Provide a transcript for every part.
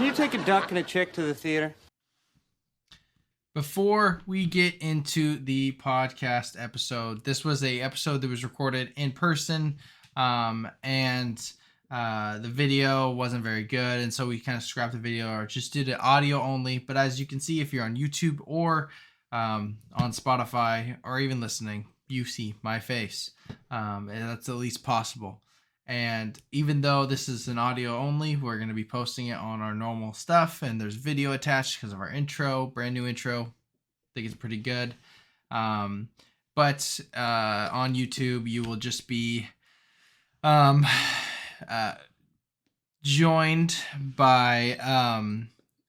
Can you take a duck and a chick to the theater? Before we get into the podcast episode, this was a episode that was recorded in person, and the video wasn't very good, and so we kind of scrapped the video or just did it audio only. But as you can see, if you're on YouTube or on Spotify or even listening, you see my face, and that's the least possible. And even though this is an audio only, we're going to be posting it on our normal stuff, and there's video attached because of our intro, brand new intro. I think it's pretty good. But on YouTube, you will just be joined by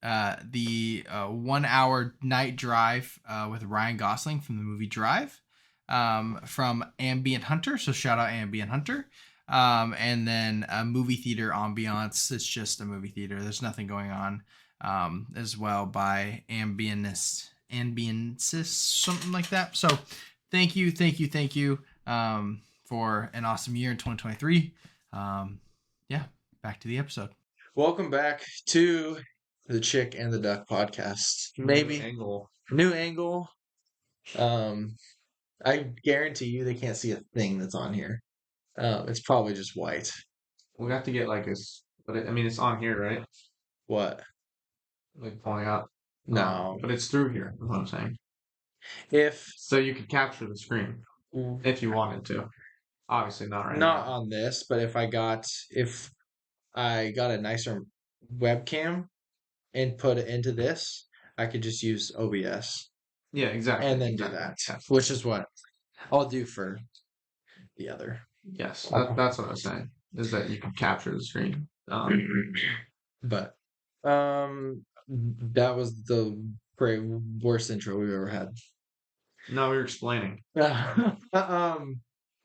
the 1 hour night drive with Ryan Gosling from the movie Drive, from Ambient Hunter. So shout out Ambient Hunter. And then a movie theater ambiance. It's just a movie theater. There's nothing going on. As well by Ambiensis, something like that. So thank you for an awesome year in 2023. Yeah, back to the episode. Welcome back to the Chick and the Duck podcast. Maybe new angle. I guarantee you they can't see a thing that's on here. It's probably just white. We have to get like this, but it's on here, right? What? Like pulling out. No. But it's through here. Is what I'm saying. So you could capture the screen if you wanted to. Obviously not right now. Not on this, but if I got a nicer webcam and put it into this, I could just use OBS. Yeah, exactly. And then do that, which is what I'll do for the other. Yes, that's what I was saying. Is that you can capture the screen. But that was the worst intro we've ever had. No, we were explaining.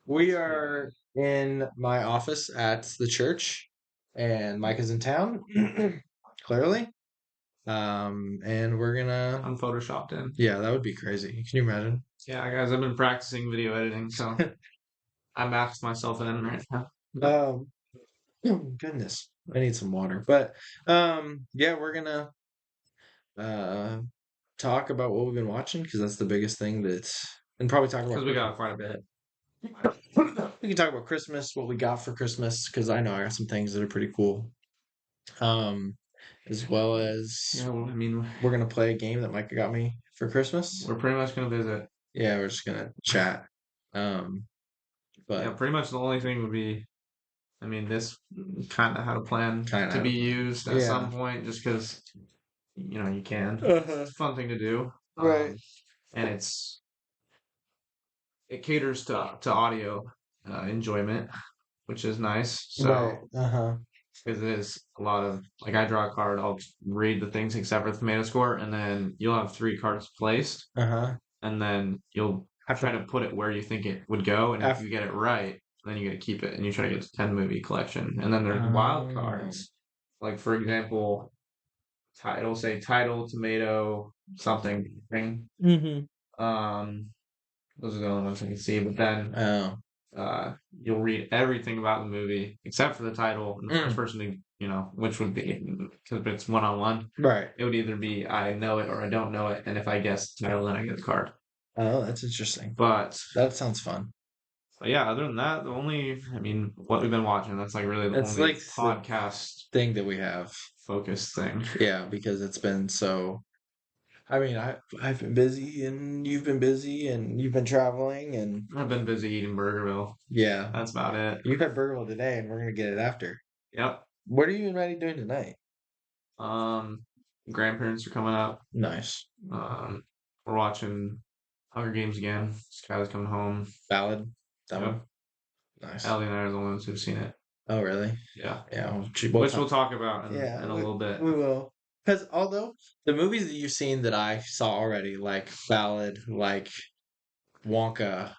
We are in my office at the church, and Micah's in town, clearly. And we're gonna unphotoshopped in. Yeah, that would be crazy. Can you imagine? Yeah, guys, I've been practicing video editing, so I masked myself in right now. Goodness, I need some water. But yeah, we're gonna talk about what we've been watching because that's the biggest thing and probably talk about because we got quite a bit. We can talk about Christmas, what we got for Christmas, because I know I got some things that are pretty cool. As well as we're gonna play a game that Micah got me for Christmas. We're pretty much gonna visit. Yeah, we're just gonna chat. But yeah, pretty much the only thing would be, this kind of had a plan to be used at some point, just because you can. It's a fun thing to do, right? And it caters to audio enjoyment, which is nice. So, because it is a lot of I draw a card, I'll read the things except for the tomato score, and then you'll have 3 cards placed, and then you'll try to put it where you think it would go, and if you get it right, then you get to keep it, and you try to get the 10 movie collection, and then there's wild cards, like for example, it'll say title, tomato, something. Those are the only ones I can see, but then you'll read everything about the movie except for the title, and the first person to, which would be, because if it's one-on-one, right? It would either be I know it or I don't know it, and if I guess the title, then I get the card. Oh, that's interesting. But that sounds fun. But yeah, other than that, the only, what we've been watching, that's really the only podcast thing that we have. Focused thing. Yeah, because it's been so... I've been busy, and you've been busy, and you've been traveling, and... I've been busy eating Burgerville. Yeah. That's about it. You've had Burgerville today, and we're going to get it after. Yep. What are you and Maddie doing tonight? Grandparents are coming up. Nice. We're watching Hunger Games again. Skylar's coming home. Ballad? That one? Nice. Ellie and I are the ones who've seen it. Oh, really? Yeah. Yeah. Which we'll talk about in a little bit. We will. Because although the movies that you've seen that I saw already, like Ballad, like Wonka...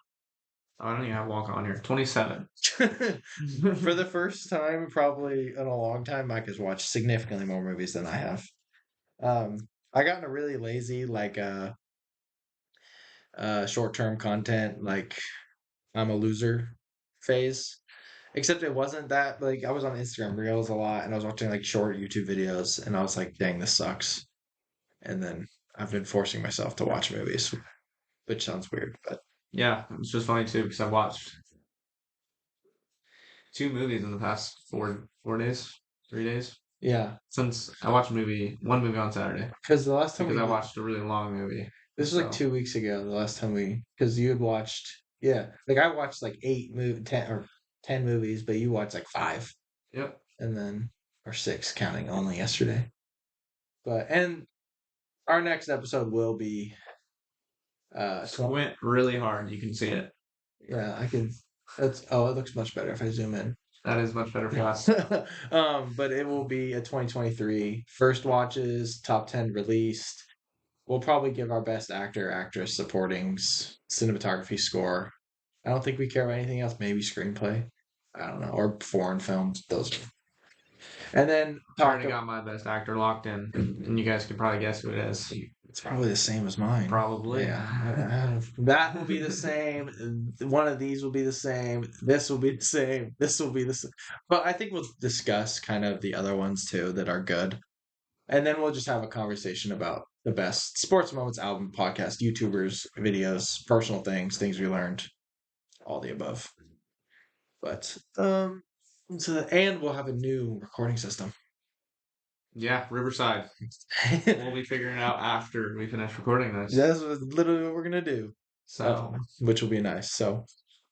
I don't even have Wonka on here. 27. For the first time, probably in a long time, Mike has watched significantly more movies than I have. I got in a really lazy, short-term content, I'm a loser phase. Except it wasn't that like I was on Instagram Reels a lot and I was watching like short YouTube videos and I was like, dang, this sucks. And then I've been forcing myself to watch movies, which sounds weird, but Yeah, it's just funny too because I watched 2 movies in the past 4 days, 3 days. yeah. Since I watched one movie on Saturday Because the last time because we I did, watched a really long movie. this was like So 2 weeks ago, the last time because you had watched, yeah, like I watched like 10 or 10 movies, but you watched like 5 yep, and then, or 6 counting only yesterday. And our next episode will be, squint really hard. You can see it. yeah, it looks much better if I zoom in. That is much better for us. But it will be a 2023 first watches, top 10 released. We'll probably give our best actor, actress, supportings, cinematography score. I don't think we care about anything else. Maybe screenplay. I don't know. Or foreign films. Those. And then I already got my best actor locked in, and you guys can probably guess who it is. It's probably the same as mine. Probably. Yeah. That will be the same. One of these will be the same. This will be the same. This will be the same. But I think we'll discuss kind of the other ones too that are good. And then we'll just have a conversation about the best sports moments, album, podcast, YouTubers, videos, personal things we learned, all the above. But and we'll have a new recording system. Yeah, Riverside. We'll be figuring it out after we finish recording this. That's literally what we're gonna do. So, which will be nice. So,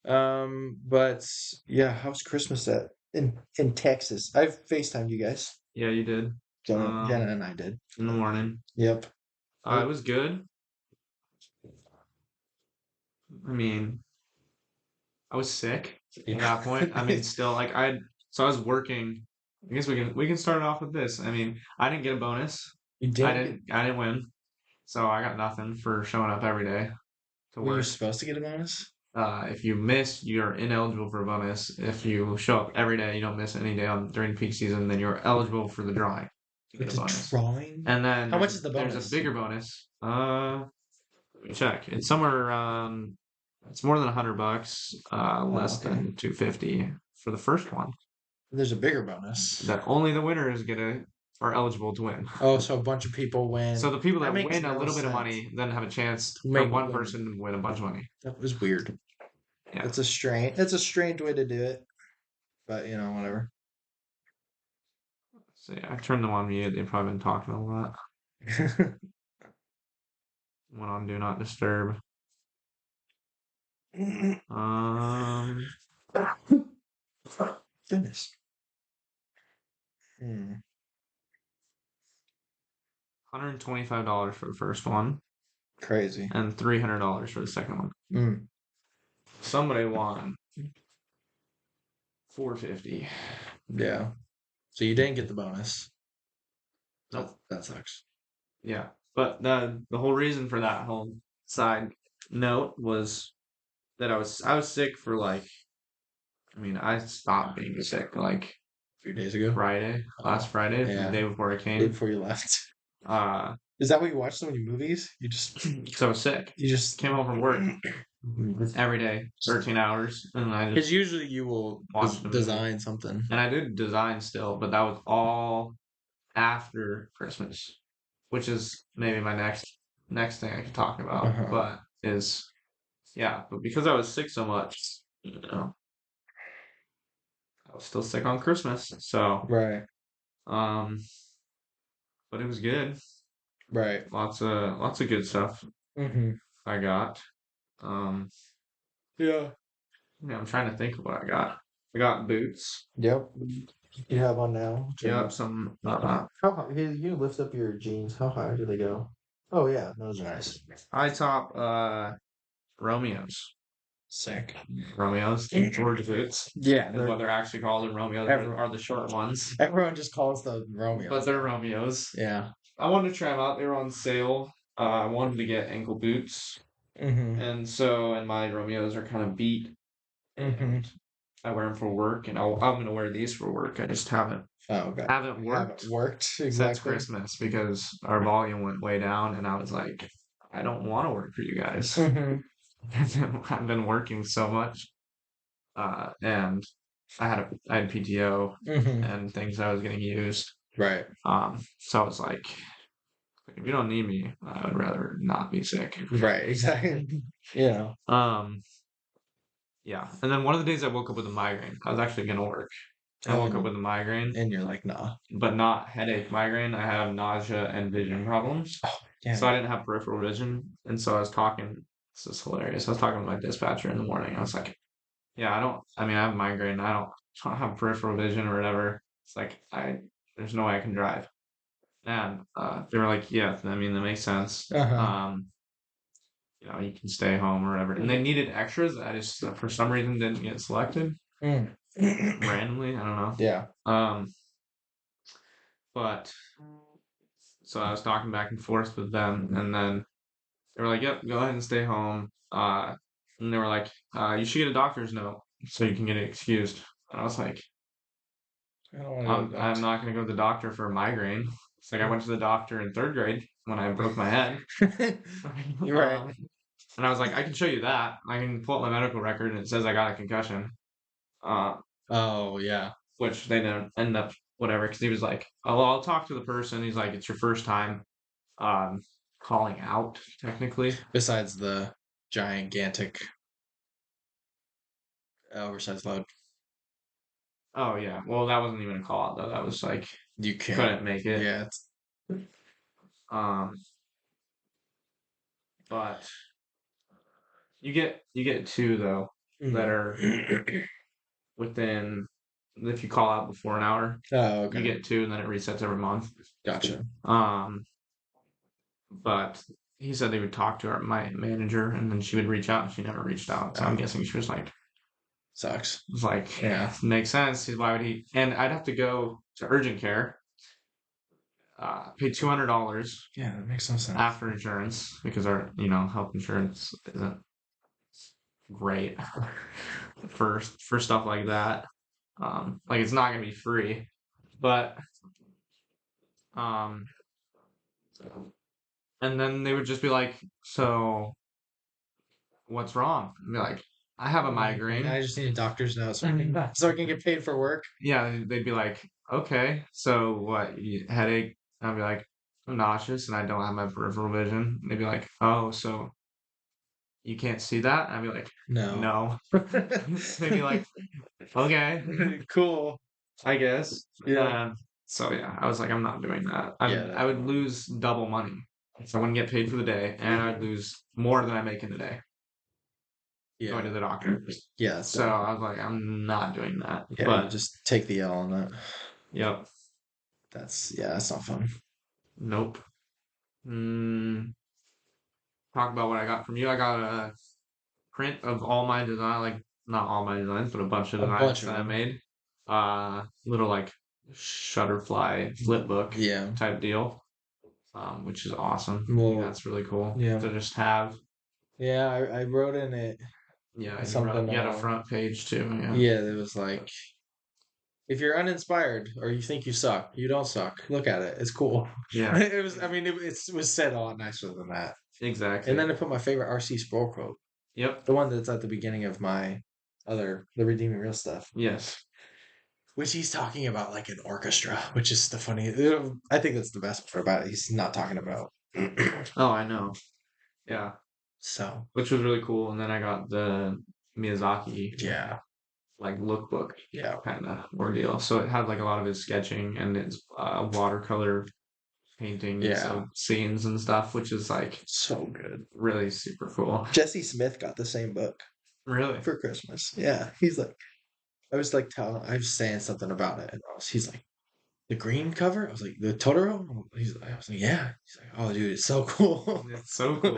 but yeah, how's Christmas in Texas? I've FaceTimed you guys. yeah, you did. Jenna and I did in the morning. Yep. It was good. I mean, I was sick at that point. I mean, still like so I was working. I guess we can start off with this. I mean, I didn't get a bonus. You did. I didn't win. So I got nothing for showing up every day to Were you work. supposed to get a bonus? If you miss, you're ineligible for a bonus. If you show up every day, you don't miss any day during peak season, then you're eligible for the drawing to get a bonus. Drawing? And then how much is the bonus? There's a bigger bonus. Let me check. It's somewhere around. It's more than $100. Less than 250 for the first one. There's a bigger bonus. That only the winners are eligible to win. Oh, so a bunch of people win. So the people that makes win a no little bit of sense. money then have a chance To for make one win. person to win a bunch of money. That was weird. Yeah. It's a strange way to do it. But whatever. So yeah, I turned them on mute. They've probably been talking a lot. Went on do not disturb. Goodness. $125 for the first one. Crazy. And $300 for the second one. Somebody won $450. Yeah. So you didn't get the bonus. Nope. That sucks. Yeah. But the whole reason for that whole side note was that I was sick for I stopped being sick like a few days ago. Last Friday, the day before I came. The day before you left. Is that what you watch so many movies? You just because I was sick. You just came home from work every day, 13 hours, and I just because usually you will design something. And I did design still, but that was all after Christmas, which is maybe my next thing I could talk about. But but because I was sick so much, I was still sick on Christmas. So right. But it was good. Right. Lots of good stuff. I got. Yeah. I'm trying to think of what I got. I got boots. Yep. You have on now. Yep. Some. How high? You lift up your jeans. How high do they go? Oh yeah, those are nice. High top. Romeos. Sick. Romeos. Georgia boots. Yeah. What they're actually called in Romeos are the short ones. Everyone just calls them Romeos. But they're Romeos. Yeah. I wanted to try them out. They were on sale. I wanted to get ankle boots. And my Romeos are kind of beat. I wear them for work, and I'm going to wear these for work. I just haven't worked since Christmas because our volume went way down, and I was like, I don't want to work for you guys. I've been working so much, and I had PTO Mm-hmm. and things I was getting used. Right. So I was like, if you don't need me, I would rather not be sick. Right. Exactly. Yeah. Yeah. And then one of the days I woke up with a migraine. I was actually gonna work. I woke up with a migraine, And you're like, nah. but not headache migraine. I have nausea and vision problems. Oh, yeah. So I didn't have peripheral vision. And so I was talking, this is hilarious. I was talking to my dispatcher in the morning. I was like, yeah, I mean, I have migraine. I don't have peripheral vision or whatever. It's like, there's no way I can drive. And they were like, yeah, I mean, that makes sense. Uh-huh. You can stay home or whatever. And they needed extras. I just, for some reason, didn't get selected randomly. I don't know. Yeah. But so I was talking back and forth with them, and then they were like, "Yep, go ahead and stay home." And they were like, "You should get a doctor's note so you can get it excused." And I was like, I don't want to go to the I'm not going to go to the doctor for a migraine. It's like I went to the doctor in third grade when I broke my head. You're right. And I was like, I can show you that. I can pull up my medical record and it says I got a concussion. Oh, yeah. Which they didn't end up whatever because he was like, oh, well, I'll talk to the person. He's like, it's your first time calling out technically. Besides the gigantic oversized load. Oh yeah, well that wasn't even a call out though. That was like You couldn't make it. Yeah. But you get two though that are within. If you call out before an hour, Oh, okay. you get two, and then it resets every month. Gotcha. But he said they would talk to my manager, and then she would reach out, and she never reached out. So I'm guessing she was like, sucks. It's like, Yeah. makes sense. Why would he? And I'd have to go to urgent care, pay $200 Yeah, that makes no sense. after insurance because our health insurance isn't great for stuff like that. Like it's not gonna be free, but um, and then they would just be like, "So what's wrong?" I'd be like, "I have a migraine." I just need a doctor's note so I can get paid for work. Yeah, they'd be like, "Okay, so what? Headache?" I'd be like, "I'm nauseous and I don't have my peripheral vision." They'd be like, "Oh, so you can't see that?" I'd be like, No. They'd be like, "Okay, cool. I guess." Yeah. So yeah, I was like, I'm not doing that. I would lose double money. So I wouldn't get paid for the day, and I'd lose more than I make in the day going to the doctor. Yeah. So I was like, I'm not doing that. Yeah, But just take the L on that. Yep. That's not fun. Nope. Talk about what I got from you. I got a print of all my design, like not all my designs, but a bunch of designs that I made. Little like Shutterfly flip book type deal. Which is awesome. Well, that's really cool. Yeah. To just have. Yeah, I wrote in it. Yeah, something. You had a front page too. Yeah. Yeah, it was like, if you're uninspired or you think you suck, you don't suck. Look at it; it's cool. Yeah. It was. I mean, it was said a lot nicer than that. Exactly. And then I put my favorite RC Sproul quote. Yep. The one that's at the beginning of the Redeeming Real stuff. Yes. Which he's talking about like an orchestra, which is the funny. I think that's the best part about it. He's not talking about. Oh, I know. Yeah. So. Which was really cool, and then I got the Miyazaki. Yeah. Like lookbook. Yeah. Kind of ordeal. So it had like a lot of his sketching and his watercolor paintings of scenes and stuff, which is like so good. Really super cool. Jesse Smith got the same book. Really? For Christmas. Yeah. He's like, I was saying something about it, and he's like, the green cover? I was like, the Totoro? I was like, yeah. He's like, oh, dude, it's so cool. It's so cool.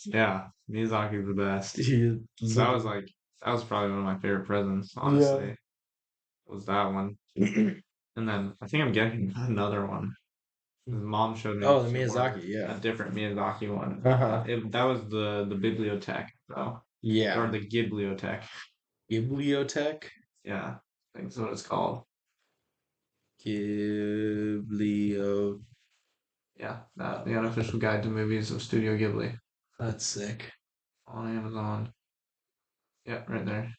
Yeah, Miyazaki's the best. So I was like, that was probably one of my favorite presents, honestly. Yeah. Was that one. And then I think I'm getting another one. His mom showed me. Oh, the Miyazaki, a different Miyazaki one. Uh-huh. That was the bibliothèque, though. Yeah. Or the Ghibliothèque. Ghibliothèque? Yeah, I think that's what it's called. Ghiblio. Yeah, the unofficial guide to movies of Studio Ghibli. That's sick. On Amazon. Yeah, right there.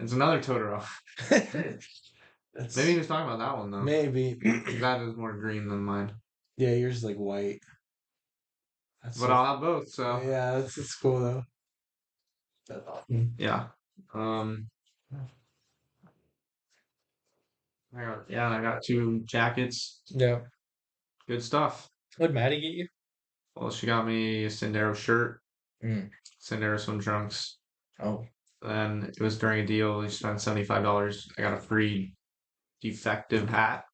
It's another Totoro. Maybe he was talking about that one though. Maybe. That is more green than mine. Yeah, yours is like white. But I'll have both, so yeah, it's cool though. That's awesome. yeah. I got 2 jackets. Yeah. Good stuff. What'd Maddie get you? Well, she got me a Sendero shirt, Mm. Sendero swim trunks. Oh. Then it was during a deal. We spent $75. I got a free defective hat.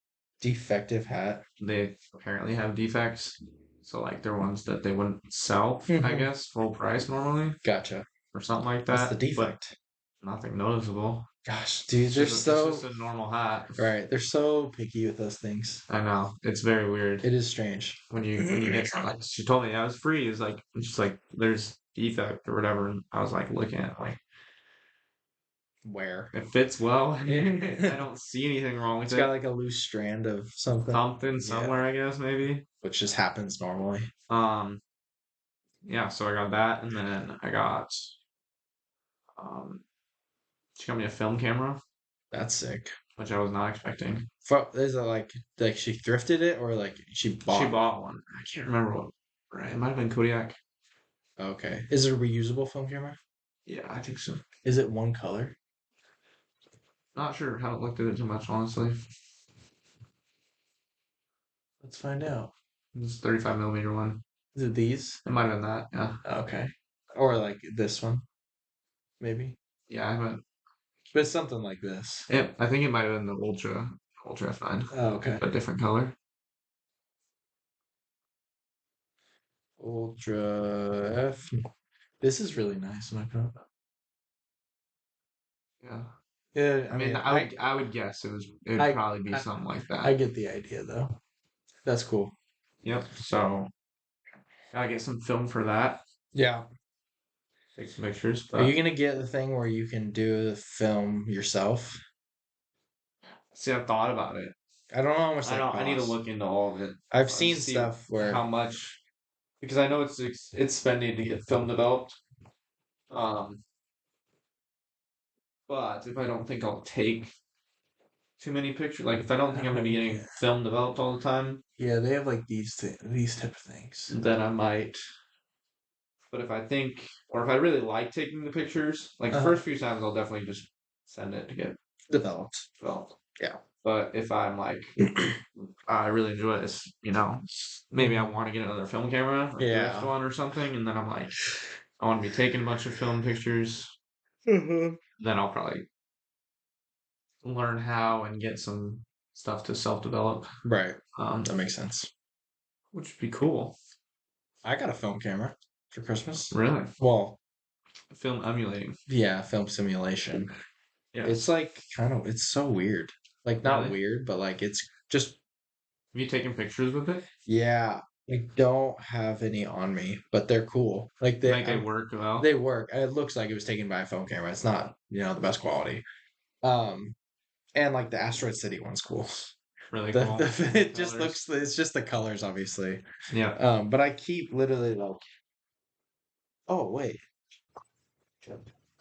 Defective hat. They apparently have defects. So like they're ones that they wouldn't sell, I Mhm. guess, full price normally Gotcha. or something like What's that. the defect? But nothing noticeable. Gosh, dude, It's they're just, so it's just a normal hat. right. They're so picky with those things. I know. It's very weird. It is strange. When you get something. Like, she told me I was free. It's like she's like there's defect or whatever. And I was like looking at it, like Where? it fits well. I don't see anything wrong with It's it. got like a loose strand of something. Something somewhere, I guess, maybe. Which just happens normally. Yeah, so I got that, and then I got she got me a film camera, That's sick. which I was not expecting. Is it like she thrifted it or like she bought? She bought one. I can't remember what. Right, it might have been Kodiak. Okay. Is it a reusable film camera? Yeah, I think so. Is it one color? Not sure. Haven't looked at it too much, honestly. Let's find out. This 35 millimeter one. Is it these? It might have been that. Yeah. Okay. Or like this one, maybe. Yeah, I haven't. But it's something like this. Yeah, I think it might have been the Ultra F9. Oh, okay. A different color. Ultra F. This is really nice, Micah. Yeah. Yeah, I mean, I would guess it would probably be something like that. I get the idea though. That's cool. Yep. So gotta get some film for that. Yeah. Take some pictures. Are you gonna get the thing where you can do the film yourself? See, I've thought about it. I don't know how much. I need to look into all of it. I've seen stuff where how much, because I know it's spending to get film developed. But if I don't think I'll take too many pictures, like if I don't think I'm gonna be getting film developed all the time, yeah, they have like these type of things. then I might. But if I think, or if I really like taking the pictures, like the first few times, I'll definitely just send it to get Developed. Yeah. But if I'm like, I really enjoy this, maybe I want to get another film camera, or drift one or something, and then I'm like, I want to be taking a bunch of film pictures. Then I'll probably learn how and get some stuff to self-develop. Right. That makes sense. Which would be cool. I got a film camera for Christmas. Really? Well, film emulating. Yeah, film simulation. Yeah. It's like it's so weird. Like not weird, but like it's just. Have you taken pictures with it? Yeah. I don't have any on me, but they're cool. Like they work well. They work. It looks like it was taken by a phone camera. It's not, the best quality. And like the Asteroid City one's cool. Really cool. It just looks. It's just the colors, obviously. Yeah. But I keep literally like. Oh wait.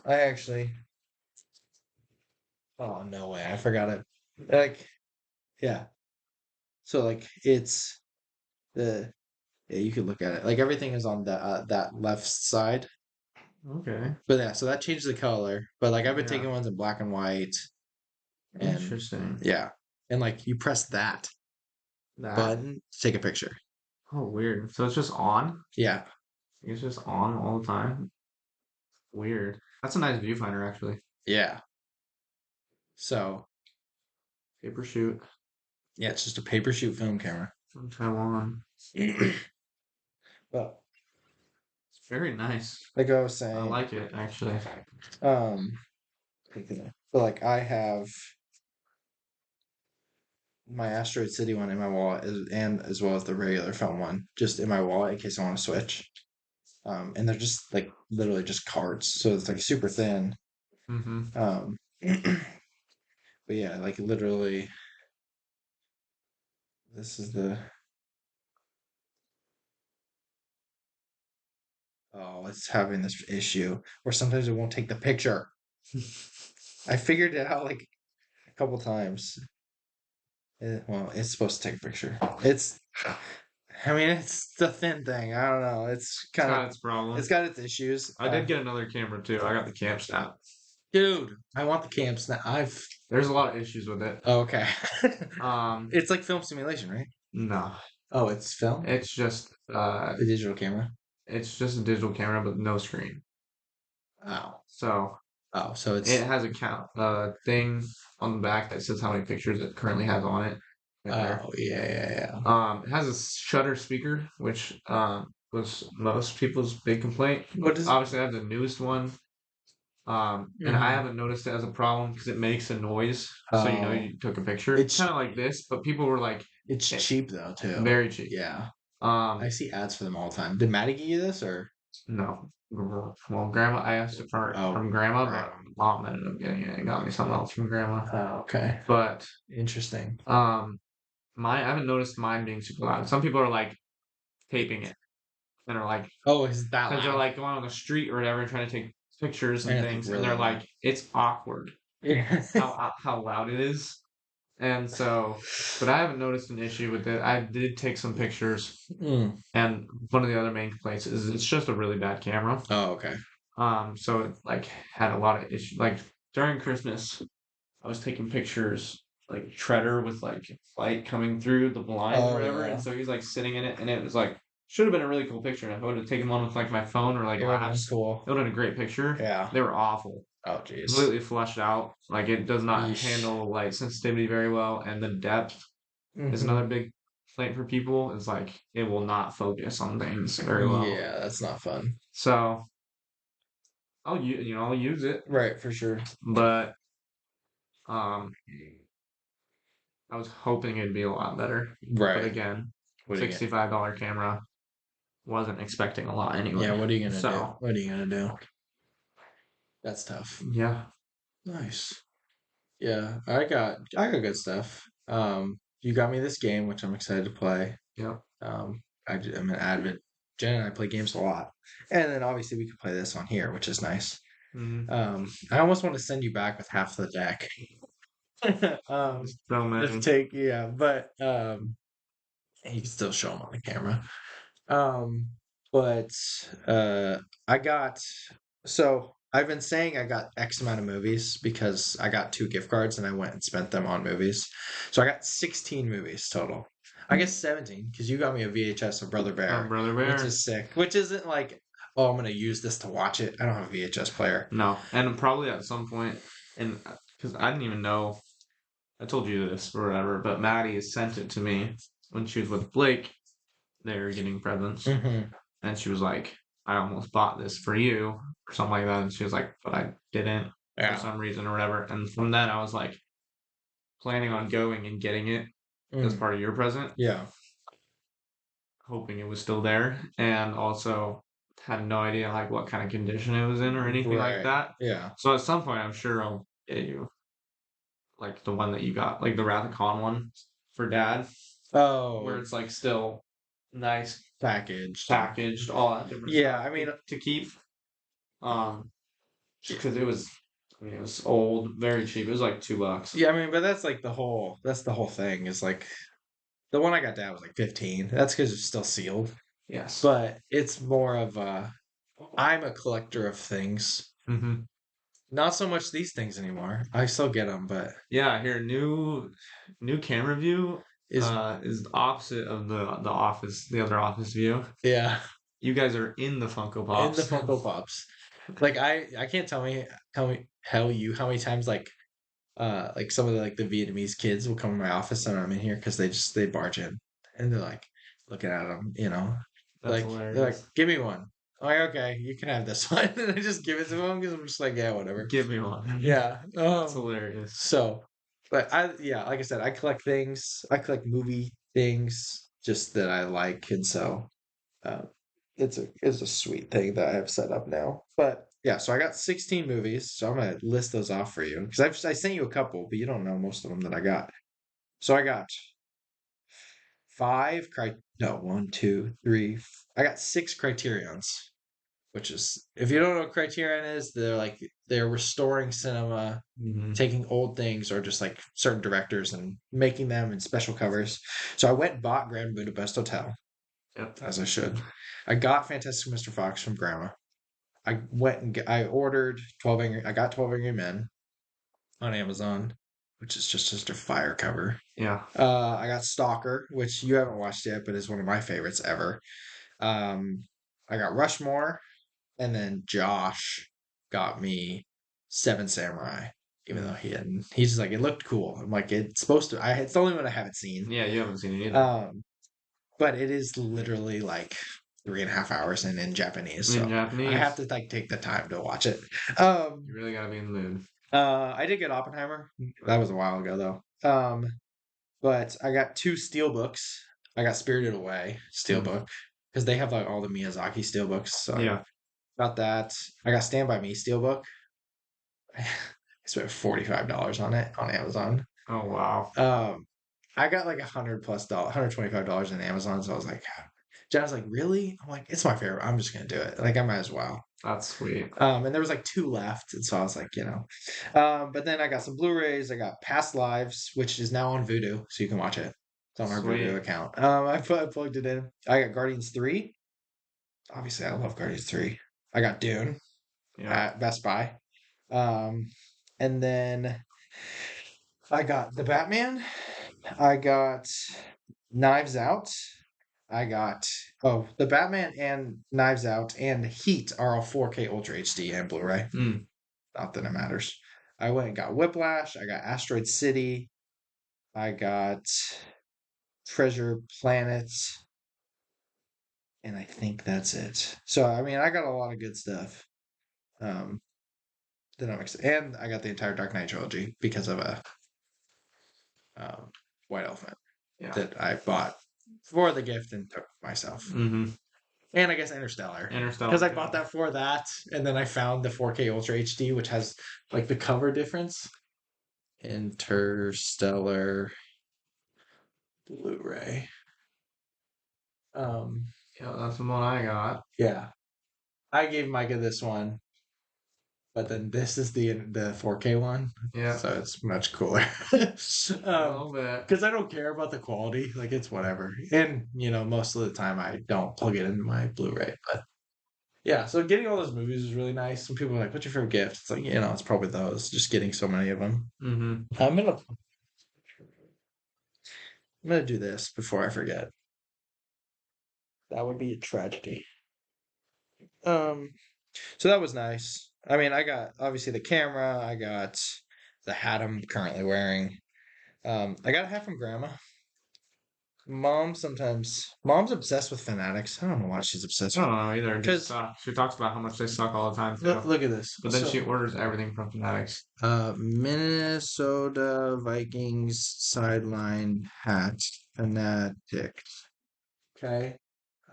I actually. Oh no way! I forgot it. Like, yeah. So like it's the. Yeah, you could look at it. Like everything is on that left side. Okay. But yeah, so that changes the color. But like I've been taking ones in black and white. And, interesting. Yeah. And like you press that button to take a picture. Oh, weird. So it's just on? Yeah. It's just on all the time? Weird. That's a nice viewfinder, actually. Yeah. So. Paper shoot. Yeah, it's just a paper shoot film camera. From Taiwan. But. It's very nice. Like I was saying. I like it, actually. But like I have my Asteroid City one in my wallet, and as well as the regular film one, just in my wallet in case I want to switch. And they're just like literally just cards, so it's like super thin. Mm-hmm. But yeah, like literally, this is the. Oh, it's having this issue where sometimes it won't take the picture. I figured it out like a couple times. Well, it's supposed to take a picture. I mean, it's the thin thing. I don't know. It's It's kind got of, its problem. it's got its issues. I did get another camera too. I got the Cam Snap. Dude, I want the camps now. There's a lot of issues with it. Oh, okay. Um, It's like film simulation, right? no, Oh, it's film? it's just The digital camera? it's just a digital camera but no screen. Oh. So Oh, so it's. it has a count thing on the back that says how many pictures it currently has on it. Right there. Oh, yeah. It has a shutter speaker, which was most people's big complaint. What is it? Obviously, I have the newest one. And I Mhm. haven't noticed it as a problem because it makes a noise, so you know Oh. you took a picture. It's- It's kind of like this, but people were like, It's Eh, cheap, though, too. very cheap. Yeah. Um, I see ads for them all the time. Did Maddie give you this, or? no. Well, grandma, I asked it from grandma, but mom ended up getting it and got me something else from grandma. Oh, okay. But Interesting. I haven't noticed mine being super loud. Some people are like taping it and are like, Oh, is that because they're loud? like going on the street or whatever, trying to take pictures and Yeah, things, really and they're loud. like, it's awkward Yeah. how loud it is. And so, but I haven't noticed an issue with it. I did take some pictures, Mm. and one of the other main complaints is it's just a really bad camera. Oh, okay. So it like had a lot of issues. Like during Christmas, I was taking pictures like Treader with like light coming through the blinds or Oh, whatever, yeah. and so he's like sitting in it, and it was like should have been a really cool picture. And if I would have taken one with like my phone or like It would've been apps, cool. it would have been a great picture. Yeah. They were awful. Oh, jeez. Completely flushed out. Like it does not Yeesh. handle light sensitivity very well, and the depth is Mhm. another big complaint for people. It's like it will not focus on things very well. Yeah, that's not fun. So I'll use it, Right, for sure. but I was hoping it'd be a lot better. Right. But again, What are you $65 camera. Wasn't expecting a lot anyway. Yeah, what are you gonna do? So What are you gonna do? That's tough. yeah, Nice. Yeah, I got good stuff. You got me this game, which I'm excited to play. yeah. I'm an avid. Jen and I play games a lot, and then obviously we can play this on here, which is nice. Mm-hmm. I almost want to send you back with half the deck. So many. Just take but you can still show them on the camera. But I got so I've been saying I got X amount of movies because I got 2 gift cards and I went and spent them on movies. So I got 16 movies total. I guess 17 because you got me a VHS of Brother Bear, Brother Bear, which is sick. Which isn't like, oh, I'm gonna use this to watch it. I don't have a VHS player. no, and probably at some point, and because I didn't even know, I told you this or whatever, but Maddie sent it to me when she was with Blake. They were getting presents, and she was like, "I almost bought this for you," or something like that, and she was like, "But I didn't for some reason or whatever." And from then, I was like, planning on going and getting it as part of your present. Yeah. Hoping it was still there, and also had no idea like what kind of condition it was in or anything like that. Yeah. So at some point, I'm sure I'll get you like the one that you got, like the Wrath of Khan one for Dad, Oh, where it's like still nice packaged, all that different. Yeah, stuff I mean to keep, just because it was. I mean, it was old, very cheap. It was like $2. Yeah, I mean, but that's like that's the whole thing is like the one I got Dad was like 15. That's because it's still sealed. Yes. But it's more of I'm a collector of things. Mm-hmm. Not so much these things anymore. I still get them, but yeah, here new camera view is the opposite of the other office view. Yeah, you guys are in the Funko Pops. In the Funko Pops. Like I can't tell you how many times like some of the Vietnamese kids will come to my office and I'm in here because they barge in and they're like looking at them, That's like hilarious. they're like, give me one. I'm like, okay, you can have this one, and I just give it to them because I'm just like, yeah, whatever. Give me one. Yeah, that's hilarious. So, but like I said, I collect things. I collect movie things just that I like, and so it's a sweet thing that I have set up now. But yeah, so I got 16 movies, so I'm gonna list those off for you because I sent you a couple, but you don't know most of them that I got. So I got 1, 2, 3. I got 6 Criterions. which is, if you don't know what Criterion is, they're restoring cinema, taking old things or just like certain directors and making them in special covers. So I went and bought Grand Budapest Hotel, as I should. I got Fantastic Mr. Fox from Grandma. I went and I ordered 12 Angry. I got 12 Angry Men on Amazon, which is just a fire cover. Yeah. I got Stalker, which you haven't watched yet, but is one of my favorites ever. I got Rushmore, and then Josh got me Seven Samurai, even though he hadn't. He's just like, it looked cool. I'm like, it's supposed to. It's the only one I haven't seen. Yeah, you haven't seen it either. But it is literally like 3.5 hours in Japanese. So I have to like take the time to watch it. You really gotta be in the mood. I did get Oppenheimer. That was a while ago though. But I got 2 steelbooks. I got Spirited Away steelbook because they have like all the Miyazaki steelbooks. So Yeah. Got that. I got Stand By Me steelbook. I spent $45 on it on Amazon. Oh wow. I got like $125 in Amazon. So I was like, John's like, really? I'm like, it's my favorite. I'm just gonna do it. Like, I might as well. That's sweet. And there was like 2 left, and so I was like, But then I got some Blu-rays. I got Past Lives, which is now on Vudu, so you can watch it. It's on our Vudu account. I plugged it in. I got Guardians 3. Obviously, I love Guardians 3. I got Dune at Best Buy. And then I got The Batman. I got Knives Out. I got The Batman and Knives Out and Heat are all 4K Ultra HD and Blu-ray. Not that it matters. I went and got Whiplash. I got Asteroid City. I got Treasure Planet. And I think that's it. So I mean, I got a lot of good stuff. That I'm excited. And I got the entire Dark Knight trilogy because of a White Elephant that I bought for the gift and took myself. And I guess Interstellar. Because I bought that for that, and then I found the 4K Ultra HD, which has like the cover difference. Interstellar Blu-ray. Yeah, that's the one I got. Yeah. I gave Micah this one. But then this is the 4K one. Yeah. So it's much cooler. A little bit. Because I don't care about the quality. Like, it's whatever. And, most of the time I don't plug it into my Blu-ray. But, yeah. So getting all those movies is really nice. Some people are like, what's your favorite gift? It's like, it's probably those. Just getting so many of them. I'm going to do this before I forget. That would be a tragedy. So that was nice. I mean, I got obviously the camera. I got the hat I'm currently wearing. I got a hat from Grandma. Mom's obsessed with Fanatics. I don't know why she's obsessed with. I don't know either. Because she talks about how much they suck all the time. Look at this. But then she orders everything from Fanatics. Minnesota Vikings sideline hat. Fanatic. Okay.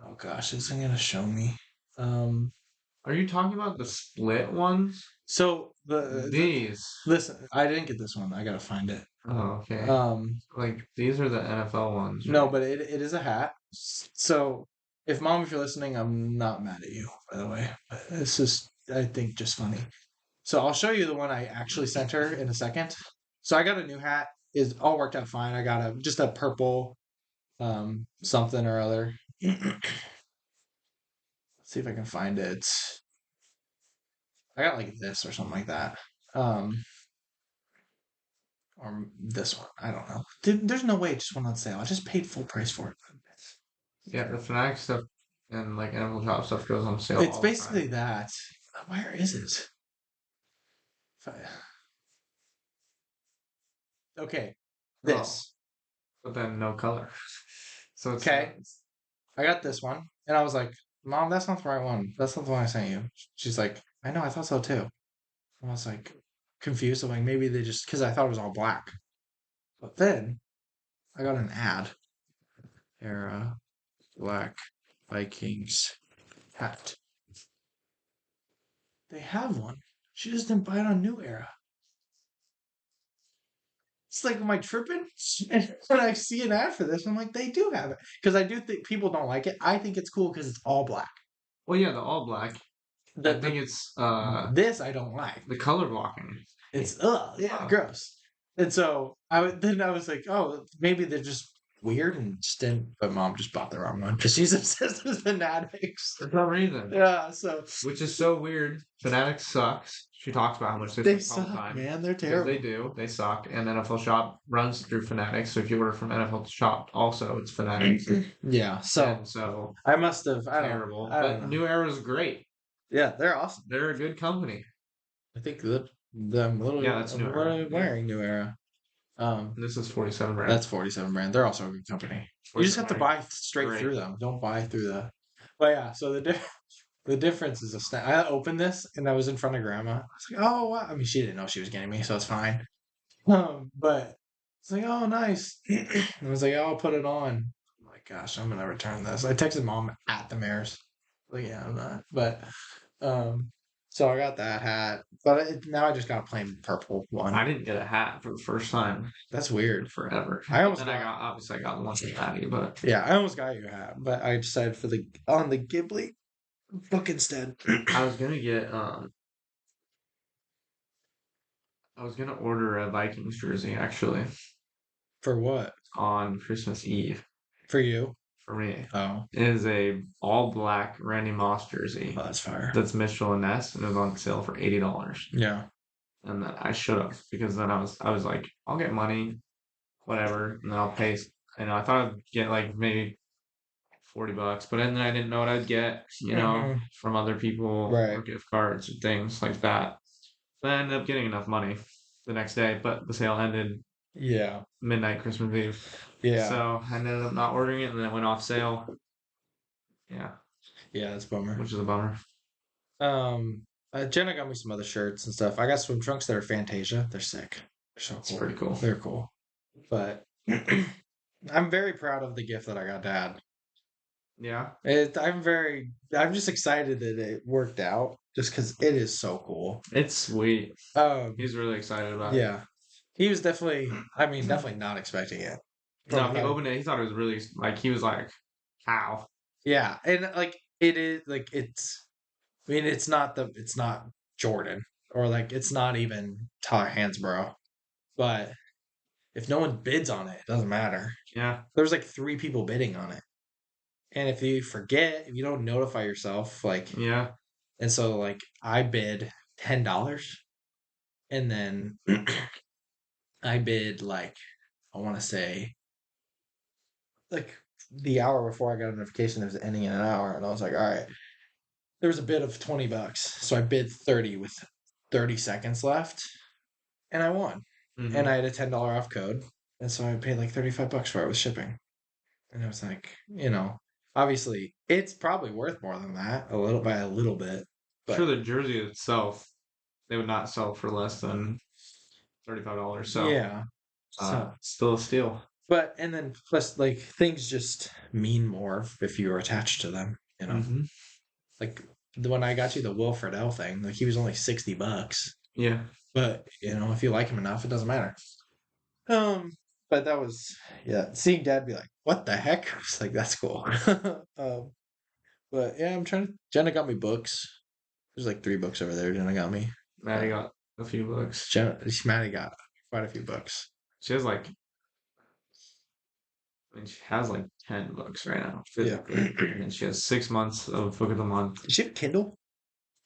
Oh gosh, this isn't gonna show me. Are you talking about the split ones? So these. Listen, I didn't get this one. I gotta find it. Oh, okay. Like these are the NFL ones. Right? No, but it is a hat. So if you're listening, I'm not mad at you, by the way. But this is, I think, just funny. So I'll show you the one I actually sent her in a second. So I got a new hat. Is all worked out fine. I got just a purple something or other. See if I can find it. I got like this or something like that. Or this one. I don't know. There's no way it just went on sale. I just paid full price for it. Yeah, the Fnatic stuff and like Animal Shop stuff goes on sale. It's basically that. Where is it? Okay. This. But then no color. So it's okay. I got this one. And I was like, Mom, that's not the right one. That's not the one I sent you. She's like, I know, I thought so too. And I was like, confused. I'm like, maybe they just, because I thought it was all black. But then I got an ad. Era Black Vikings hat. They have one. She just didn't buy it on New Era. It's like, am I tripping? And when I see an ad for this, I'm like, they do have it. Because I do think people don't like it. I think it's cool because it's all black. Well, yeah, the all black. I think it's this I don't like. the color blocking. It's gross. And so I was like, oh, maybe they're just weird and just didn't. But mom just bought the wrong one because she's obsessed with Fanatics For some reason. Yeah, so Which is so weird. Fanatics sucks. She talks about how much they suck all the suck, time. man. They're Because terrible. they do. They suck. And NFL Shop runs through Fanatics. So if you order from NFL Shop, also it's Fanatics. Yeah, so So I must have. I don't terrible. know. I don't But know. New Era's great. Yeah, they're awesome. They're a good company. I think that I'm literally, that's New Era. literally wearing New Era. This is 47 brand. That's 47 brand. They're also a good company. You just have to buy straight through them. Don't buy through the. But yeah, so the difference is a snap. I opened this and I was in front of grandma. I was like, oh wow. I mean, she didn't know she was getting me, so it's fine. But it's like, oh nice. And I was like, oh, I'll put it on. I'm like, gosh, I'm gonna return this. I texted mom at the mayor's. Like, yeah, I'm not. But so I got that hat, but now I just got a plain purple one. I didn't get a hat for the first time. That's weird. Forever. I almost obviously I got the one from Patty, but yeah, I almost got you a hat, but I decided for the Ghibli book instead. I was gonna get I was gonna order a Vikings jersey actually For what? on Christmas Eve For you? for me. Oh, It is a all black Randy Moss jersey. oh, that's fire. That's Mitchell and Ness, and it was on sale for $80. Yeah. And then I should have, because then I was like, I'll get money, whatever, and then I'll pay. And I thought I'd get like maybe $40, but then I didn't know what I'd get, from other people, or gift cards and things like that. But I ended up getting enough money the next day, but the sale ended midnight Christmas Eve. Yeah. So I ended up not ordering it, and then it went off sale. Yeah. Yeah, that's a bummer. Which is a bummer. Jenna got me some other shirts and stuff. I got swim trunks that are Fantasia. They're sick. They're so cool. It's pretty cool. They're cool. But I'm very proud of the gift that I got Dad. Yeah. I'm just excited that it worked out just because it is so cool. It's sweet. He's really excited about it. Yeah. He was definitely not expecting it. No, he opened it. He thought it was really, he was like, how? Yeah. And it is it's not Jordan or it's not even Tyler Hansbrough, but if no one bids on it, it doesn't matter. Yeah. There's 3 people bidding on it. And if you forget, if you don't notify yourself, yeah. And so I bid $10 and then I bid I want to say the hour before I got a notification it was ending in an hour, and I was like, all right. There was a bid of $20, so I bid 30 with 30 seconds left, and I won. Mm-hmm. And I had a $10 off code, and so I paid $35 for it with shipping. And I was like, obviously it's probably worth more than that, by a little bit. But sure, the jersey itself, they would not sell for less than $35. So yeah, still a steal. But and then plus things just mean more if you're attached to them, Mm-hmm. When I got you the Wilfred L thing, he was only $60. Yeah. But if you like him enough, it doesn't matter. But that was seeing Dad be like, "What the heck?" I was like, "That's cool." But yeah, Jenna got me books. There's 3 books over there. Jenna got me. Maddie got a few books. Maddie got quite a few books. She has she has 10 books right now. Physically. Yeah. And she has 6 months of book of the month. Does she have a Kindle?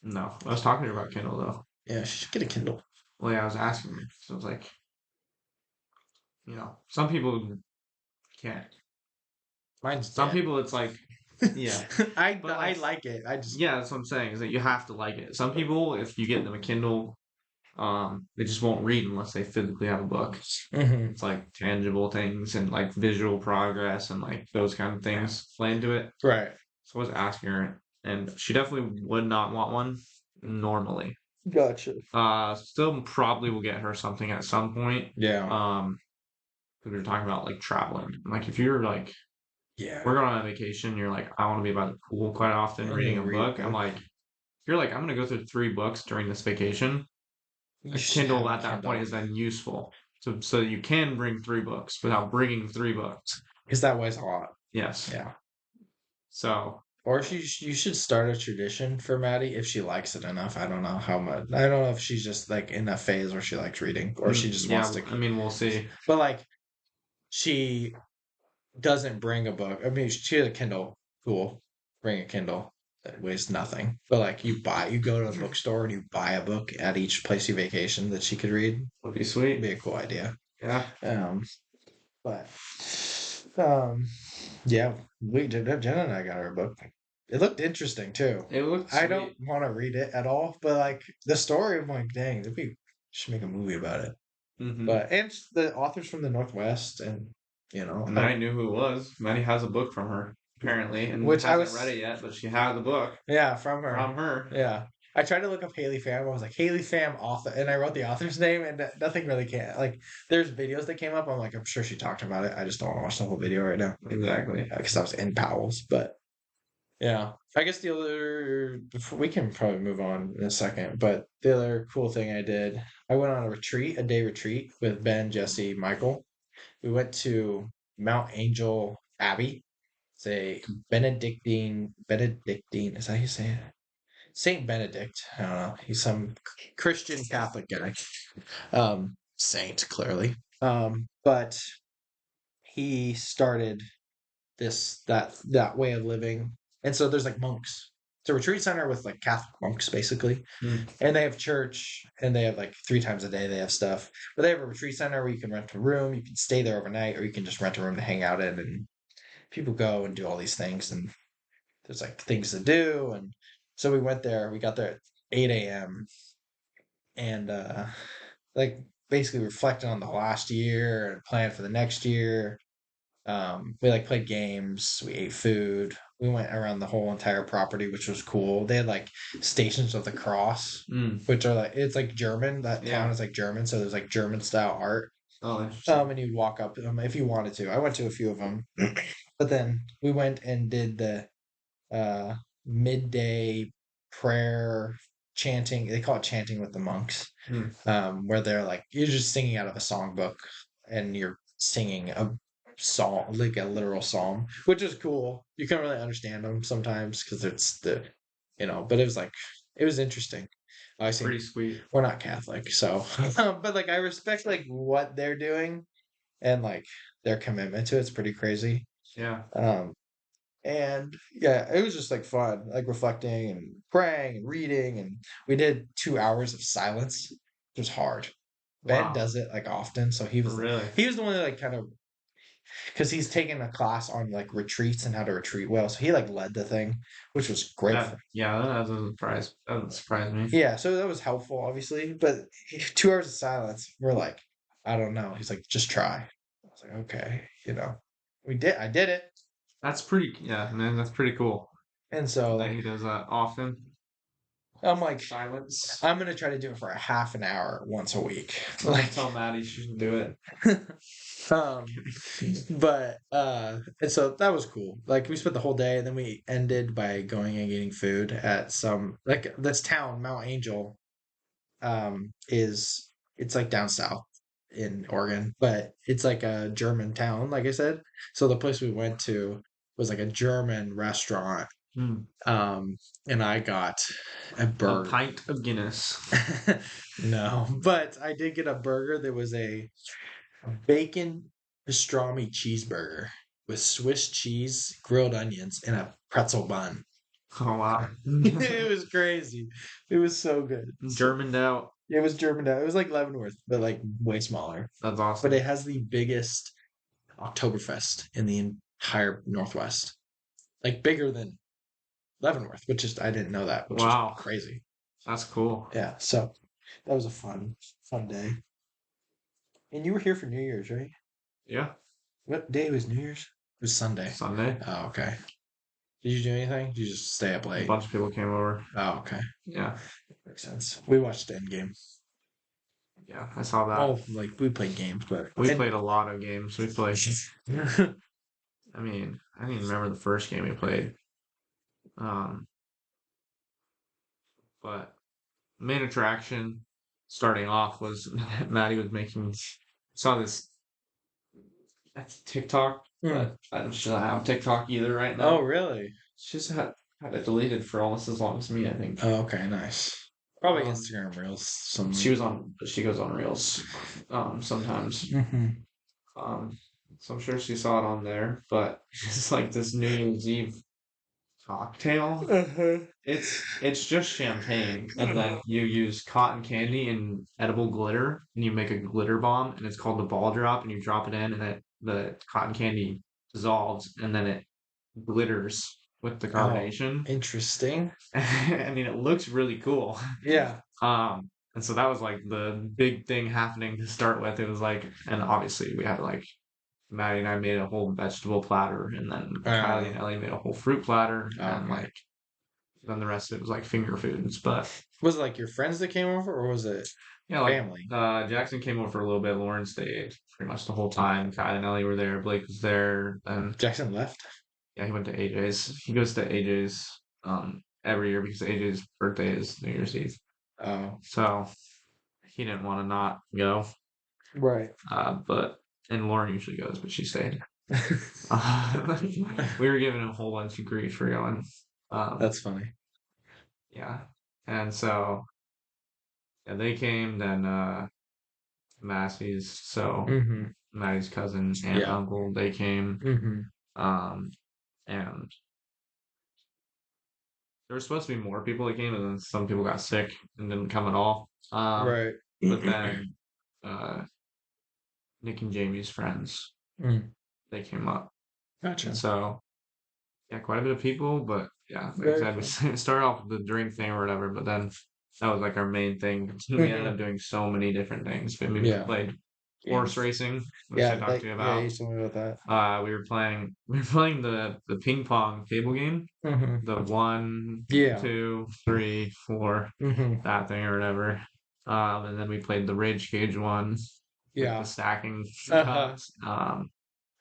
No. I was talking to her about Kindle though. Yeah, she should get a Kindle. Well, yeah, I was asking her. So I was like, some people can't. Some people it's yeah. I like it. Yeah, that's what I'm saying, is that you have to like it. Some people, if you get them a Kindle, they just won't read unless they physically have a book. Mm-hmm. It's tangible things and visual progress and those kind of things play into it. Right. So I was asking her, and she definitely would not want one normally. Gotcha. Still probably will get her something at some point. Yeah. Because we were talking about traveling. If you're we're going on a vacation, you're I want to be by the pool quite often, reading a book. I'm if you're I'm going to go through 3 books during this vacation. A Kindle at that point is then useful. So you can bring 3 books without bringing 3 books. Because that weighs a lot. Yes. Yeah. So Or you should start a tradition for Maddie if she likes it enough. I don't know how much. I don't know if she's just like in a phase where she likes reading, or she just wants to. I mean, we'll see. But like, she doesn't bring a book. I mean, she has a Kindle. Cool. Bring a Kindle. That weighs nothing. But like, you go to a bookstore and you buy a book at each place you vacation that she could read. Would be sweet. It'd be a cool idea. Yeah. But yeah, Jenna and I got her a book. It looked interesting too. It looked sweet. I don't want to read it at all, but like the story, I'm like, dang, should make a movie about it. Mm-hmm. But and the authors from the Northwest, and Maddie knew who it was. Maddie has a book from her apparently, and which hasn't read it yet, but she had the book. Yeah, from her. From her. Yeah. I tried to look up Haley Pham. I was like, Haley Pham author, and I wrote the author's name, and nothing really came. Like, there's videos that came up. I'm like, I'm sure she talked about it. I just don't want to watch the whole video right now. Exactly. Because I was in Powell's. But yeah, I guess the other, we can probably move on in a second. But the other cool thing I did, I went on a day retreat with Ben, Jesse, Michael. We went to Mount Angel Abbey. It's a Benedictine. Is that how you say it? Saint Benedict. I don't know. He's some Christian Catholic guy. Saint, clearly. But he started that way of living. And so there's like monks. It's a retreat center with like Catholic monks, basically. And they have church, and they have like 3 times a day they have stuff. But they have a retreat center where you can rent a room, you can stay there overnight, or you can just rent a room to hang out in. And people go and do all these things, and there's like things to do. And so we went there. We got there at 8 a.m. and like basically reflecting on the last year and planned for the next year. We like played games. We ate food. We went around the whole entire property, which was cool. They had like Stations of the Cross, which are like it's like German. That town is like German, so there's like German style art. Oh, interesting. And you walk up if you wanted to. I went to a few of them, but then we went and did the midday prayer chanting. They call it chanting with the monks, where they're like you're just singing out of a songbook and you're singing a psalm, like a literal psalm, which is cool. You can't really understand them sometimes because it's but it was interesting. I see. Pretty sweet. We're not Catholic, so but like I respect like what they're doing and like their commitment to it's pretty crazy. Yeah. And yeah, it was just like fun, like reflecting and praying and reading. And we did 2 hours of silence. It was hard. Ben does it like often. So he was the one that like kind of, because he's taken a class on like retreats and how to retreat well. So he like led the thing, which was great. That doesn't surprise me. Yeah. So that was helpful, obviously. But 2 hours of silence, we're like, I don't know. He's like, just try. I was like, okay, I did it. That's pretty, man, that's pretty cool. And so that he does that often. I'm like, silence. I'm gonna try to do it for a half an hour once a week. Like, tell Maddie she should do it. But and so that was cool. Like we spent the whole day, and then we ended by going and getting food at some like this town, Mount Angel. It's like down south in Oregon, but it's like a German town, like I said. So the place we went to was like a German restaurant. And I got a burger. A pint of Guinness. No, but I did get a burger. There was a bacon pastrami cheeseburger with Swiss cheese, grilled onions, and a pretzel bun. Oh, wow. It was crazy. It was so good. Germaned out. It was Germaned out. It was like Leavenworth, but like way smaller. That's awesome. But it has the biggest Oktoberfest in the entire Northwest. Like bigger than Leavenworth, which is I didn't know that, which is crazy. That's cool. Yeah, so that was a fun day. And you were here for New Year's, right? Yeah. What day was New Year's? It was Sunday. Sunday. Oh, okay. Did you do anything? Did you just stay up late? A bunch of people came over. Oh, okay. Yeah. Makes sense. We watched Endgame. Yeah, I saw that. Oh, like we played games, but we played a lot of games. We played. I mean, I don't even remember the first game we played. But main attraction starting off was Maddie was making. Saw this. That's TikTok. But I don't have TikTok either right now. Oh, really? she's had it deleted for almost as long as me, I think. Oh, okay, nice. Probably Um, Instagram Reels. Some. She goes on Reels, sometimes. Mm-hmm. So I'm sure she saw it on there, but it's like this New Year's Eve cocktail. Uh-huh. It's just champagne, and then you use cotton candy and edible glitter, and you make a glitter bomb, and it's called the ball drop, and you drop it in, and the cotton candy dissolves, and then it glitters with the Oh, carbonation. interesting. I mean, it looks really cool. Yeah. And so that was like the big thing happening to start with. It was like, and obviously we had like Maddie and I made a whole vegetable platter, and then Kylie and Ellie made a whole fruit platter, and Okay. like then the rest of it was like finger foods. But Was it like your friends that came over, or was it yeah, like family? Jackson came over for a little bit. Lauren stayed pretty much the whole time. Kylie and Ellie were there. Blake was there. And Jackson left? yeah, he went to AJ's. He goes to AJ's every year because AJ's birthday is New Year's Eve. Oh. So he didn't want to not go. Right. But and Lauren usually goes, but she stayed. We were given a whole bunch of grief for going. That's funny. Yeah. And so yeah, they came, then Massey's, so Mm-hmm. Maddie's cousin and Yeah. uncle, they came. Mm-hmm. And there were supposed to be more people that came, and then some people got sick and didn't come at all. Right. But then Nick and Jamie's friends, they came up. Gotcha. And so yeah, quite a bit of people, but yeah, like I Very said, we started off with the drink thing or whatever, but then that was like our main thing. We ended up doing so many different things. I mean, we Yeah. played horse racing, which Yeah, I talked to you yeah, about. you told me about that. We were playing the ping pong table game, Mm-hmm. the 1, Yeah. 2, 3, 4, Mm-hmm. that thing or whatever. And then we played the rage cage one, with Yeah. the stacking Uh-huh. cups.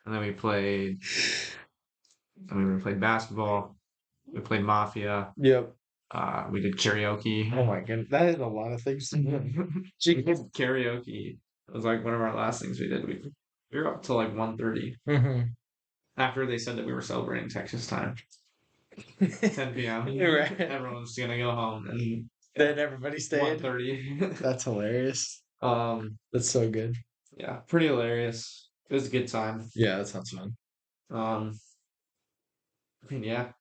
And then we played basketball. We played Mafia. Yep. We did karaoke. Oh my goodness, that is a lot of things to do. Karaoke. It was like one of our last things we did. We were up till like 1:30 Mm-hmm. after they said that we were celebrating Texas time. 10 p.m. Right. Everyone's gonna go home, and Then everybody stayed. 1:30. That's hilarious. That's so good. Yeah, pretty hilarious. It was a good time. Yeah, that sounds fun. I mean, yeah,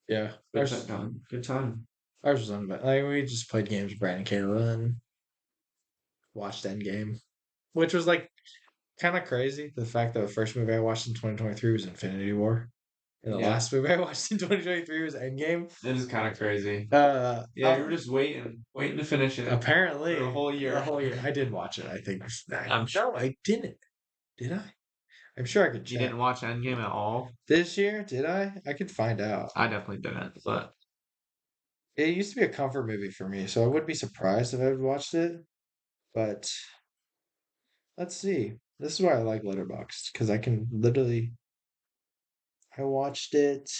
Yeah. good time. Ours was unbad. Like we just played games with Brandon and Kayla and watched Endgame. Which was like kind of crazy. The fact that the first movie I watched in 2023 was Infinity War. And the last movie I watched in 2023 was Endgame. It is kind of crazy. Yeah, we were just waiting to finish it. Apparently. For a whole year. I did watch it, I think. I'm sure. No, I didn't. Did I? I'm sure I could check. You didn't watch Endgame at all? This year? Did I? I could find out. I definitely didn't, but It used to be a comfort movie for me, so I wouldn't be surprised if I had watched it. But let's see. This is why I like Letterboxd, because I can literally. I watched it.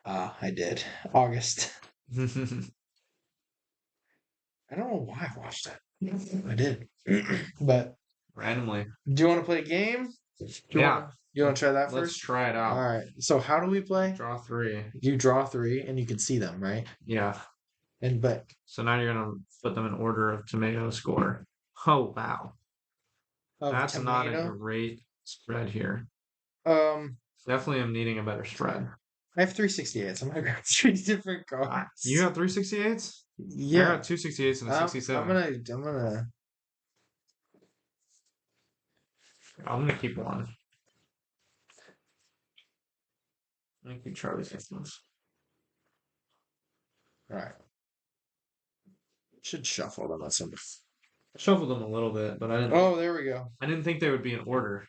I did. August. I don't know why I watched it. I did. But randomly. do you want to play a game? You want to try that first? Let's try it out. All right. So how do we play? Draw 3. You draw 3, and you can see them, right? Yeah. But so now you're gonna put them in order of tomato score. Oh wow. That's tomato? Not a great spread here. Definitely am needing a better spread. I have 368s. I'm gonna grab 3 different cards. You have 368s? Yeah. I got 2 68s and a 67. I'm gonna keep one. I'm gonna keep Charlie's 50s. Alright. Should shuffle them on some. I shuffled them a little bit, but I didn't. Oh, there we go. I didn't think they would be in order.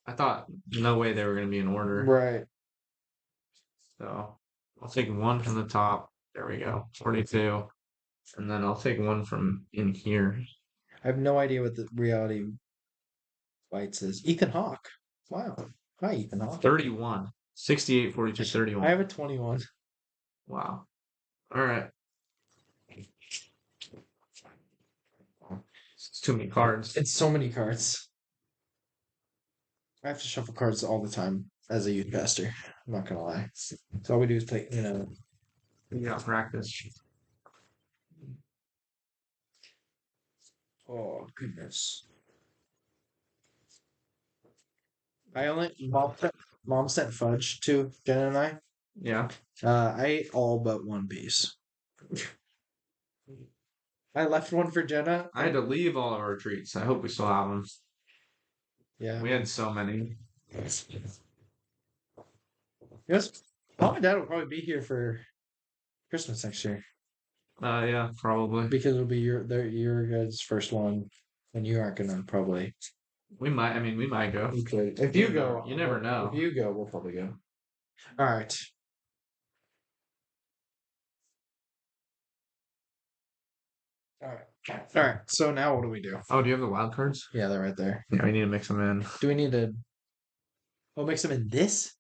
I thought no way they were going to be in order. Right. So I'll take one from the top. There we go. 42. And then I'll take one from in here. I have no idea what the reality bites is. Ethan Hawke. Wow. Hi, Ethan Hawke. 31. 68, 42, 31. I have a 21. Wow. All right. It's too many cards. It's so many cards. I have to shuffle cards all the time. as a youth pastor. I'm not gonna lie. So all we do is play, You got practice. Oh goodness. Mom sent fudge to Jenna and I. Yeah. I ate all but one piece. I left one for Jenna. I had to leave all of our treats. I hope we still have them. Yeah. We had so many. Yes. Mom and Dad will probably be here for Christmas next year Yeah, probably. because it'll be your guys' first one, and you aren't gonna probably. We might. I mean, we might go. You could. If you go, you never know. If you go, we'll probably go. All right. All right. All right. So now what do we do? Oh, do you have the wild cards? Yeah, they're right there. Yeah, we need to mix them in. Do we need to? Oh, mix them in this?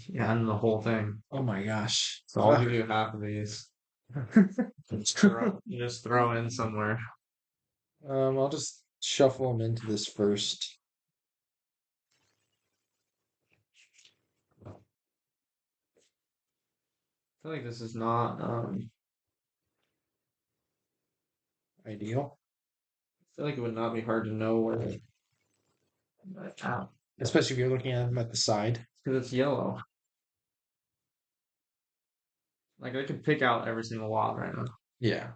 Yeah, and the whole thing. Oh my gosh. So I'll give you half of these. You just throw in somewhere. I'll just shuffle them into this first. I feel like this is not Ideal. I feel like it would not be hard to know where Especially if you're looking at them at the side. because it's yellow. Like I could pick out every single wild right now. Yeah.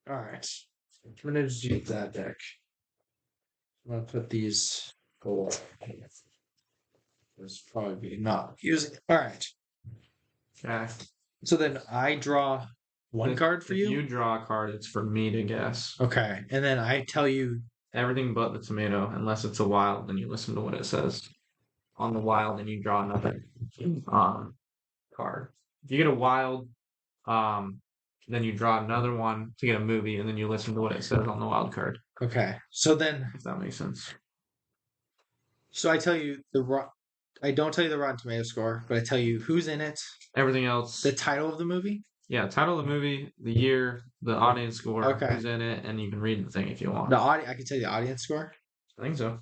All right. I'm gonna just use that deck. I'm gonna put these. This probably not using. All right. Okay. So then I draw one card for if you. you draw a card, it's for me to guess. Okay, and then I tell you Everything but the tomato, unless it's a wild, then you listen to what it says on the wild, and you draw another card. If you get a wild, then you draw another one to get a movie, and then you listen to what it says on the wild card. Okay, so then If that makes sense. so I tell you I don't tell you the Rotten Tomato score, but I tell you who's in it, Everything else. the title of the movie. Yeah, title of the movie, the year, the audience score, Okay. who's in it, and you can read the thing if you want. I can tell you the audience score. I think so.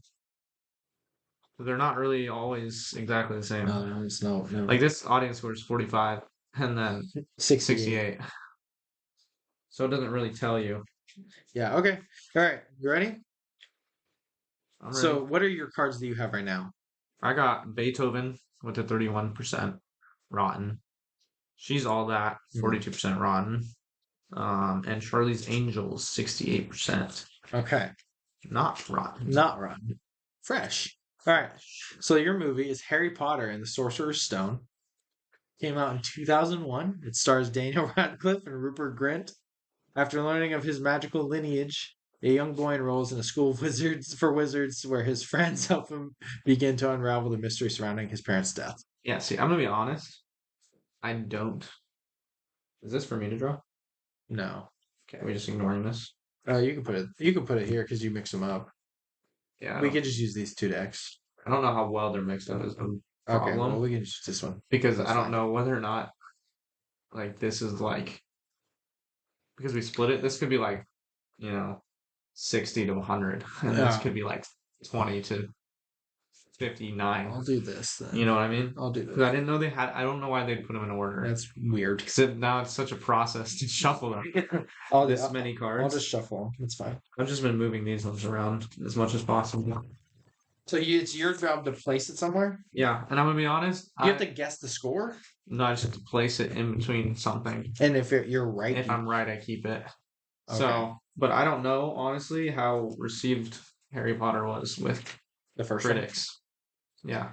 But they're not really always exactly the same. No, it's no. Like this audience score is 45 and then 68. So it doesn't really tell you. Yeah. Okay. All right. You ready? I'm ready. So, what are your cards that you have right now? I got Beethoven with a 31% rotten. She's all that, 42% rotten. And Charlie's Angels, 68%. Okay. Not rotten. Not rotten. Fresh. All right. So your movie is Harry Potter and the Sorcerer's Stone. Came out in 2001. It stars Daniel Radcliffe and Rupert Grint. After learning of his magical lineage, a young boy enrolls in a school of wizards where his friends help him begin to unravel the mystery surrounding his parents' death. Yeah, see, I'm going to be honest. I don't. Is this for me to draw? No. Okay, are we just ignoring this? You can put it here because you mix them up. Yeah. We can just use these two decks. I don't know how well they're mixed up is the problem. Okay, well, we can use this one. Because That's I don't fine. know whether or not, like, this is like, because we split it, this could be like, 60 to 100. And this could be like 20 to 59. I'll do this then. You know what I mean? I'll do Because this. I didn't know they had, I don't know why they'd put them in order. That's weird. Because now it's such a process to shuffle them. Many cards. I'll just shuffle them. It's fine. I've just been moving these ones around as much as possible. So it's your job to place it somewhere? Yeah, and I'm going to be honest. You have to guess the score? No, I just have to place it in between something. And if you're right... If I'm right, I keep it. Okay. So, but I don't know, honestly, how received Harry Potter was with the first critics. Yeah.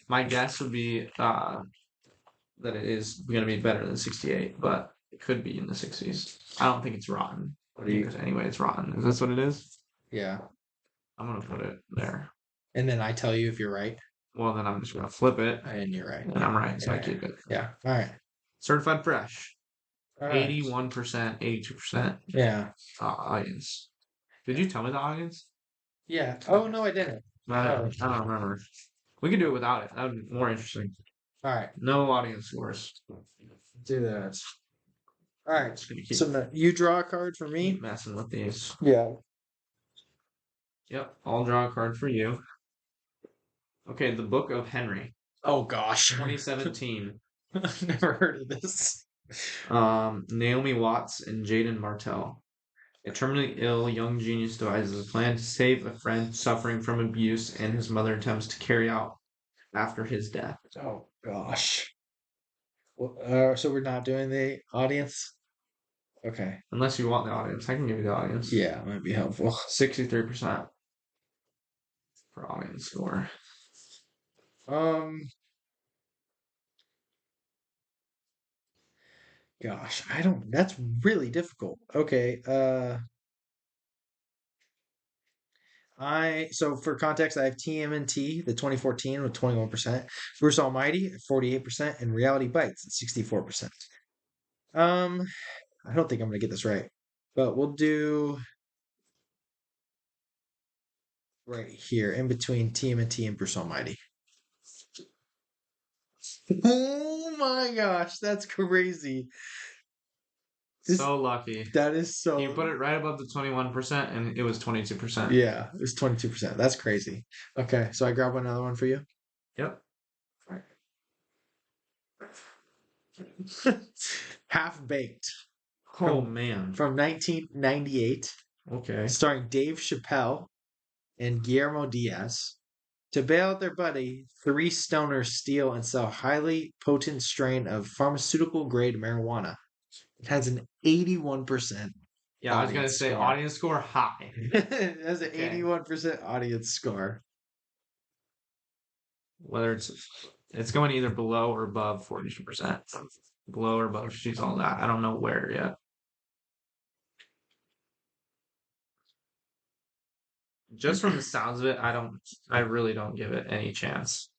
My guess would be that it is going to be better than 68, but it could be in the 60s. I don't think it's rotten. Because anyway, it's rotten. Is this what it is? Yeah. I'm going to put it there. And then I tell you if you're right. Well, then I'm just going to flip it. And you're right. And I'm right, so I keep it. Yeah. All right. Certified fresh. All right. 81%, 82%. Yeah. Audience. Did you tell me the audience? Yeah. Oh, no, I didn't. I don't remember. We could do it without it. That would be more interesting. All right. No audience scores. Do that. All right. So now you draw a card for me. Keep messing with these. Yeah. Yep, I'll draw a card for you. Okay, the Book of Henry, Oh gosh. 2017. I've never heard of this. Naomi Watts and Jaden Martell. A terminally ill young genius devises a plan to save a friend suffering from abuse, and his mother attempts to carry out after his death. Oh gosh. Well, so we're not doing the audience. Okay. Unless you want the audience, I can give you the audience. Yeah, it might be helpful. 63% for audience score. Gosh, I don't. That's really difficult. Okay. So for context, I have TMNT, the 2014 with 21%, Bruce Almighty at 48%, and Reality Bites at 64%. I don't think I'm gonna get this right, but we'll do right here in between TMNT and Bruce Almighty. Oh my gosh, that's crazy. So lucky. That is so. You put it right above the 21%, and it was 22%. Yeah, it was 22%. That's crazy. Okay, so I grab another one for you. Yep. Half Baked. Oh man. From 1998. Okay. Starring Dave Chappelle and Guillermo Diaz. To bail out their buddy, three stoners steal and sell highly potent strain of pharmaceutical grade marijuana. It has an 81%. Yeah, I was gonna say score. Audience score high. It has an 81% audience score. Whether it's going either below or above 42%. Below or above, she's all that. I don't know where yet. Just from the sounds of it, I really don't give it any chance.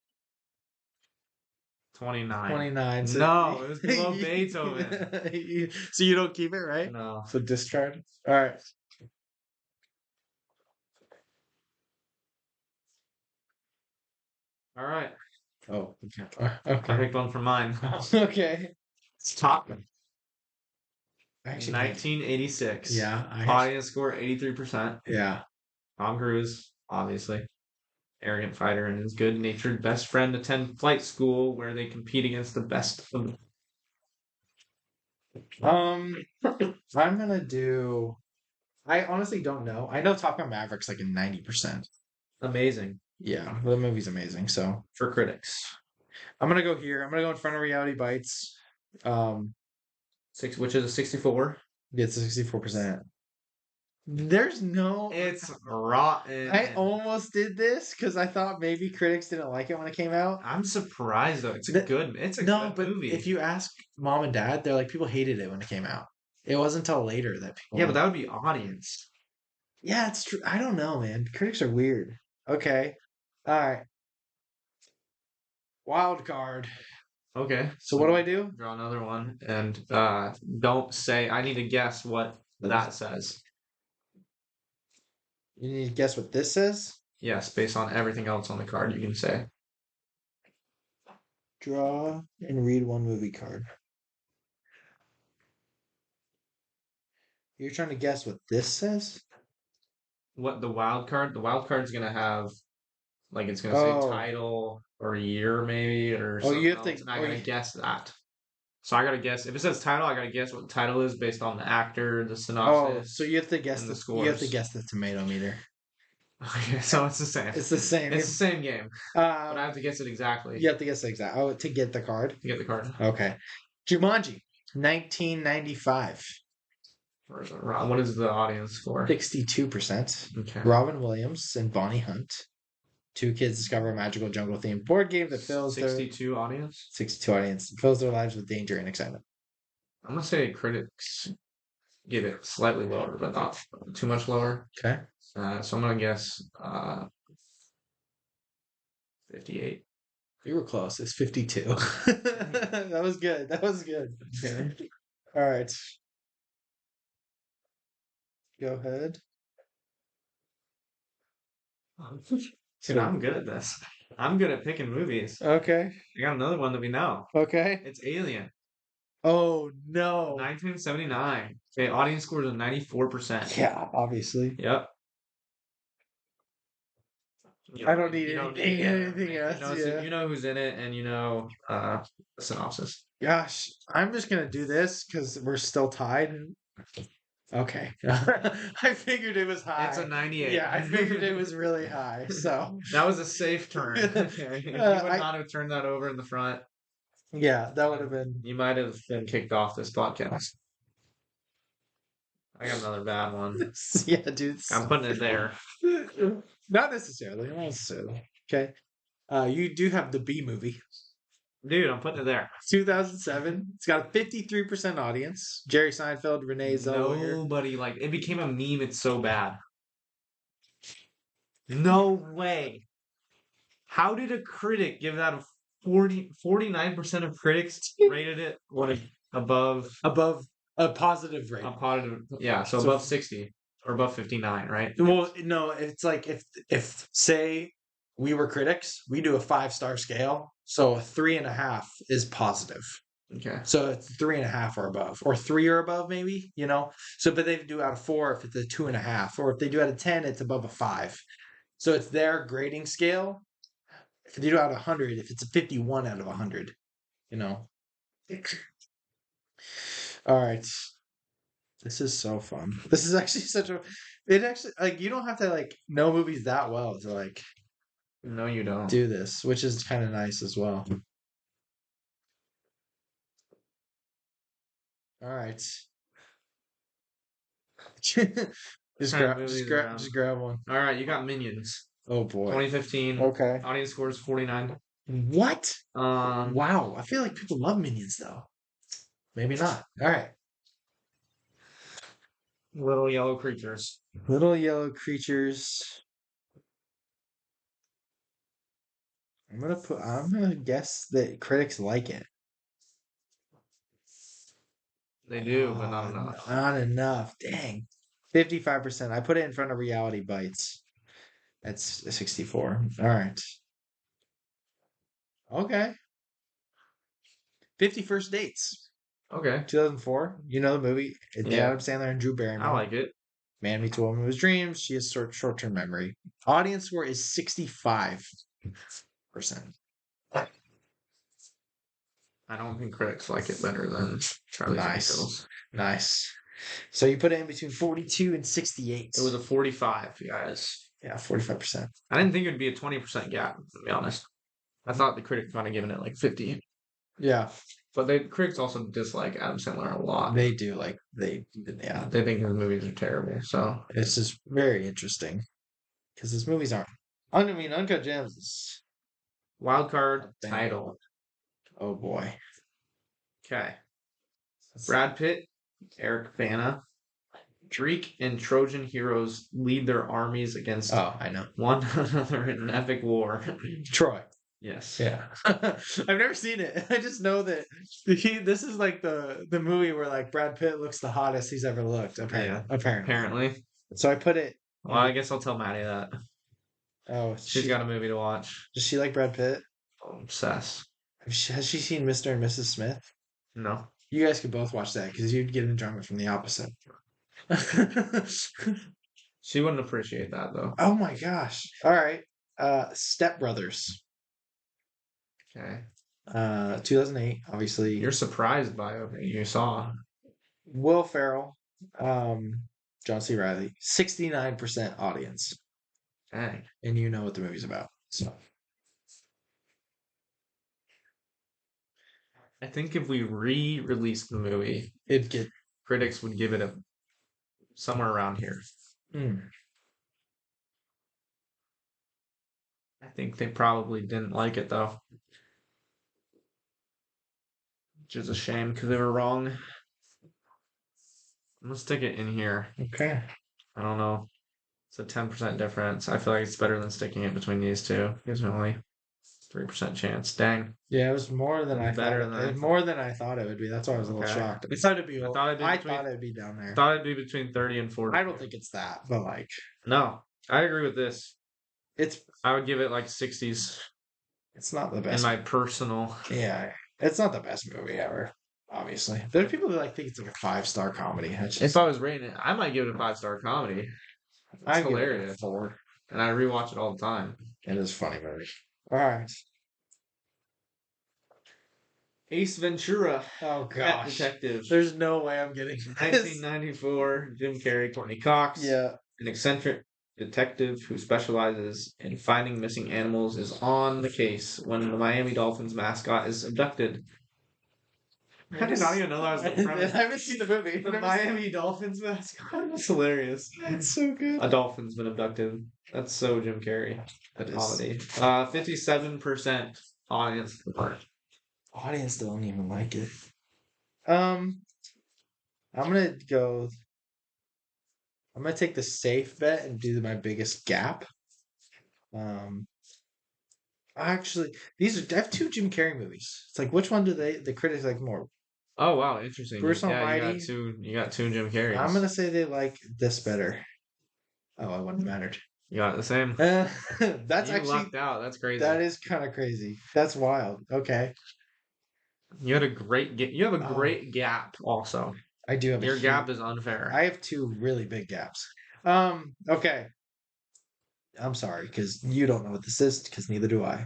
29. 29. So No, it was below Beethoven. So you don't keep it, right? No. So discard. All right. All right. Oh, I okay. picked one from mine. Okay. It's Top Gun. Actually, 1986. yeah. Audience score 83%. Yeah. Tom Cruise, obviously. Arrogant fighter and his good-natured best friend attend flight school where they compete against the best of them. I'm gonna do. I honestly don't know. I know Top Gun Maverick's like a 90%. Amazing. Yeah, the movie's amazing. So for critics, I'm gonna go here. I'm gonna go in front of Reality Bites. Which is a 64. Gets 64%. There's no. It's rotten. I almost did this because I thought maybe critics didn't like it when it came out. I'm surprised though. It's a good movie. If you ask mom and dad, they're like people hated it when it came out. It wasn't until later that people. Yeah, but that would be audience. Yeah, it's true. I don't know, man. Critics are weird. Okay. All right. Wild card. Okay. So what do I do? Draw another one, and don't say. I need to guess what that says. You need to guess what this says? Yes, based on everything else on the card, you can say. Draw and read one movie card. You're trying to guess what this says? What the wild card? The wild card's gonna have, like, it's gonna say title or year maybe or something. You have to. And I gotta guess that. So I gotta guess if it says title. I gotta guess what the title is based on the actor, the synopsis. So you have to guess the scores. You have to guess the tomato meter. Okay, so it's the same. It's the same. It's the same game. But I have to guess it exactly. You have to guess it exactly. Oh, to get the card. To get the card. Okay. Jumanji, 1995. What is the audience score? 62%. Okay. Robin Williams and Bonnie Hunt. Two kids discover a magical jungle themed board game that fills 62 audience? 62 audience. Fills their lives with danger and excitement. I'm going to say critics give it slightly lower, but not too much lower. Okay. So I'm going to guess 58. You were close. It's 52. That was good. That was good. Okay. All right. Go ahead. Dude, I'm good at this. I'm good at picking movies. Okay. I got another one that we know. Okay. It's Alien. Oh no. 1979. Okay, audience score is 94%. Yeah, obviously. Yep. I don't need You don't anything, need anything else. so Yeah. you know who's in it, and you know the synopsis. Gosh, I'm just gonna do this because we're still tied. Okay. I figured it was high. It's a 98. Yeah, I figured it was really high. So That was a safe turn. Okay. You would not have turned that over in the front. yeah, that would have been. You might have been kicked off this podcast. I got another bad one. Yeah, dude. I'm putting it there. Not necessarily. Not necessarily. Okay. You do have the B movie. Dude, I'm putting it there. 2007. It's got a 53% audience. Jerry Seinfeld, Renee Zellweger. Nobody like it became a meme. It's so bad. No way. How did a critic give that a 49% of critics rated it above Above a positive a rating. positive? Yeah, so So- above 60 or above 59, right? Well, no, it's like if say we were critics, we do a 5-star scale. So a 3.5 is positive. Okay. So it's 3.5 or above, or 3 or above, maybe, you know. So, but they do out of 4 if it's a 2.5, or if they do out of 10, it's above a 5. So it's their grading scale. If they do out of 100, if it's a 51 out of 100, you know. All right. This is so fun. This is actually such a. It actually like you don't have to like know movies that well to like No, you don't. do this, which is kind of nice as well. All right. just kind of grab, movies just grab, around? just grab one. All right, you got Minions. Oh boy. 2015. Okay. Audience score is 49. What? Um, Wow. I feel like people love Minions though. Maybe not. All right. Little Yellow Creatures. Little yellow creatures. I'm gonna guess that critics like it. They do, but not enough. Not enough. Dang. 55%. I put it in front of Reality Bites. That's 64. All right. Okay. 50 First Dates. Okay, 2004. You know the movie. It's Yeah. Adam Sandler and Drew Barrymore. I like it. Man meets a woman with dreams. She has short-term memory. Audience score is 65%. I don't think critics like it better than Charlie's Nice. Angels. Nice. So you put it in between 42 and 68. It was a 45, guys. Yeah, 45%. I didn't think it would be a 20% gap, to be honest. I thought the critics might have given it like 50. Yeah, But the critics also dislike Adam Sandler a lot. they do. Yeah. They think his movies are terrible. So It's just very interesting because his movies aren't. I mean, Uncut Gems is. wild card Dang. title. Oh boy. Okay. Brad Pitt, Eric Bana, Greek and Trojan heroes lead their armies against Oh, I know. one another in an epic war. Troy. Yes. Yeah. I've never seen it. I just know that this is like the movie where like Brad Pitt looks the hottest he's ever looked. Apparently. Apparently. So I put it. Well, I guess I'll tell Maddie that. Oh, She's got a movie to watch. Does she like Brad Pitt? I'm obsessed. Has she seen Mr. and Mrs. Smith? No. You guys could both watch that because you'd get enjoyment from the opposite. She wouldn't appreciate that though. Oh my gosh. All right. Step Brothers. Okay. 2008, obviously. You're surprised by it you saw. Will Ferrell, John C. Reilly, 69% audience. Dang. And you know what the movie's about. So I think if we re-released the movie, it'd get critics would give it a somewhere around here. I think they probably didn't like it though. Which is a shame because they were wrong. I'm gonna stick it in here. okay. I don't know. It's a 10% difference. I feel like it's better than sticking it between these two. Gives me only 3% chance. Dang. Yeah, it was more than I Better thought. than I It was more than I thought it would be. That's why I was a little Okay. shocked. I thought it'd be. I thought it'd be down I there. thought it'd be between 30 and 40. I don't think it's that, but like No, I agree with this. it's I would give it like 60s not the in best. my personal. Yeah, it's not the best movie ever. obviously. There are people that like think it's like a 5-star comedy. If I was rating it, I might give it a 5-star comedy. It's hilarious. 4. And I rewatch it all the time. It is funny movie. All right. Ace Ventura, Oh Pet gosh. Detective. There's no way I'm getting this. 1994, Jim Carrey, Courtney Cox. Yeah. An eccentric detective who specializes in finding missing animals is on the case when the Miami Dolphins mascot is abducted. I did not even know that was the premise. I haven't seen the movie. The Miami Dolphins mascot. That's hilarious. It's so good. A dolphin's been abducted. That's so Jim Carrey. That is. Comedy. 57% audience. Audience don't even like it. I'm gonna go. I'm gonna take the safe bet and do my biggest gap. Actually, I have 2 Jim Carrey movies. It's like which one do the critics like more? Oh wow, interesting. Bruce Yeah, Almighty. you got two Jim Carreys. I'm gonna say they like this better. Oh, I wouldn't have mattered. You got the same. That's You actually lucked out. That's crazy. that is kind of crazy. That's wild. Okay, You had a great you have a great gap also. I do have Your gap is unfair. I have 2 really big gaps. Okay. I'm sorry because you don't know what this is because neither do I.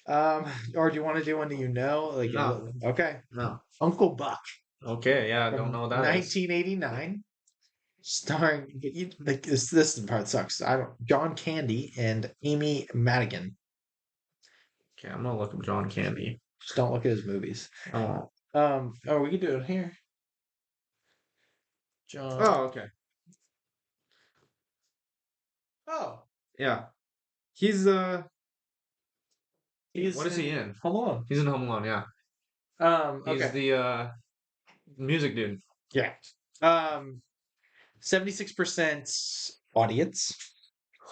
Or do you want to do one that you know? Like, No. Okay. No. Uncle Buck. Okay, yeah, I from don't know what that is. 1989, starring like this part sucks. John Candy and Amy Madigan. Okay, I'm gonna look up John Candy. Just don't look at his movies. Oh. Oh, we can do it here. John. Oh, okay. Oh, Yeah. He's what he's is he in? Home Alone. He's in Home Alone, yeah. He's Okay. the music dude. Yeah. 76% audience.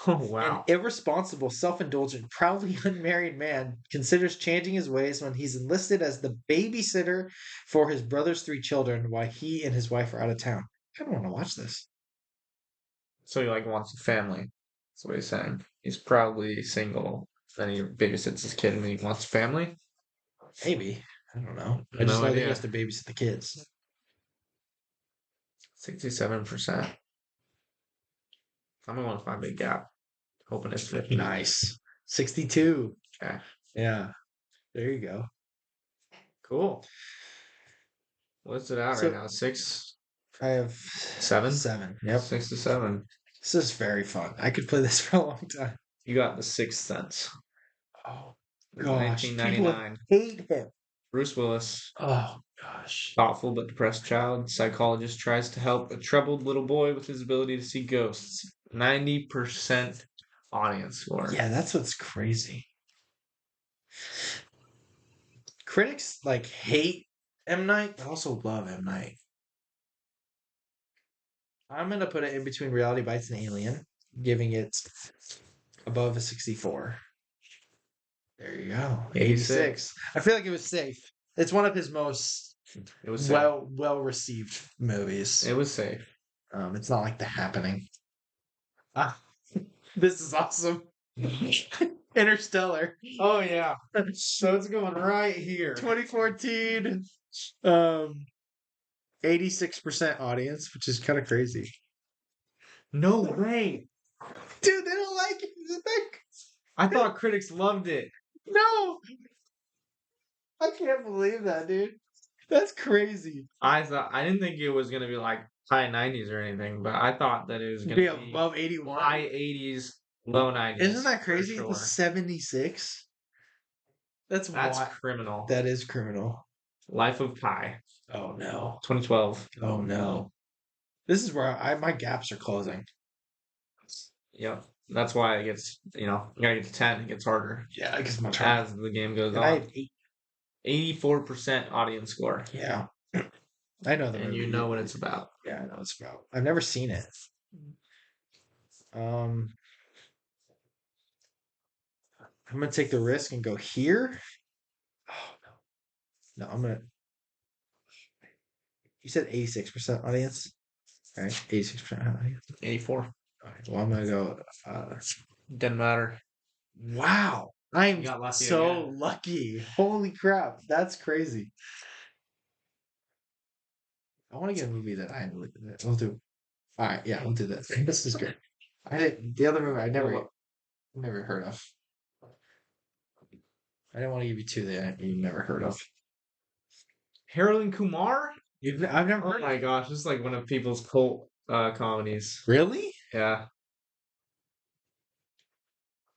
Oh wow. An irresponsible, self-indulgent, proudly unmarried man considers changing his ways when he's enlisted as the babysitter for his brother's 3 children while he and his wife are out of town. I don't want to watch this. So he like wants a family. That's what he's saying. He's probably single. Then he babysits his kid and he wants a family. Maybe. I don't know. I No just know that he idea. has to babysit the kids. 67%. I'm going with my big gap. Hoping it's 50. Nice. 62. Okay. Yeah. There you go. Cool. What's it at So- right now? 6, I have 7? 7. Yep. 6 to 7. This is very fun. I could play this for a long time. You got The Sixth Sense. Oh, gosh. 1999. People hate him. Bruce Willis. Oh, gosh. Thoughtful but depressed child. Psychologist tries to help a troubled little boy with his ability to see ghosts. 90% audience score. Yeah, that's what's crazy. Critics like hate M. Night, but also love M. Night. I'm gonna put it in between Reality Bites and Alien, giving it above a 64. There you go. 86. I feel like it was safe. It's one of his most It was safe. well received movies. It was safe. It's not like The Happening. Ah, this is awesome. Interstellar. Oh yeah. So it's going right here. 2014. 86% audience, which is kind of crazy. No way. Dude, they don't like it. I thought critics loved it. No. I can't believe that, dude. That's crazy. I didn't think it was gonna be like high 90s or anything, but I thought that it was gonna Be be above 81. high 80s, low 90s. Isn't that for crazy? sure. The 76. That's criminal. That is criminal. Life of Pi, Oh no. 2012. Oh no. This is where my gaps are closing. Yep. That's why it gets, you gotta get to 10, it gets harder Yeah, because my turn. as the game goes And I on. have 8. 84% audience score. Yeah. I know the And movie. you know what it's about. Yeah, I know what it's about. I've never seen it. I'm gonna take the risk and go here. Oh no. No, I'm gonna. You said 86% audience. All right, 86% audience. 84. All right, well, I'm gonna go. Doesn't matter. Wow, I'm You got lucky so again. lucky. Holy crap, that's crazy. I want to get a movie that I we'll do. All right, yeah, we'll do this. This is good. The other movie I never heard of. I didn't want to give you two that you never heard of. Harold and Kumar? I've never Oh heard. my gosh, this is like one of people's cult comedies. Really? Yeah,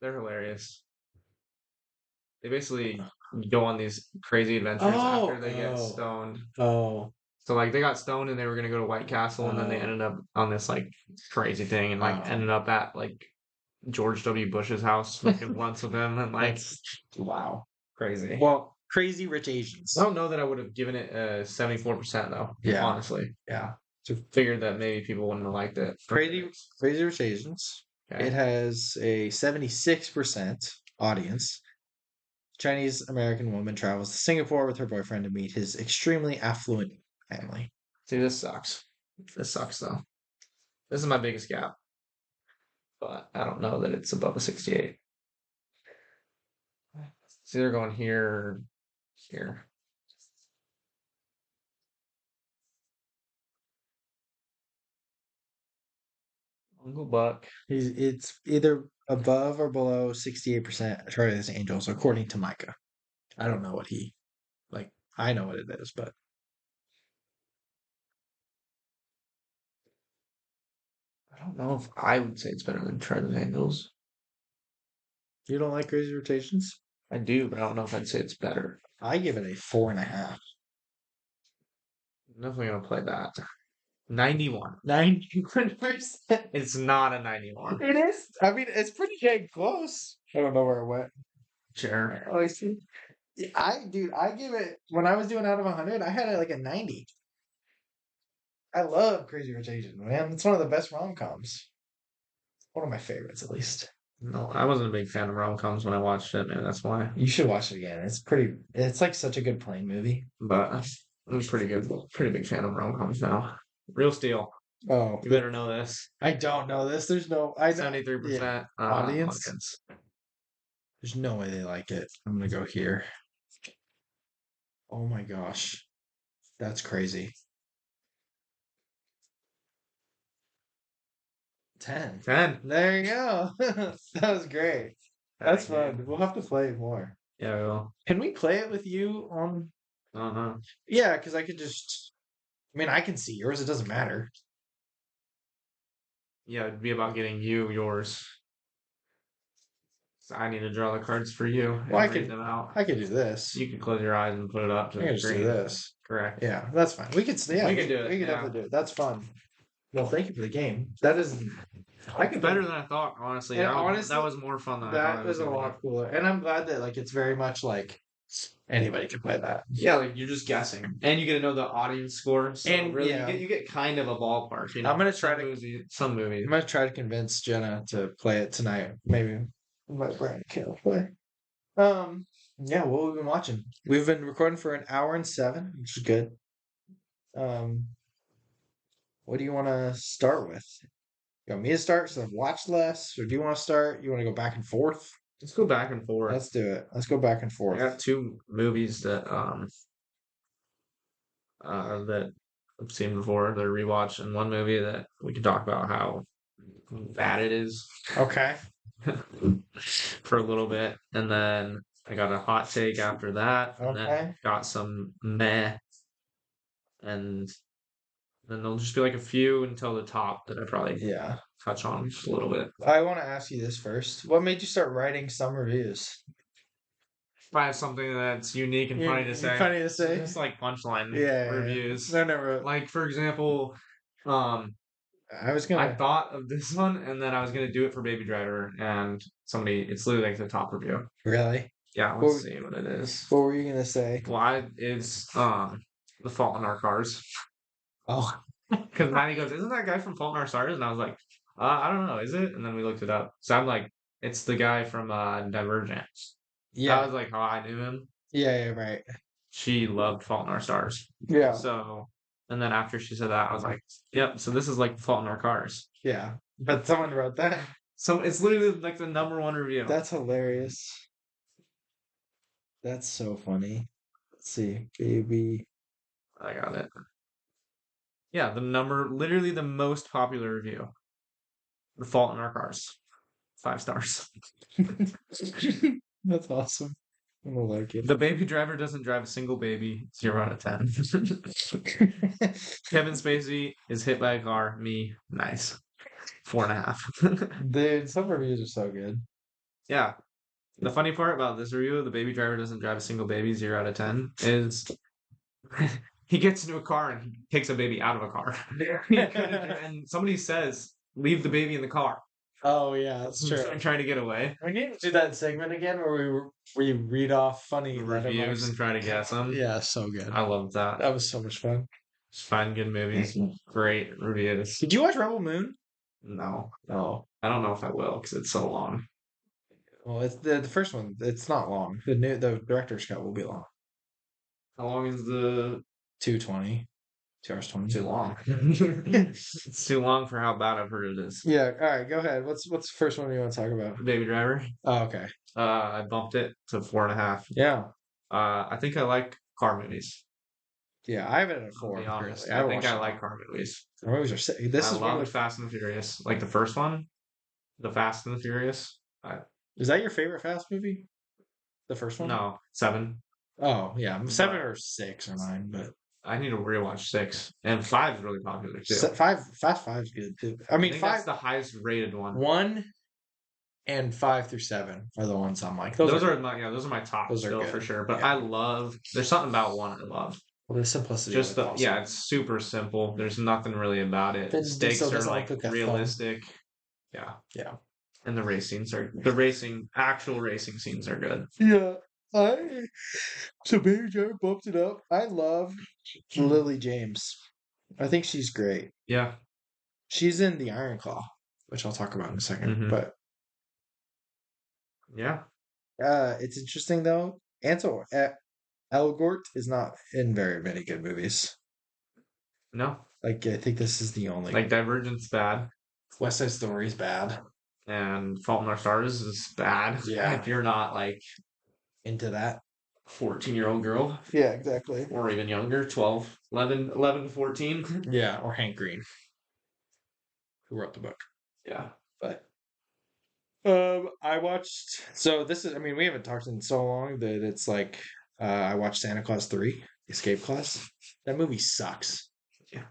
they're hilarious. They basically go on these crazy adventures after they get stoned. Oh, So like they got stoned and they were gonna go to White Castle and then they Oh. ended up on this like crazy thing and like Oh. ended up at like George W. Bush's house smoking blunts with him and like wow. crazy. Well, Crazy Rich Asians. I don't know that I would have given it a 74% though. Yeah. Honestly. Yeah. Figured that maybe people wouldn't have liked it. Crazy Rich Asians. Okay. It has a 76% audience. Chinese American woman travels to Singapore with her boyfriend to meet his extremely affluent family. See, this sucks. This sucks though. This is my biggest gap. But I don't know that it's above a 68. It's either going here or here. Uncle Buck. It's either above or below 68% Charlie's Angels, according to Micah. I don't know what he like. I know what it is, but I don't know if I would say it's better than Charlie's Angels. you don't like Crazy Rotations? I do, but I don't know if I'd say it's better. I give it a 4.5. I'm definitely gonna play that. 91. 91%. It's not a 91. It is. I mean, it's pretty dang close. I don't know where it went. Sure. Oh, I see. I give it when I was doing out of 100, I had it like a 90. I love Crazy Rich Asians, man. It's one of the best rom-coms. One of my favorites, at least. No, I wasn't a big fan of rom-coms when I watched it. Maybe that's why. You should watch it again. It's like such a good plane movie. But I'm pretty good. Pretty big fan of rom-coms now. Real Steel. Oh, You better know this. I don't know this. There's no 73% audience. There's no way they like it. I'm gonna go here. Oh my gosh. That's crazy. 10. 10. There you go. That was great. That's fun. We'll have to play it more. Yeah, we will. Can we play it with you on? I don't know. Yeah, because I could just. I mean, I can see yours. It doesn't matter. Yeah, it'd be about getting you yours. So I need to draw the cards for you. Well, I and read could. them out. I could do this. You can close your eyes and put it up to I can the just do screen. this. Correct. Yeah, that's fine. We could. Yeah, We can do it, We could yeah. definitely do it. That's fun. Well, thank you for the game. That is. I could Better than I thought, honestly. And that honestly, was more fun than I thought. That was a lot cooler, and I'm glad that like it's very much like anybody can play that. Yeah, like you're just guessing, and you get to know the audience score. So And, really, yeah. you get kind of a ballpark. You know, I'm gonna try some movies. I'm gonna try to convince Jenna to play it tonight. Maybe my brain can't play. Yeah, what we've been watching. We've been recording for 1 hour and 7, which is good. What do you want to start with? You want me to start because I've watched less, or do you want to start? You want to go back and forth? Let's go back and forth. Let's do it. Let's go back and I forth. got 2 movies that that I've seen before. They're rewatch, and one movie that we can talk about how bad it is. Okay. For a little bit, and then I got a hot take after that, and Okay. then got some meh, and then there'll just be like a few until the top that I probably Yeah. touch on just a little bit. I want to ask you this first. What made you start writing some reviews? If I have something that's unique and funny to say, Funny to say. just like punchline Yeah. reviews. No, never. Like for example, I thought of this one, and then I was gonna do it for Baby Driver, and it's literally like the top review. Really? Yeah, let's see what it is. What were you gonna say? Well, it's The Fault in Our Cars. Oh, Because Maddie goes, "Isn't that guy from Fault in Our Stars?" And I was like, "I don't know, is it?" And then we looked it up. So I'm like, "It's the guy from Divergent." yeah. I was like, "Oh, I knew him." Yeah, right. She loved Fault in Our Stars. Yeah. So, and then after she said that, I was like, "Yep." So this is like Fault in Our Cars. Yeah. But someone wrote that. So it's literally like the #1 review. That's hilarious. That's so funny. Let's see. Baby. I got it. Yeah, literally the most popular review. The Fault in Our Stars. 5 stars. That's awesome. I don't like it. The Baby Driver doesn't drive a single baby. 0 out of 10. Kevin Spacey is hit by a car. Me, nice. 4.5. Dude, some reviews are so good. Yeah. The funny part about this review, The Baby Driver doesn't drive a single baby. 0 out of 10 is he gets into a car and he takes a baby out of a car. And somebody says, "Leave the baby in the car." Oh yeah, that's true. I'm trying to get away. We need to do that segment again where we read off funny Reviews and try to guess them. Yeah, so good. I love that. That was so much fun. Just find good movies. Great reviews. Did you watch Rebel Moon? No. Oh. I don't know if I will because it's so long. Well, it's the first one. It's not long. The director's cut will be long. How long is the 2:20. 2 hours 20. Too long. It's too long for how bad I've heard it is. Yeah. All right. Go ahead. What's the first one you want to talk about? Baby Driver. Oh, okay. I bumped it to 4.5. Yeah. I think I like car movies. Yeah, I have it at a To 4. be honest, I I think I watched like car movies. The movies are sick. This I is one love of the, Fast and the Furious, like the first one, the Fast and the Furious. Is that your favorite Fast movie? The first one? No, 7. Oh yeah, 7 or 6 or 9, but I need to rewatch 6, and 5 is really popular too. 5 is good too. I mean, think 5, that's the highest rated one. 1 and 5 through 7 are the ones I'm like. Those are my top those are still good. for sure. But Yeah. I love. There's something about 1 I love. Well, the simplicity. Just of the it also. yeah, it's super simple. There's nothing really about it. Vin Stakes Diesel are doesn't like look like a realistic. Yeah, Yeah. and actual racing scenes are good. Yeah. So Baby Driver bumped it up. I love Lily James. I think she's great. Yeah, She's in the Iron Claw, which I'll talk about in a second. Mhm. But yeah. it's interesting though. Ansel Elgort is not in very many good movies. No, Like I think this is the only. like Divergent's bad, West Side Story is bad. and Fault in Our Stars is bad. Yeah. If you're not like Into that. 14-year-old girl, Yeah, exactly. or even younger, 12, 11, 14. Yeah, or Hank Green, who wrote the book. Yeah. But I watched. So this is. I mean, we haven't talked in so long that it's like I watched Santa Claus 3: Escape Clause. That movie sucks. Yeah.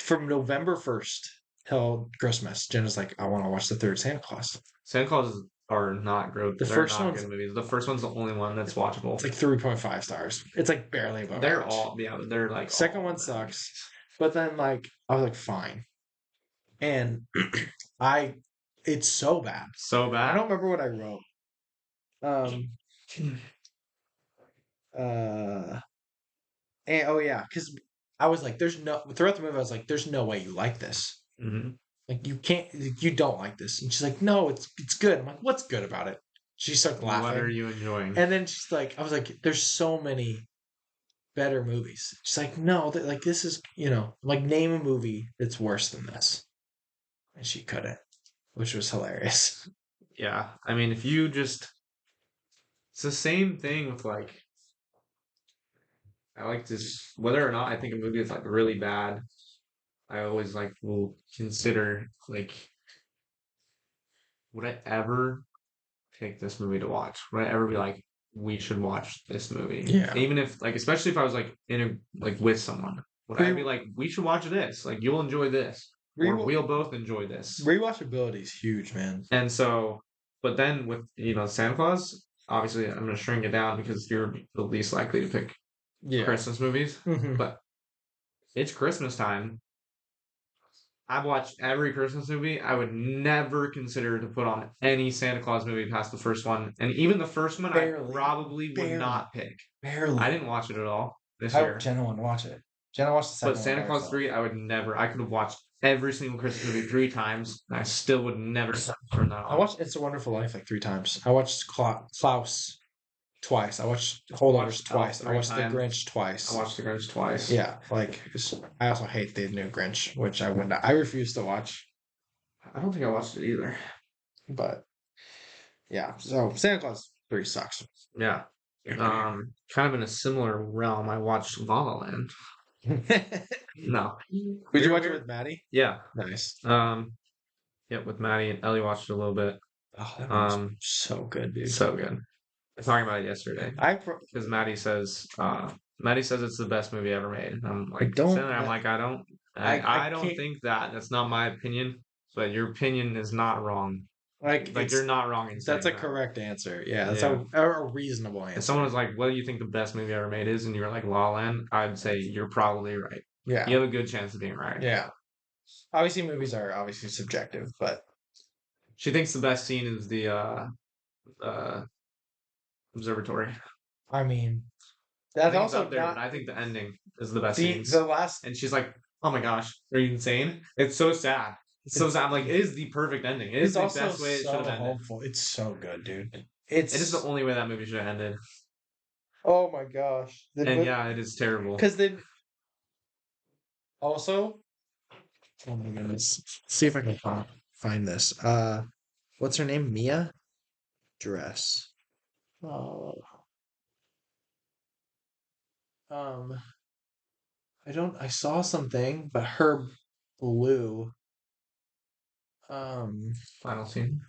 From November 1st till Christmas, Jenna's like, I want to watch the third Santa Claus. Santa Claus are not good. The They're first not one's- good movies. The first one's the only one that's watchable. It's like 3.5 stars. It's like barely above. They're average. all they're like Second all one bad sucks. movies. But then like I was like, fine. And it's so bad. So I bad. don't remember what I wrote. And oh yeah, because I was like, throughout the movie I was like, there's no way you like this. Mhm. Like you don't like this. And she's like, no, it's good. I'm like, what's good about it? She started laughing. What are you enjoying? And then she's like, I was like, there's so many better movies. She's like, no, like this is, like name a movie that's worse than this. And she couldn't, which was hilarious. Yeah, I mean, if you just, it's the same thing with like, I like this, whether or not I think a movie is like really bad, I always like will consider like, would I ever pick this movie to watch? Would I ever be like, we should watch this movie? Yeah. Even if like, especially if I was like with someone, would I be like, we should watch this? Like, you'll enjoy this, or we'll both enjoy this. Rewatchability is huge, man. And so, but then with Santa Claus, obviously I'm gonna shrink it down because you're the least likely to pick Christmas movies. Mhm. But it's Christmas time. I've watched every Christmas movie. I would never consider to put on any Santa Claus movie past the first one. And even the first one, Barely. I probably would Barely. not pick. Barely. I didn't watch it at all this I year. hope Jenna wanted to watch it. Jenna watched the second But one. Santa by Claus herself. 3, I would never. I could have watched every single Christmas movie 3 times, and I still would never turn that on. I watched It's a Wonderful Life like 3 times. I watched Klaus twice. I watched Holdovers twice. I watched The Grinch twice. I watched The Grinch twice. Yeah, like I also hate the new Grinch, which I would not. I refuse to watch. I don't think I watched it either. But yeah, so Santa Claus 3 sucks. Yeah. Kind of in a similar realm, I watched La La Land. No. Would you watch it with Maddie? Yeah. Nice. Yeah, with Maddie and Ellie watched it a little bit. Oh, that movie's so good, dude. So good. I was talking about it yesterday because Maddie says it's the best movie ever made. And I'm like, I don't think that. That's not my opinion, but your opinion is not wrong. Like you're not wrong in saying that's a that. correct answer. Yeah, that's a reasonable answer. If someone was like, "What do you think the best movie ever made is?" and you were like La La Land, I'd say you're probably right. Yeah, you have a good chance of being right. Yeah, obviously movies are obviously subjective, but she thinks the best scene is the observatory. I mean, that's also up there, not. But I think the ending is the best scene. The last, and she's like, "Oh my gosh, are you insane? It's so sad. It's so sad." I'm like, it is the perfect ending. It is the best way it should have ended. Hopeful. It's so good, dude. It is the only way that movie should have ended. Oh my gosh! Yeah, it is terrible. Because then, also, oh my goodness, see if I can find this. What's her name? Mia. Dress. Oh. I saw something, but her blue. Final scene.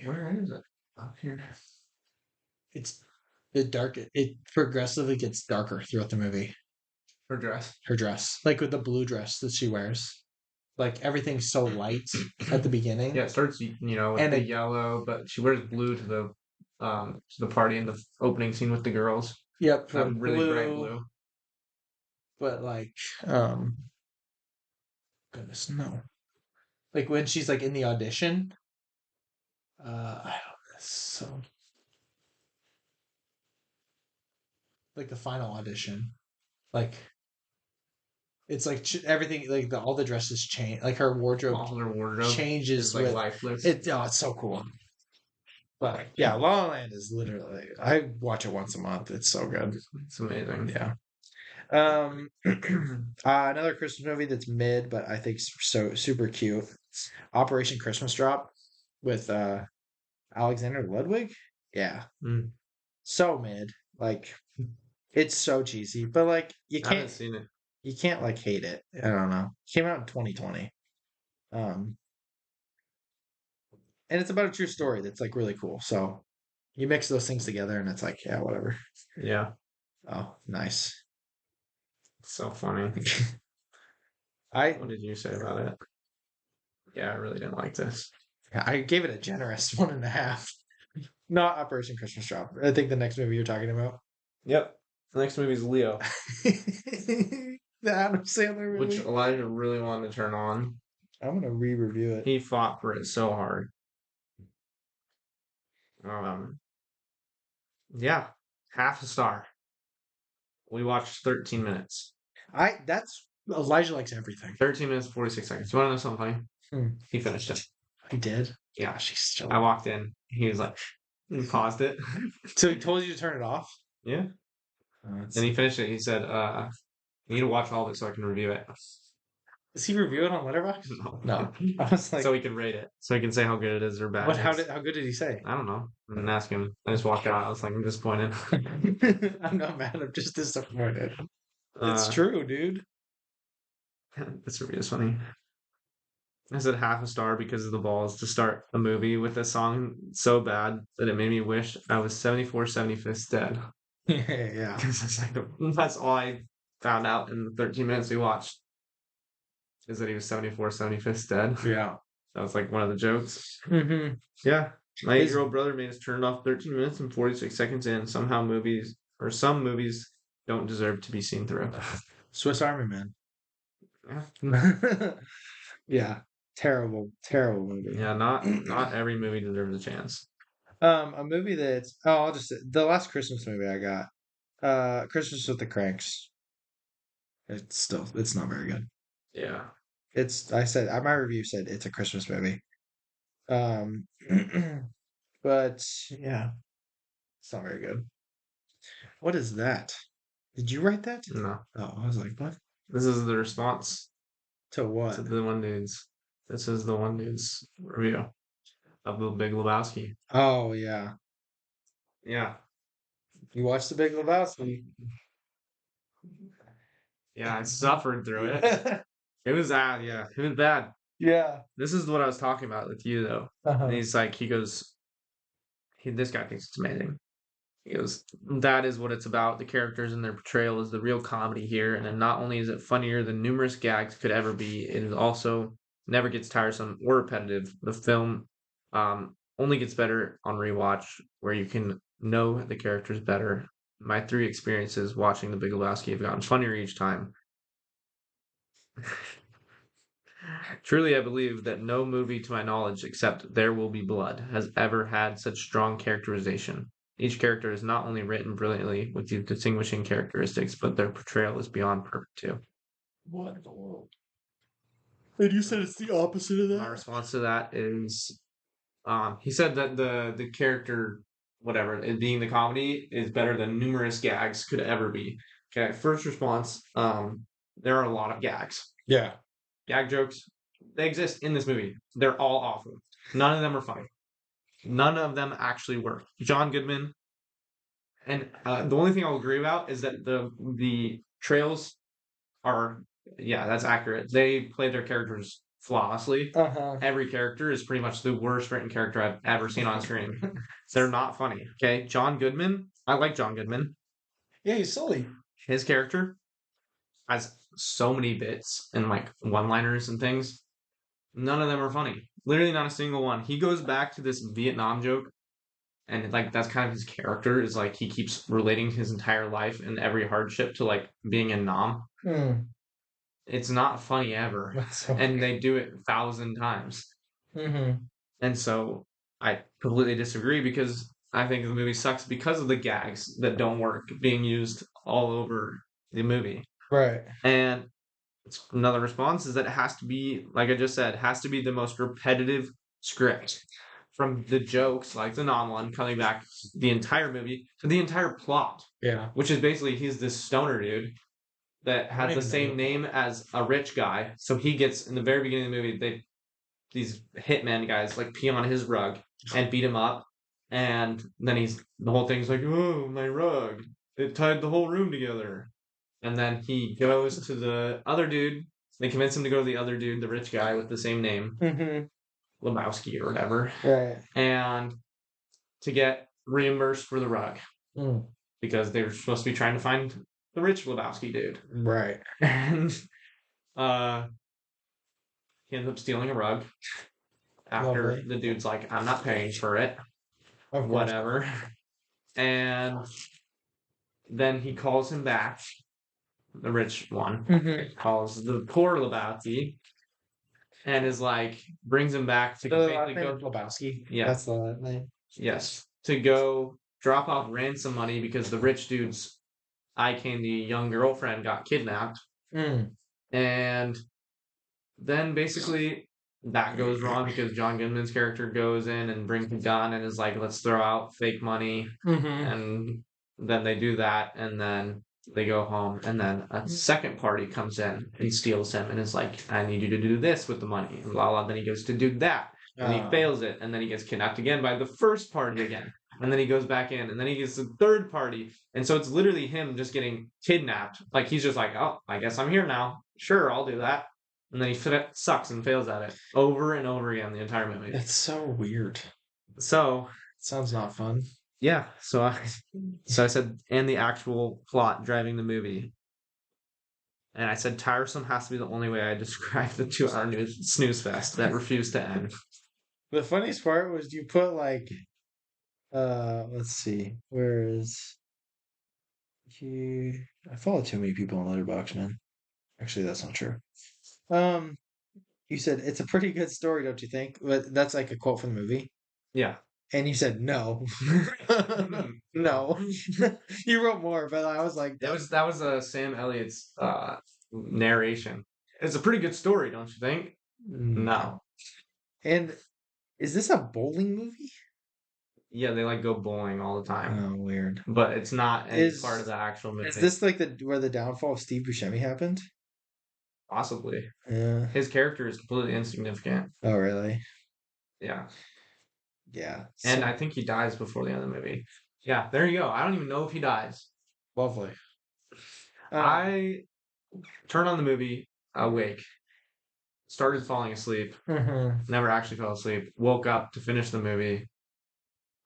Where is it? Up here. It's dark. It progressively gets darker throughout the movie. Her dress, like with the blue dress that she wears. Like everything's so light at the beginning. Yeah, it starts with the yellow, but she wears blue to the party in the opening scene with the girls. Yep, really bright blue. But like, goodness no. Like when she's like in the audition. I don't know. So like the final audition, like it's like everything, like all the dresses change, like her wardrobe, changes like with lifeless. It's so cool. But yeah, La La Land is literally, I watch it once a month. It's so good. It's amazing. Yeah. Another Christmas movie that's mid, but I think so super cute. Operation Christmas Drop with Alexander Ludwig. Yeah. So mid. Like it's so cheesy, but like you can't. I haven't seen it. You can't like hate it. I don't know. It came out in 2020. And it's about a true story that's like really cool. So you mix those things together and it's like, yeah, whatever. Yeah. Oh, nice. So funny. What did you say about it? Yeah, I really didn't like this. I gave it a generous 1.5. Not Operation Christmas Drop. I think the next movie you're talking about. Yep. The next movie is Leo. The Adam Sandler movie. Which Elijah really wanted to turn on. I'm going to re-review it. He fought for it so hard. Yeah. Half a star. We watched 13 minutes. Elijah likes everything. 13 minutes, 46 seconds. You want to know something funny? He finished it. He did? Yeah. I walked in. He was like, he paused it. So he told you to turn it off? Yeah. And he finished it. He said, you need to watch all of it so I can review it. Does he review it on Letterboxd? No. I was like, so he can rate it. So he can say how good it is or bad. How good did he say? I don't know. I didn't ask him. I just walked out. I was like, I'm disappointed. I'm not mad. I'm just disappointed. It's true, dude. This review is funny. I said half a star because of the balls to start a movie with a song so bad that it made me wish I was 74 75th dead. Yeah. That's all I found out in the 13 minutes we watched. Is that he was 74 75th dead. Yeah. That was like one of the jokes. Mm-hmm. Yeah. My 8-year-old brother made us turn it off 13 minutes and 46 seconds in. Some movies don't deserve to be seen through. Swiss Army Man. Yeah. Yeah. Terrible movie. Yeah, not every movie deserves a chance. A movie that's I'll just say the last Christmas movie I got. Christmas with the Cranks. It's not very good. Yeah. My review said it's a Christmas movie. But yeah. It's not very good. What is that? Did you write that? No. Oh, I was like, what? This is the response. To what? To the one dude's. This is the one dude's review of The Big Lebowski. Oh, yeah. Yeah. You watched The Big Lebowski. Yeah, I suffered through it. It was it was bad. Yeah. This is what I was talking about with you though. And he's like, this guy thinks it's amazing. He goes, that is what it's about. The characters and their portrayal is the real comedy here. And then not only is it funnier than numerous gags could ever be, it is also never gets tiresome or repetitive. The film only gets better on rewatch, where you can know the characters better. My 3 experiences watching The Big Lebowski have gotten funnier each time. Truly, I believe that no movie, to my knowledge, except There Will Be Blood, has ever had such strong characterization. Each character is not only written brilliantly with these distinguishing characteristics, but their portrayal is beyond perfect too. What in the world? And you said it's the opposite of My that? response to that is, he said that the character, whatever, it being the comedy, is better than numerous gags could ever be. Okay, first response, there are a lot of gags. Yeah. Gag jokes, they exist in this movie. They're all awful. None of them are funny. None of them actually work. John Goodman, and the only thing I'll agree about is that the trails are, yeah, that's accurate. They play their characters flawlessly. Every character is pretty much the worst written character I've ever seen on screen. They're not funny. Okay, John Goodman, I like John Goodman. Yeah, he's silly. His character has so many bits and like one-liners and things. None of them are funny. Literally not a single one. He goes back to this Vietnam joke, and like that's kind of his character, is like he keeps relating his entire life and every hardship to like being in Nam. It's not funny ever. And they do it 1,000 times. And so I completely disagree, because I think the movie sucks because of the gags that don't work being used all over the movie. Right. And another response is that it has to be, like I just said, has to be the most repetitive script, from the jokes, like the non one, coming back the entire movie, to the entire plot. Yeah. Which is basically, he's this stoner dude that has the same name as a rich guy. So he gets, in the very beginning of the movie, these hitman guys like pee on his rug and beat him up. And then the whole thing's like, oh, my rug. It tied the whole room together. And then he goes to the other dude. They convince him to go to the other dude, the rich guy with the same name, Lebowski or whatever. Right. And to get reimbursed for the rug. Because they were supposed to be trying to find the rich Lebowski dude. Right. And he ends up stealing a rug. After the dude's like, I'm not paying for it. Whatever. And then he calls him back. The rich one calls the poor Lebowski, and is like, brings him back to basically go Lebowski. Yeah, that's the name. Yes, to go drop off ransom money because the rich dude's eye candy young girlfriend got kidnapped, and then basically that goes wrong because John Goodman's character goes in and brings a gun and is like, let's throw out fake money, and then they do that, and then they go home, and then a second party comes in and steals him and is like, I need you to do this with the money, and blah blah. Then he goes to do that, and he fails it, and then he gets kidnapped again by the first party again, and then he goes back in, and then he gets the third party, and so it's literally him just getting kidnapped. Like he's just like, oh, I guess I'm here now. Sure, I'll do that. And then he sucks and fails at it over and over again the entire movie. It's so weird. So sounds not fun. Yeah, so I said, and the actual plot driving the movie. And I said tiresome has to be the only way I describe the 2-hour snooze fest that refused to end. The funniest part was you put like, let's see, where is you? I follow too many people on Letterboxd, man. Actually, that's not true. You said it's a pretty good story, don't you think? But that's like a quote from the movie. Yeah. And you said no. No. You wrote more, but I was like, that was Sam Elliott's narration. It's a pretty good story, don't you think? No. And is this a bowling movie? Yeah, they like go bowling all the time. Oh, weird. But it's not any part of the actual movie. Is this like where the downfall of Steve Buscemi happened? Possibly. Yeah. His character is completely insignificant. Oh, really? Yeah. Yeah. And I think he dies before the end of the movie. Yeah, there you go. I don't even know if he dies. Lovely. I turned on the movie, awake, started falling asleep, never actually fell asleep, woke up to finish the movie.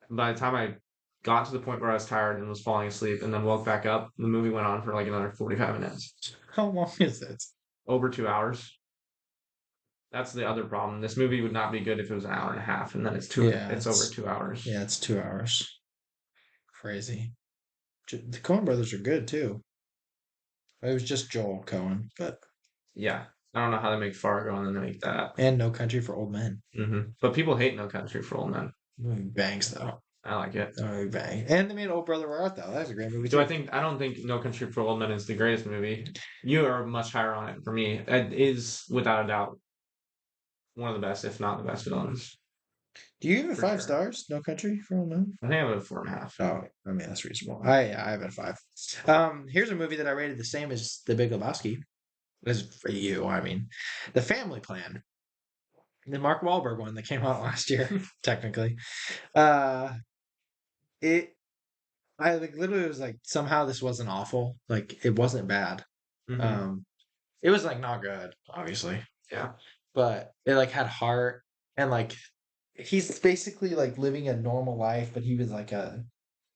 By the time I got to the point where I was tired and was falling asleep and then woke back up, the movie went on for like another 45 minutes. How long is it? Over 2 hours. That's the other problem. This movie would not be good if it was an hour and a half, and then it's it's over 2 hours. Yeah, it's 2 hours. Crazy. The Coen brothers are good too. It was just Joel Coen, but Yeah. I don't know how they make Fargo and then they make that. and No Country for Old Men. But people hate No Country for Old Men. Movie bangs though. I like it. Movie bang. And they made Old Brother Where Art Thou. That was a great movie So too. I don't think No Country for Old Men is the greatest movie. You are much higher on it for me. It is without a doubt one of the best, if not the best villains. Do you give it For 5 sure. stars? No Country for Old Men? I think I have a 4.5. Oh, I mean that's reasonable. I have it a 5. Here's a movie that I rated the same as The Big Lebowski. This is for you. I mean, The Family Plan, the Mark Wahlberg one that came out last year, technically. It I like literally was like somehow this wasn't awful. Like it wasn't bad. It was like not good, obviously. Yeah. But it like had heart and like he's basically like living a normal life, but he was like a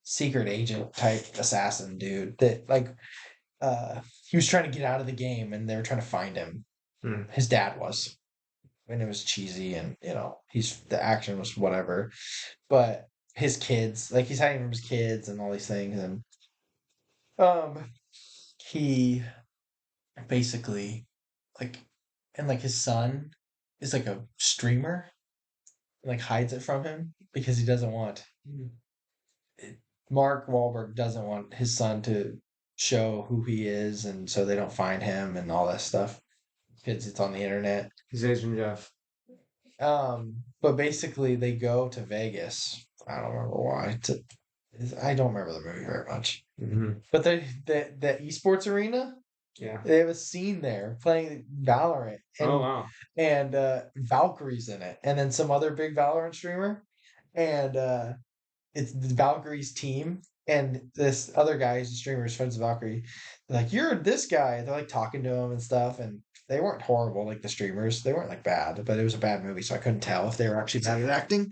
secret agent type assassin dude that like he was trying to get out of the game and they were trying to find him. His dad was. And it was cheesy and the action was whatever. But his kids, like he's hiding from his kids and all these things and he basically like and like his son is like a streamer and like hides it from him because he doesn't want Mark Wahlberg doesn't want his son to show who he is and so they don't find him and all that stuff because it's on the internet. He's Asian Jeff. But basically they go to Vegas. I don't remember why. I don't remember the movie very much. But the esports arena, yeah, they have a scene there playing Valorant. And, oh wow! And Valkyrie's in it, and then some other big Valorant streamer, and it's Valkyrie's team. And this other guy who's a streamer is friends with Valkyrie. They're like, "You're this guy." They're like talking to him and stuff, and they weren't horrible like the streamers. They weren't like bad, but it was a bad movie, so I couldn't tell if they were actually bad at acting.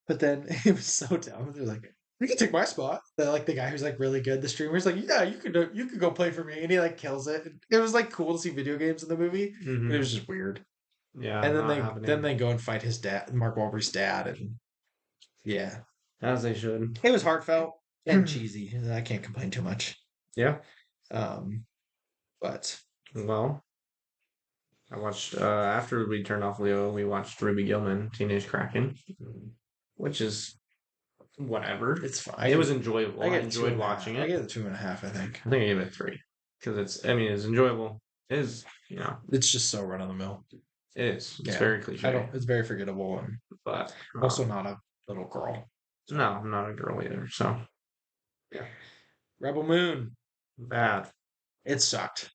But then it was so dumb. They're like, "You can take my spot." Like the guy who's like really good, the streamer's like, "Yeah, you could go play for me," and he like kills it. It was like cool to see video games in the movie. But it was just weird. Yeah, and then they go and fight his dad, Mark Wahlberg's dad, and yeah, as they should. It was heartfelt and cheesy. I can't complain too much. Yeah. But well, I watched after we turned off Leo, we watched Ruby Gillman, Teenage Kraken, which is whatever. It's fine. It was enjoyable. I enjoyed 2.5. watching it. I gave it 2.5. I think. I gave it 3 because it's enjoyable. It is it's just so run of the mill. It is. It's very cliche. It's very forgettable, but also not a little girl. No, I'm not a girl either. So yeah, Rebel Moon, bad. It sucked.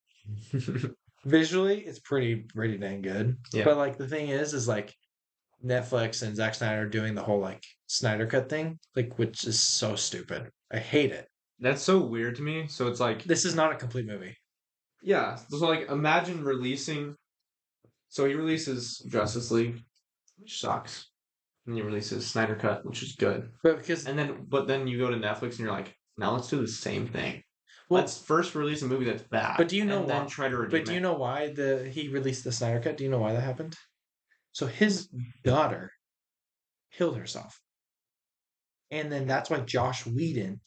Visually, it's pretty dang good. Yeah. But like the thing is like Netflix and Zack Snyder doing the whole like Snyder Cut thing, like which is so stupid. I hate it. That's so weird to me. So it's like this is not a complete movie. Yeah. So like imagine releasing. So he releases Justice League, which sucks. And he releases Snyder Cut, which is good. But then you go to Netflix and you're like, now let's do the same thing. Well, let's first release a movie that's bad. But do you know why? Then try to redeem But do you know why he released the Snyder Cut? Do you know why that happened? So his daughter killed herself. And then that's why Joss Whedon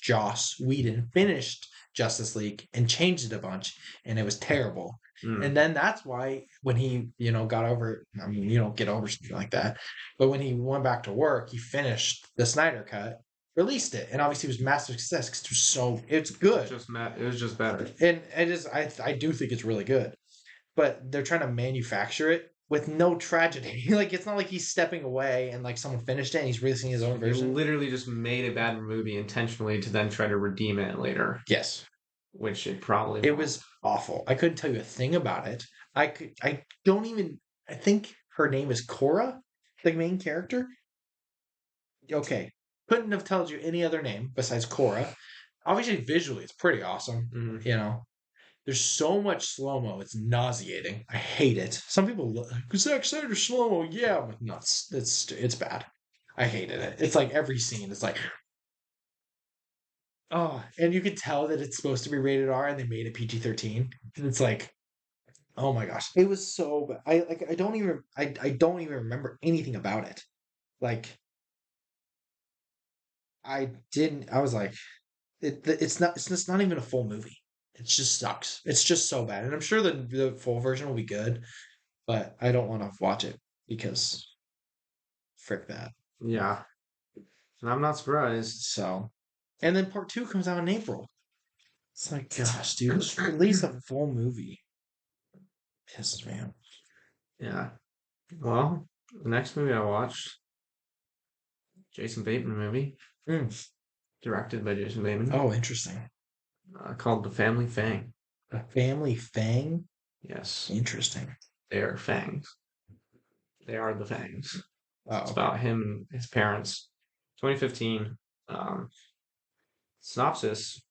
finished Justice League and changed it a bunch, and it was terrible. And then that's why when he, got over it, I mean, you don't get over something like that, but when he went back to work, he finished the Snyder Cut, released it, and obviously it was massive success because it's good. It was just better. And I do think it's really good, but they're trying to manufacture it with no tragedy. Like it's not like he's stepping away and like someone finished it and he's releasing his own version. He literally just made a bad movie intentionally to then try to redeem it later. Yes. Which it probably was awful. I couldn't tell you a thing about it. I think her name is Cora, the main character. Okay. couldn't have told you any other name besides Korra. Obviously, visually, it's pretty awesome. Mhm. You know, there's so much slow mo; it's nauseating. I hate it. Some people, Zack Snyder slow mo, yeah, I'm like, no, it's bad. I hated it. It's like every scene is like, oh, and you could tell that it's supposed to be rated R, and they made it PG-13. And it's like, oh my gosh, it was so bad. I don't even I don't even remember anything about it. Like I didn't. I was like, it's just not even a full movie. It just sucks. It's just so bad. And I'm sure the full version will be good, but I don't want to watch it because frick that. Yeah. And I'm not surprised. So, and then part 2 comes out in April. It's like, gosh, dude, just release a full movie. Pisses me off. Yeah. Well, the next movie I watched, Jason Bateman movie, Mm. directed by Jason Bateman, Oh, interesting. called The Family Fang. A family fang? Yes, Interesting. they are fangs. They are the fangs. Oh, It's about him and his parents. 2015. Um, synopsis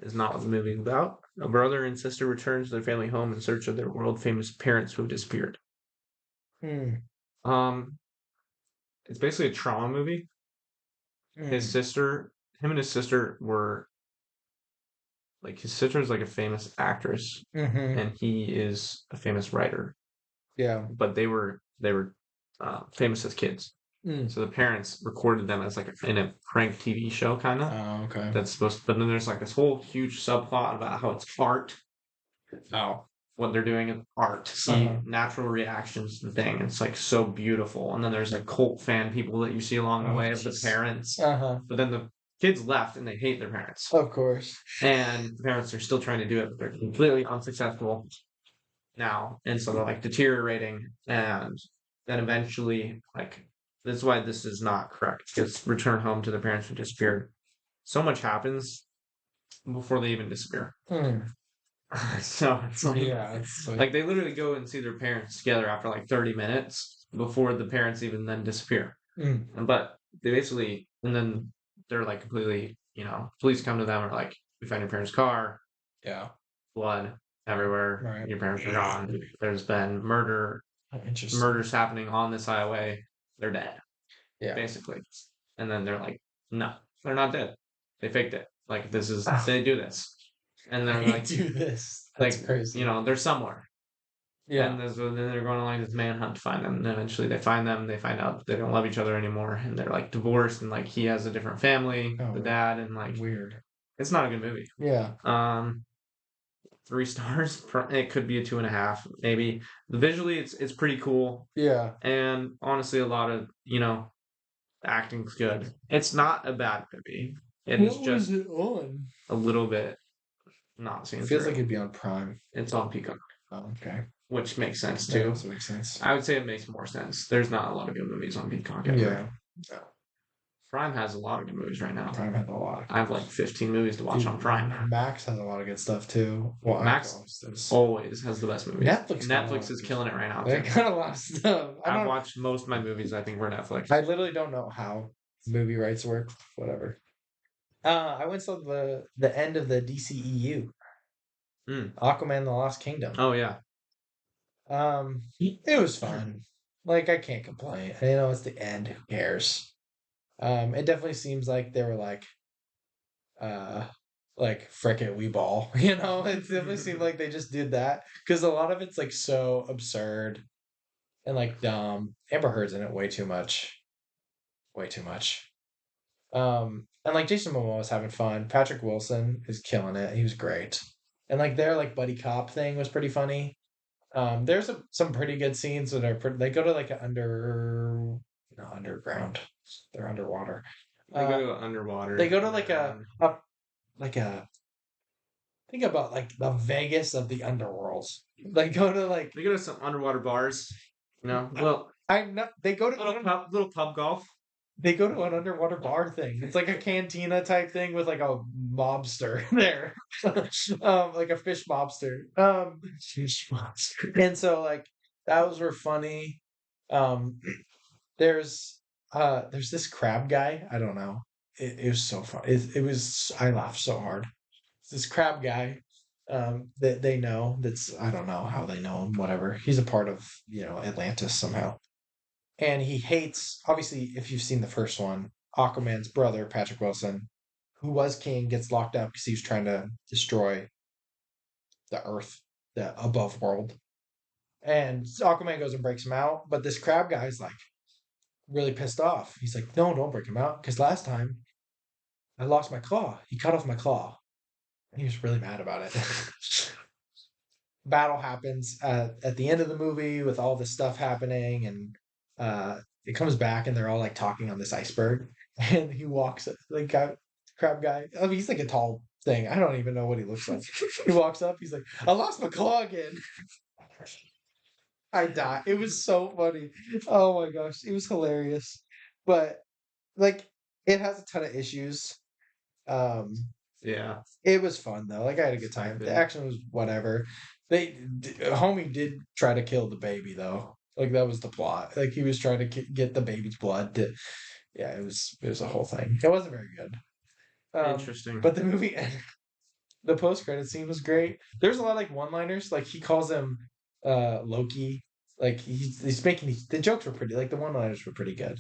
is not what the movie is about. A brother and sister return to their family home in search of their world famous parents who have disappeared. Hmm. Um, it's basically a trauma movie. His sister, him and his sister were like his sister is like a famous actress, Mm-hmm. and he is a famous writer. Yeah. But they were famous as kids. Mm. So the parents recorded them as like in a prank TV show, kind of. Oh, okay. That's supposed to, but then there's like this whole huge subplot about how it's art. Oh. What they're doing is art. See natural reactions to the thing. It's like so beautiful. And then there's like cult fan people that you see along the way of the parents. Uh-huh. But then the kids left and they hate their parents. Of course. And the parents are still trying to do it, but they're completely unsuccessful now. And so they're like deteriorating. And then eventually, like, this is why this is not correct. Because return home to the parents who disappeared. So much happens before they even disappear. Mm. So it's like, Yeah, it's like they literally go and see their parents together after like 30 minutes before the parents even then disappear. Mm. But they basically, and then they're like completely, police come to them and are like, we found your parents' car, Yeah. blood everywhere, Right. your parents are gone. There's been murders happening on this highway. They're dead. Yeah. Basically. And then they're like, no, they're not dead. They faked it. Like they do this. And they're like, do this. That's like, crazy. they're somewhere. Yeah. And then they're going along this manhunt to find them. And eventually they find them. They find out they don't love each other anymore. And they're like divorced. And like he has a different family, the dad. And like, weird. it's not a good movie. Yeah. 3 stars. It could be a 2.5, maybe. Visually, it's pretty cool. Yeah. And honestly, a lot of, the acting's good. It's not a bad movie. It is just it on? a little bit not seen It feels through. like it'd be on Prime. It's on Peacock. Oh, okay. Which makes sense That too. also makes sense. I would say it makes more sense. There's not a lot of good movies on Peacock. Yeah. Prime has a lot of good movies right now. Prime has a lot. I have like 15 movies to watch on Prime. Max has a lot of good stuff too. Well, Max always has the best movies. Netflix is killing it right now. They got a lot of stuff. I've watched most of my movies, I think, for Netflix. I literally don't know how movie rights work. Whatever. I went to the end of the DCEU. Aquaman and the Lost Kingdom. Oh yeah. It was fun. Like I can't complain. It's the end. Who cares? It definitely seems like they were like frick it, we ball. It definitely seemed like they just did that because a lot of it's like so absurd and like dumb. Amber Heard's in it way too much. And like Jason Momoa was having fun. Patrick Wilson is killing it. He was great. And like their like buddy cop thing was pretty funny. There's some pretty good scenes that are pretty. They go to like an underground. They're underwater. They go to underwater. They go to like a think about like the Vegas of the underworlds. They go to some underwater bars. Well, I know they go to little pub golf. They go to an underwater bar thing. It's like a cantina type thing with like a mobster there, like a fish mobster. Fish mobster. And so like those were funny. There's There's this crab guy. I don't know. It was so fun. It was. I laughed so hard. This crab guy. That they know. That's I don't know how they know him. Whatever. He's a part of Atlantis somehow. And he hates. Obviously, if you've seen the first one, Aquaman's brother Patrick Wilson, who was king, gets locked up because he was trying to destroy the Earth, the above world. And Aquaman goes and breaks him out, but this crab guy's like really pissed off. He's like, "No, don't break him out, because last time I lost my claw. He cut off my claw." And he was really mad about it. Battle happens at the end of the movie with all this stuff happening, and it comes back, and they're all like talking on this iceberg, and he walks like crab guy. I mean, he's like a tall thing. I don't even know what he looks like. He walks up. He's like, "I lost my claw again." I died. It was so funny. Oh my gosh, it was hilarious. But like, it has a ton of issues. Um, Yeah. it was fun though. Like I had a good time. The action was whatever. Homie did try to kill the baby though. Like that was the plot. Like he was trying to get the baby's blood. Yeah, it was a whole thing. It wasn't very good. Interesting. But the movie, the post credit scene was great. There's a lot of like one liners. Like he calls him Loki. Like he's making the jokes were pretty. Like the one liners were pretty good.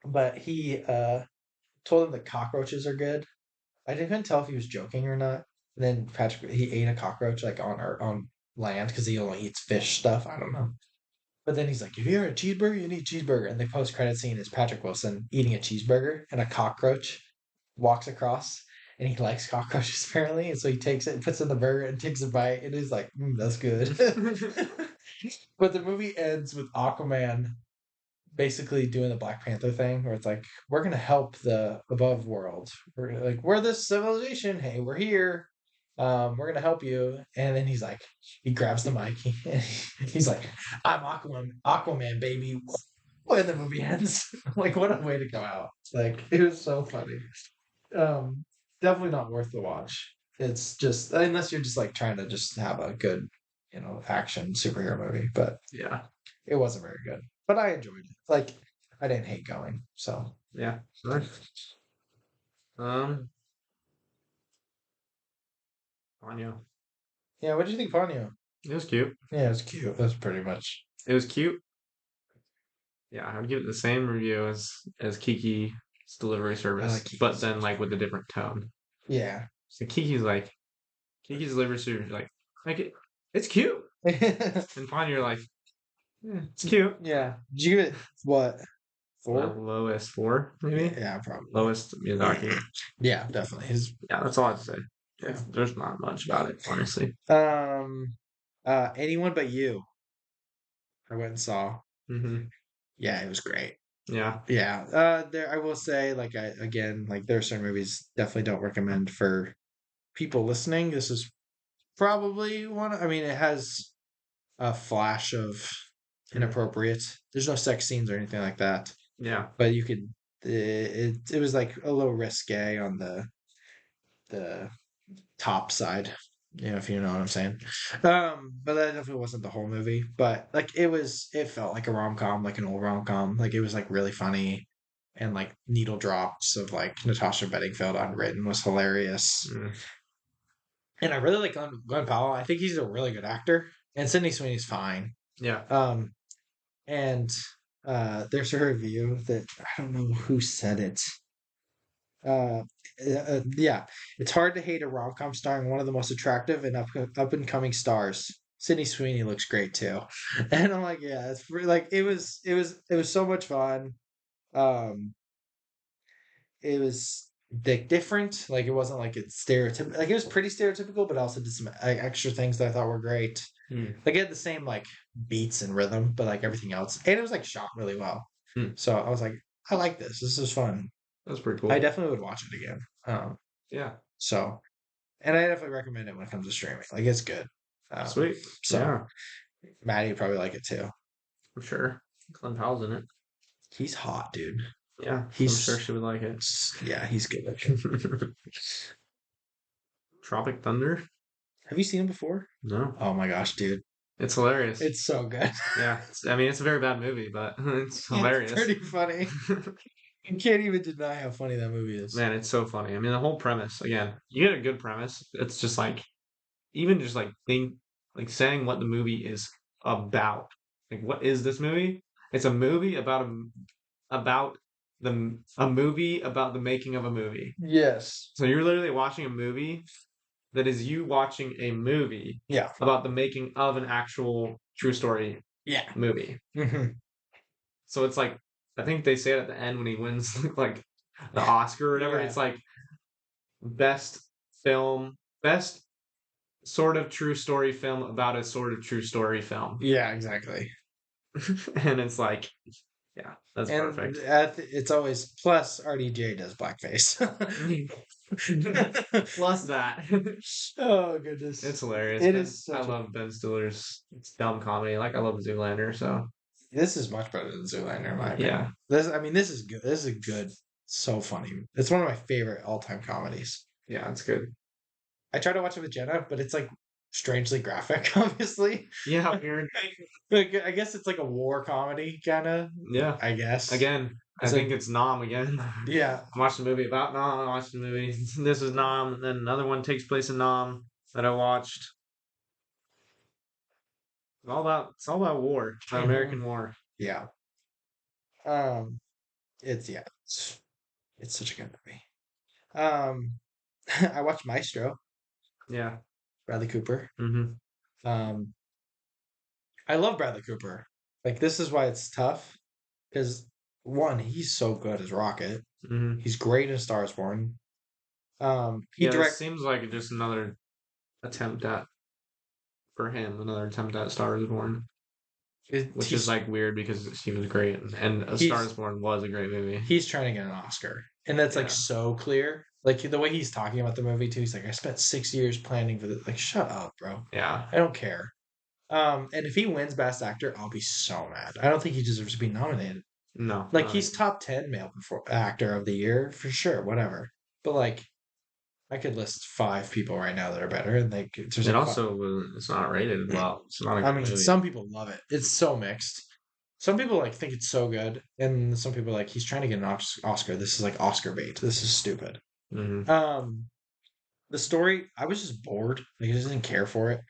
But he told him that cockroaches are good. I couldn't tell if he was joking or not. And then Patrick he ate a cockroach like on land because he only eats fish stuff. I don't know. But then he's like, "If you eat a cheeseburger, you need cheeseburger." And the post credit scene is Patrick Wilson eating a cheeseburger, and a cockroach walks across, and he likes cockroaches apparently, and so he takes it and puts it in the burger and takes a bite, and he's like, "That's good." But the movie ends with Aquaman basically doing the Black Panther thing, where it's like, "We're gonna help the above world. We're this civilization. Hey, we're here. We're gonna help you." And then he's like, he grabs the mic. He's like, "I'm Aquaman, baby." And the movie ends. Like, what a way to go out! Like, it was so funny. Definitely not worth the watch. It's just unless you're just like trying to just have a good, action superhero movie. But Yeah. it wasn't very good. But I enjoyed it. Like, I didn't hate going. So Yeah. Nice. Ponyo. yeah, what do you think, Ponyo? It was cute. Yeah, it was cute. That's pretty much. It was cute. Yeah, I'd give it the same review as Kiki's delivery service, like Kiki's but then like with a different tone. Yeah. So Kiki's delivery service it's cute, and Ponyo like, it's cute. Yeah. Did you give it what? 4? Lowest 4, maybe. Yeah, probably. Lowest Miyazaki. Yeah, definitely. Yeah, that's all I have to say. Yeah. There's not much about it, honestly. Anyone But You. I went and saw. Mm-hmm. Yeah, it was great. Yeah. Yeah. There I will say, like there are certain movies definitely don't recommend for people listening. This is probably one. I mean, it has a flash of inappropriate. There's no sex scenes or anything like that. Yeah. But you could. It was like a little risque on the top side, if you know what I'm saying. But that definitely wasn't the whole movie. But like it felt like a rom-com, like an old rom-com. Like it was like really funny, and like needle drops of like Natasha Bedingfield unwritten was hilarious. And I really like Glenn Powell. I think he's a really good actor, and Sydney Sweeney's fine. Yeah. And there's a review that I don't know who said it. Yeah, it's hard to hate a rom-com starring one of the most attractive and up and coming stars. Sydney Sweeney looks great too, and I'm like, yeah, it's like it was so much fun. It was like different. Like it wasn't like it's stereotypical. Like it was pretty stereotypical, but also did some extra things that I thought were great. Like it had the same like beats and rhythm, but like everything else, and it was like shot really well. So I was like, I like this. This is fun. That's pretty cool. I definitely would watch it again. Yeah. So, and I definitely recommend it when it comes to streaming. Like it's good. Sweet. So, yeah. Maddie would probably like it too. For sure. Glenn Powell's in it. He's hot, dude. Yeah. I'm sure she would like it. Yeah, he's good looking. Tropic Thunder? Have you seen him before? No. Oh my gosh, dude. It's hilarious. It's so good. Yeah, I mean, it's a very bad movie, but it's hilarious. It's pretty funny. You can't even deny how funny that movie is. Man, it's so funny. I mean, the whole premise, again, you get a good premise. It's just like, even just like saying what the movie is about. Like, what is this movie? It's a movie about a movie about the making of a movie. Yes. So you're literally watching a movie that is you watching a movie Yeah. about the making of an actual true story Yeah. movie. Mm-hmm. So it's like, I think they say it at the end when he wins like the Oscar or whatever. Yeah. It's like best film, best sort of true story film about a sort of true story film. Yeah, exactly. And it's like, yeah, that's And perfect. it's always plus RDJ does blackface. Plus that. Oh goodness, It's hilarious. It man. is I such a- love Ben Stiller's dumb comedy. Like, I love Zoolander, so This is much better than Zoolander, in my opinion. yeah. This is good. This is good. So funny. It's one of my favorite all-time comedies. Yeah, it's good. I tried to watch it with Jenna, but it's like strangely graphic, obviously. Yeah, weird. Like, I guess it's like a war comedy, kind of. Yeah. I guess. Again, I It's think like- it's Nom again. Yeah. I watched a movie about Nom. I watched the movie. This is Nom, and then another one takes place in Nom that I watched. It's all about war, about American war. Yeah. It's such a good movie. I watched Maestro, Yeah. Bradley Cooper. Mm-hmm. I love Bradley Cooper. Like, this is why it's tough, because one, he's so good as Rocket. Mm-hmm. He's great in Star is Born. He Yeah, direct. this seems like just another attempt at for him, another attempt at Star is Born, which is like weird because he was great, and A Star is Born was a great movie. He's trying to get an Oscar, and that's like Yeah. so clear. Like the way he's talking about the movie too. He's like, I spent 6 years planning for this. Like, shut up, bro. Yeah. I don't care. And if he wins Best Actor, I'll be so mad. I don't think he deserves to be nominated. No. Like, he's top 10 male actor of the year for sure, whatever. But like, I could list 5 people right now that are better, and like, there's It like also it's not rated well. It's not a good movie. some people love it. It's so mixed. Some people like think it's so good, and some people are like, he's trying to get an Oscar. This is like Oscar bait. This is stupid. Mm-hmm. The story, I was just bored. Like, I just didn't care for it,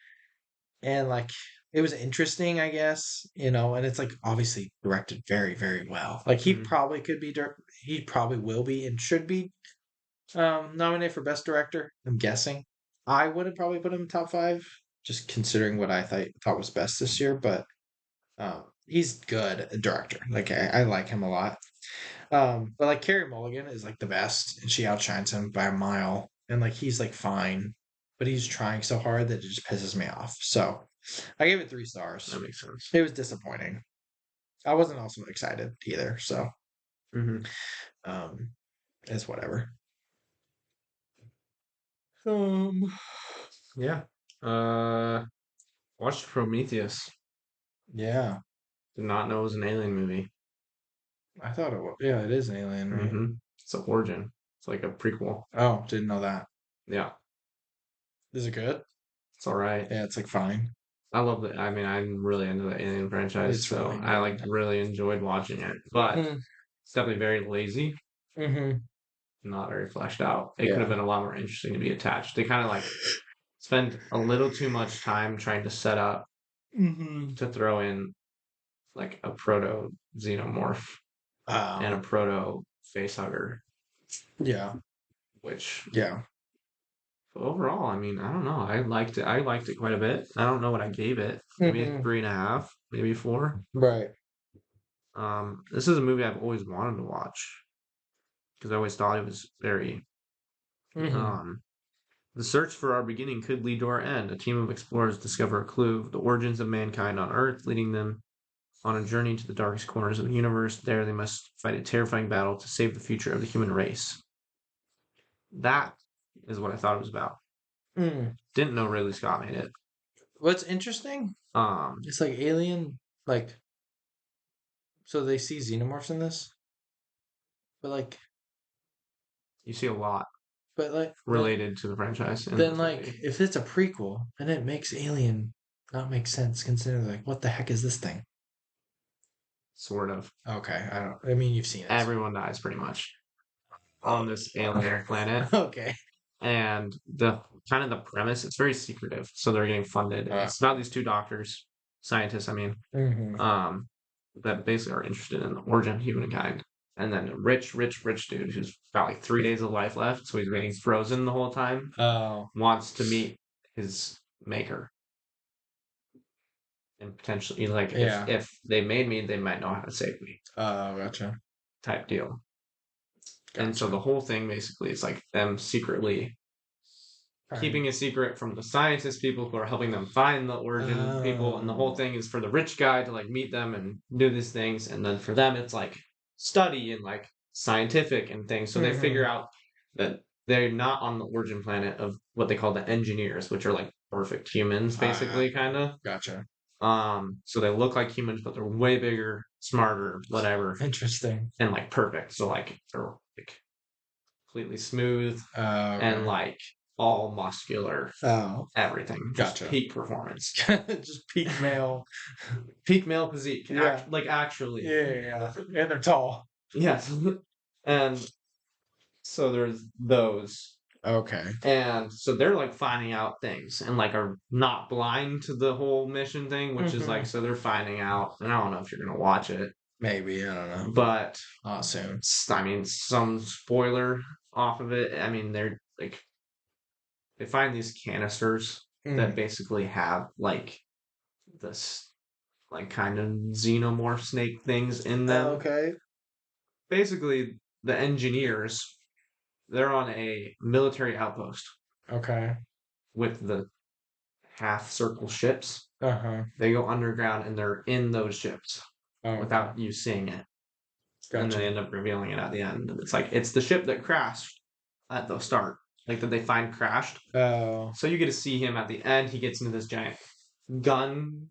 and like, it was interesting, I guess, and it's like obviously directed very, very well. Like, he Mhm. probably could be, he probably will be and should be nominated for Best Director. I'm guessing. I would have probably put him in top 5, just considering what I thought was best this year. But he's good director. Like, I like him a lot. But like, Carey Mulligan is like the best, and she outshines him by a mile. And like, he's like fine, but he's trying so hard that it just pisses me off. So I gave it 3 stars. That makes sense. It was disappointing. I wasn't also excited either. So Mm-hmm. it's whatever. Yeah. Watched Prometheus. Yeah, Did not know it was an alien movie. I thought it was. Yeah, it is an alien, right? Mm-hmm. It's an origin. It's like a prequel. Oh, didn't know that. Yeah. Is it good? It's all right. Yeah, it's like fine. I love it. I mean, I'm really into the Alien franchise, It's so really I good. like really enjoyed watching it. But it's definitely very lazy, Mm-hmm. not very fleshed out. It could Yeah. have been a lot more interesting to be attached. They kind of like spend a little too much time trying to set up Mm-hmm. to throw in like a proto xenomorph and a proto facehugger, Yeah. which Yeah. overall, I mean, I don't know. I liked it. I liked it quite a bit. I don't know what I gave it. Maybe a Mhm. 3.5, maybe 4. Right. This is a movie I've always wanted to watch because I always thought it was very. Mm-hmm. The search for our beginning could lead to our end. A team of explorers discover a clue, the origins of mankind on Earth, leading them on a journey to the darkest corners of the universe. There, they must fight a terrifying battle to save the future of the human race. That is what I thought it was about. Didn't know Ridley Scott made it. What's interesting? It's like Alien, like. So they see xenomorphs in this, but like, you see a lot but like related to the franchise. then like, if it's a prequel, then it makes Alien That makes sense considering like what the heck is this thing? Sort of. Okay, I mean you've seen it. Everyone dies pretty much on this alien planet. Okay. And the kind of the premise, it's very secretive. So they're getting funded. It's about these two doctors, scientists, I mean, that basically are interested in the origin of humankind. And then a rich dude who's got like 3 days of life left, so he's being frozen the whole time. Wants to meet his maker. And potentially, like, if they made me, they might know how to save me. Oh, gotcha. Type deal. Gotcha. And so the whole thing basically is like them secretly keeping a secret from the scientist people who are helping them find the origin people, and the whole thing is for the rich guy to like meet them and do these things, and then for them it's like study and like scientific and things. So they figure out that they're not on the origin planet of what they call the engineers, which are like perfect humans, basically, kind of. Gotcha. So they look like humans, but they're way bigger, smarter, whatever. Interesting. And like perfect. So like they're like completely smooth and like all muscular. Oh. Everything. Gotcha. Just peak performance. Just peak male. Peak male physique. Yeah. Actually. Yeah. And they're tall. Yes. And so there's those. Okay. And so they're like finding out things and like are not blind to the whole mission thing, which is like, so they're finding out. And I don't know if you're going to watch it. Maybe. I don't know. But. Not soon. I mean, some spoiler off of it. I mean, they're like. They find these canisters that basically have like this like kind of xenomorph snake things in them. Okay. Basically, the engineers, they're on a military outpost. Okay. With the half circle ships. Uh-huh. They go underground and they're in those ships without you seeing it. Gotcha. And they end up revealing it at the end. It's like it's the ship that crashed at the start. Like that they find crashed. Oh. So you get to see him at the end. He gets into this giant gun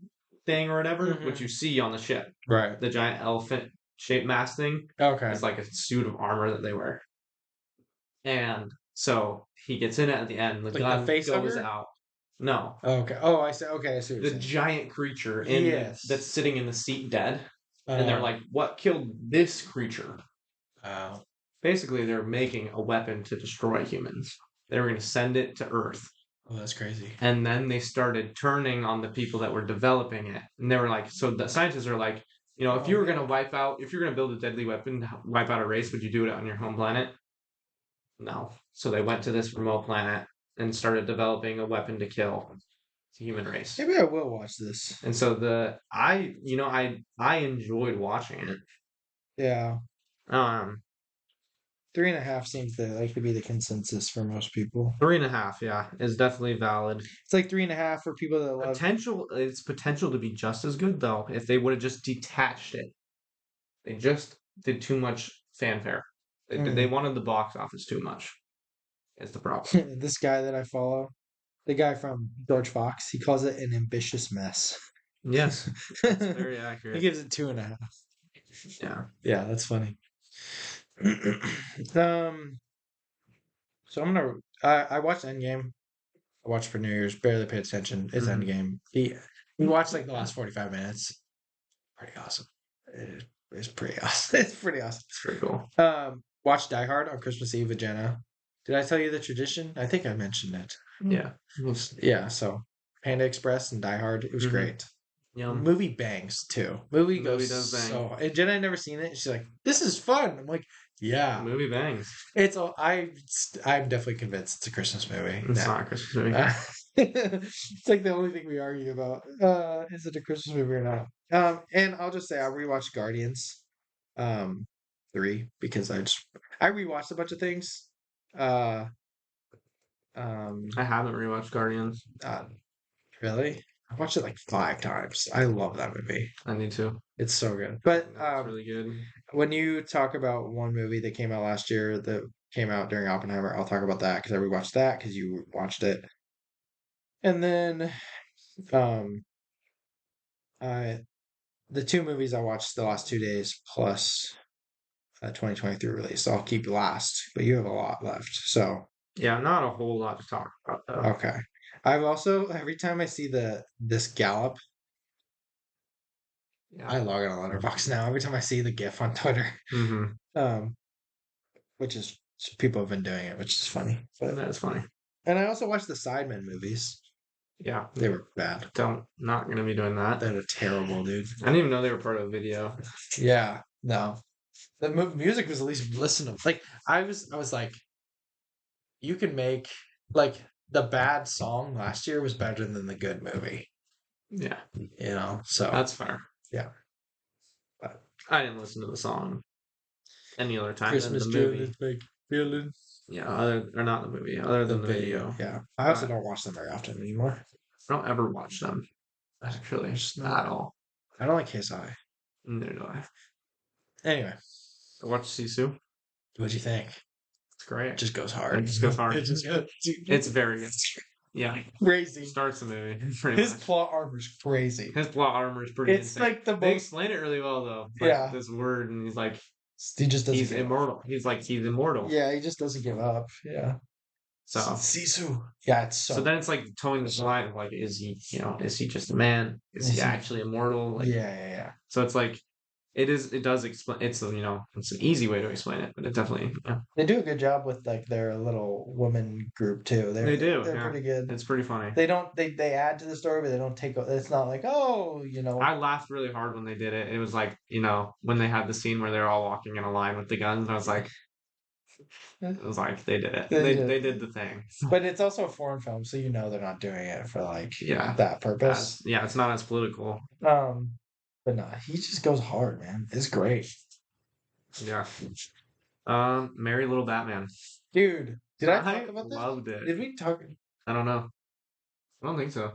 thing or whatever, which you see on the ship. Right. The giant elephant shaped mask thing. Okay. It's like a suit of armor that they wear. And so he gets in it at the end. The gun goes out. No. Okay. Oh, I see. Okay, I see. The giant creature that's sitting in the seat dead. And they're like, what killed this creature? Oh. Basically, they're making a weapon to destroy humans. They were going to send it to Earth. Oh, that's crazy. And then they started turning on the people that were developing it. And they were like, so the scientists are like, you know, if you were going to if you're going to build a deadly weapon, wipe out a race, would you do it on your home planet? No. So they went to this remote planet and started developing a weapon to kill the human race. Maybe I will watch this. And so I enjoyed watching it. Yeah. 3.5 seems to be the consensus for most people. 3.5, yeah, is definitely valid. It's like 3.5 for people that love It's potential to be just as good though if they would have just detached it. They just did too much fanfare. They wanted the box office too much. Is the problem. This guy that I follow, the guy from George Fox, he calls it an ambitious mess. Yes, that's very accurate. He gives it 2.5. Yeah, yeah, that's funny. So I'm gonna. I watched Endgame. I watched for New Year's. Barely paid attention. It's Endgame. We watched like the last 45 minutes. Pretty awesome. It's pretty awesome. It's pretty awesome. It's pretty cool. Watched Die Hard on Christmas Eve with Jenna. Did I tell you the tradition? I think I mentioned it. Yeah. Yeah. So Panda Express and Die Hard. It was great. Yum. Movie bangs too. Movie does bang. So, and Jenna had never seen it. She's like, "This is fun." I'm like, "Yeah." The movie bangs. I'm definitely convinced it's a Christmas movie. It's not a Christmas movie. It's like the only thing we argue about. Is it a Christmas movie or not? And I'll just say I rewatched Guardians 3 because I rewatched a bunch of things. I haven't rewatched Guardians. Really? I watched it like 5 times. I love that movie. I need to. It's so good. But it's really good. When you talk about one movie that came out last year that came out during Oppenheimer, I'll talk about that because I rewatched that because you watched it. And then the 2 movies I watched the last 2 days plus 2023 release. So I'll keep last, but you have a lot left. So yeah, not a whole lot to talk about though. Okay. I've also every time I see this Gallop, Yeah. I log on a Letterboxd now. Every time I see the GIF on Twitter, um, which is people have been doing it, which is funny. But That's funny. and I also watched the Sidemen movies. Yeah, They were bad. Not gonna be doing that. They're terrible, dude. I didn't even know they were part of a video. Yeah, no. The music was at least listenable. Like I was like, you can make like the bad song last year was better than the good movie. Yeah, You know, so that's fair. Yeah, but I didn't listen to the song any other time Christmas than the movie. like feeling Yeah, or not the movie, other than the video. Yeah, I also don't watch them very often anymore. I don't ever watch them. Actually, at all. I don't like KSI. Neither do I. Anyway, I watched Sisu. what'd you think? It's great. It just goes hard. It just goes hard. It just goes. It's very good. Yeah, crazy. Starts the movie. Pretty His much. plot armor's crazy. His plot armor is pretty It's insane. like the They most. explain it really well though. Like, Yeah. This word, and he's like, He just doesn't. he's immortal. He's immortal. Yeah, he just doesn't give up. Yeah. So Sisu. Yeah, it's so. So then it's like towing the line of like, is he just a man? Is he actually immortal? Like, yeah. So it's like, it does explain. It's it's an easy way to explain it, but it definitely. Yeah. They do a good job with like their little woman group too. They do. They're pretty good. It's pretty funny. They don't. They add to the story, but they don't take. It's not like I laughed really hard when they did it. It was like when they had the scene where they're all walking in a line with the guns, and I was like. It was like they did it. They did the thing. But it's also a foreign film, so they're not doing it for like that purpose. It's not as political. But no, he just goes hard, man. It's great. Yeah. Merry Little Batman. Dude, did I talk about this? Loved it. Did we talk? I don't know. I don't think so.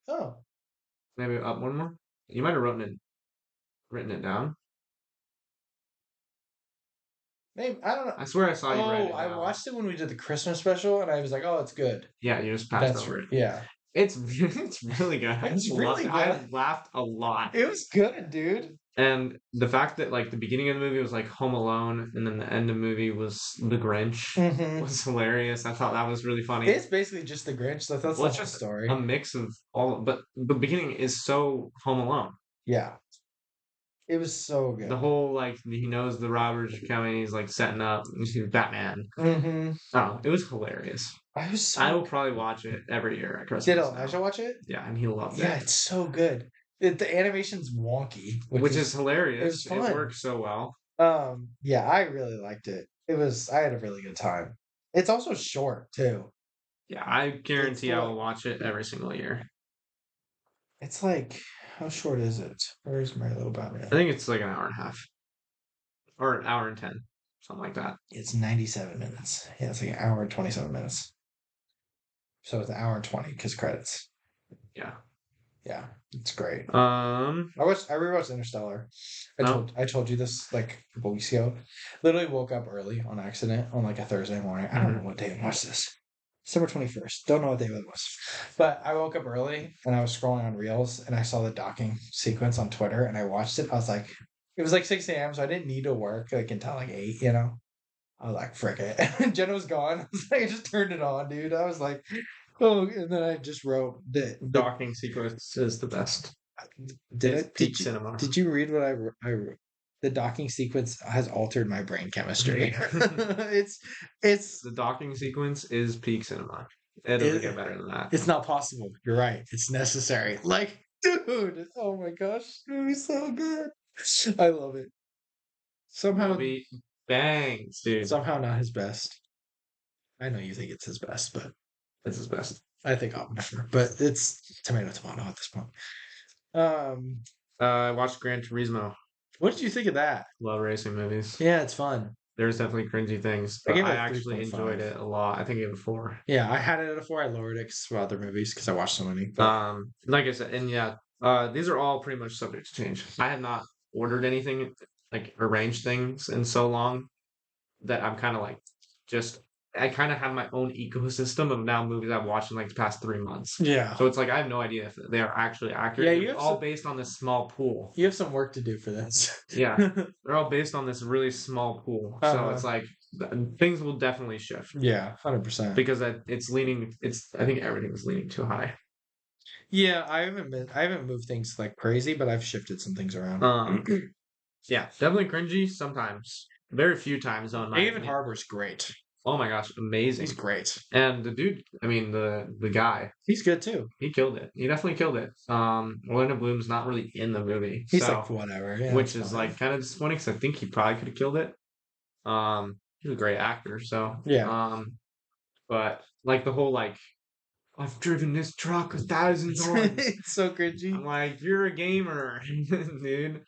Oh. Maybe up one more. You might have written it down. Maybe I don't know. I swear I saw you write it down. I watched it when we did the Christmas special, and I was like, "Oh, it's good." Yeah, you just passed over it. Yeah, it's really good. It's really good. I laughed a lot. It was good, dude. And the fact that like the beginning of the movie was like Home Alone, and then the end of the movie was The Grinch was hilarious. I thought that was really funny. It's basically just The Grinch. So that's the whole story. A mix of all, but the beginning is so Home Alone. Yeah. It was so good. The whole like he knows the robbers are coming. He's like setting up. He's Batman. Oh, it was hilarious. I will probably watch it every year at Christmas. I should watch it. Yeah, and he loved it. Yeah, it's so good. The animation's wonky, which is hilarious. It was fun. It works so well. Yeah, I really liked it. I had a really good time. It's also short too. Yeah, I guarantee I will watch it every single year. It's like, how short is it? Where's my little Batman? I think it's like an hour and a half. Or an hour and 10. Something like that. It's 97 minutes. Yeah, it's like an hour and 27 minutes. So it's an hour and 20 because credits. Yeah. Yeah, it's great. I rewatched Interstellar. I told you this like a couple weeks ago. Literally woke up early on accident on like a Thursday morning. I don't know what day I watched this. December 21st. Don't know what day it was. But I woke up early and I was scrolling on Reels and I saw the docking sequence on Twitter and I watched it. I was like, it was like 6 a.m. so I didn't need to work like until like 8, I was like, frick it. And Jenna was gone. I just turned it on, dude. I was like, oh, and then I just wrote the docking sequence is the best. Peak cinema. Did you read what I wrote? The docking sequence has altered my brain chemistry. It's the docking sequence is peak cinema. It doesn't get better than that. It's not possible. You're right. It's necessary. Like, dude, oh my gosh, this movie's so good. I love it. Somehow bangs, dude. Somehow not his best. I know you think it's his best, but it's his best. I think Oppenheimer, but it's tomato at this point. I watched Gran Turismo. What did you think of that? Love racing movies. Yeah, it's fun. There's definitely cringy things, but I actually enjoyed it a lot. I think I gave it a 4. Yeah, I had it at a 4. I lowered it for other movies because I watched so many. But... like I said, and these are all pretty much subject to change. I have not ordered anything, like arranged things in so long that I'm kind of like I kind of have my own ecosystem of now movies I've watched in like the past 3 months. Yeah. So it's like I have no idea if they are actually accurate. Yeah, it's all based on this small pool. You have some work to do for this. Yeah. They're all based on this really small pool. So it's like things will definitely shift. Yeah, 100%. Because it's leaning. I think everything is leaning too high. Yeah, I haven't moved things like crazy, but I've shifted some things around. Yeah, definitely cringy sometimes. Very few times though. David Harbour's great. Oh my gosh, amazing! He's great. And the dude, I mean the guy, he's good too. He killed it. He definitely killed it. Orlando Bloom's not really in the movie. He's like whatever, yeah, which is like kind of disappointing because I think he probably could have killed it. He's a great actor, so yeah. But like the whole like I've driven this truck 1,000 times. It's so cringy. I'm like, you're a gamer, dude.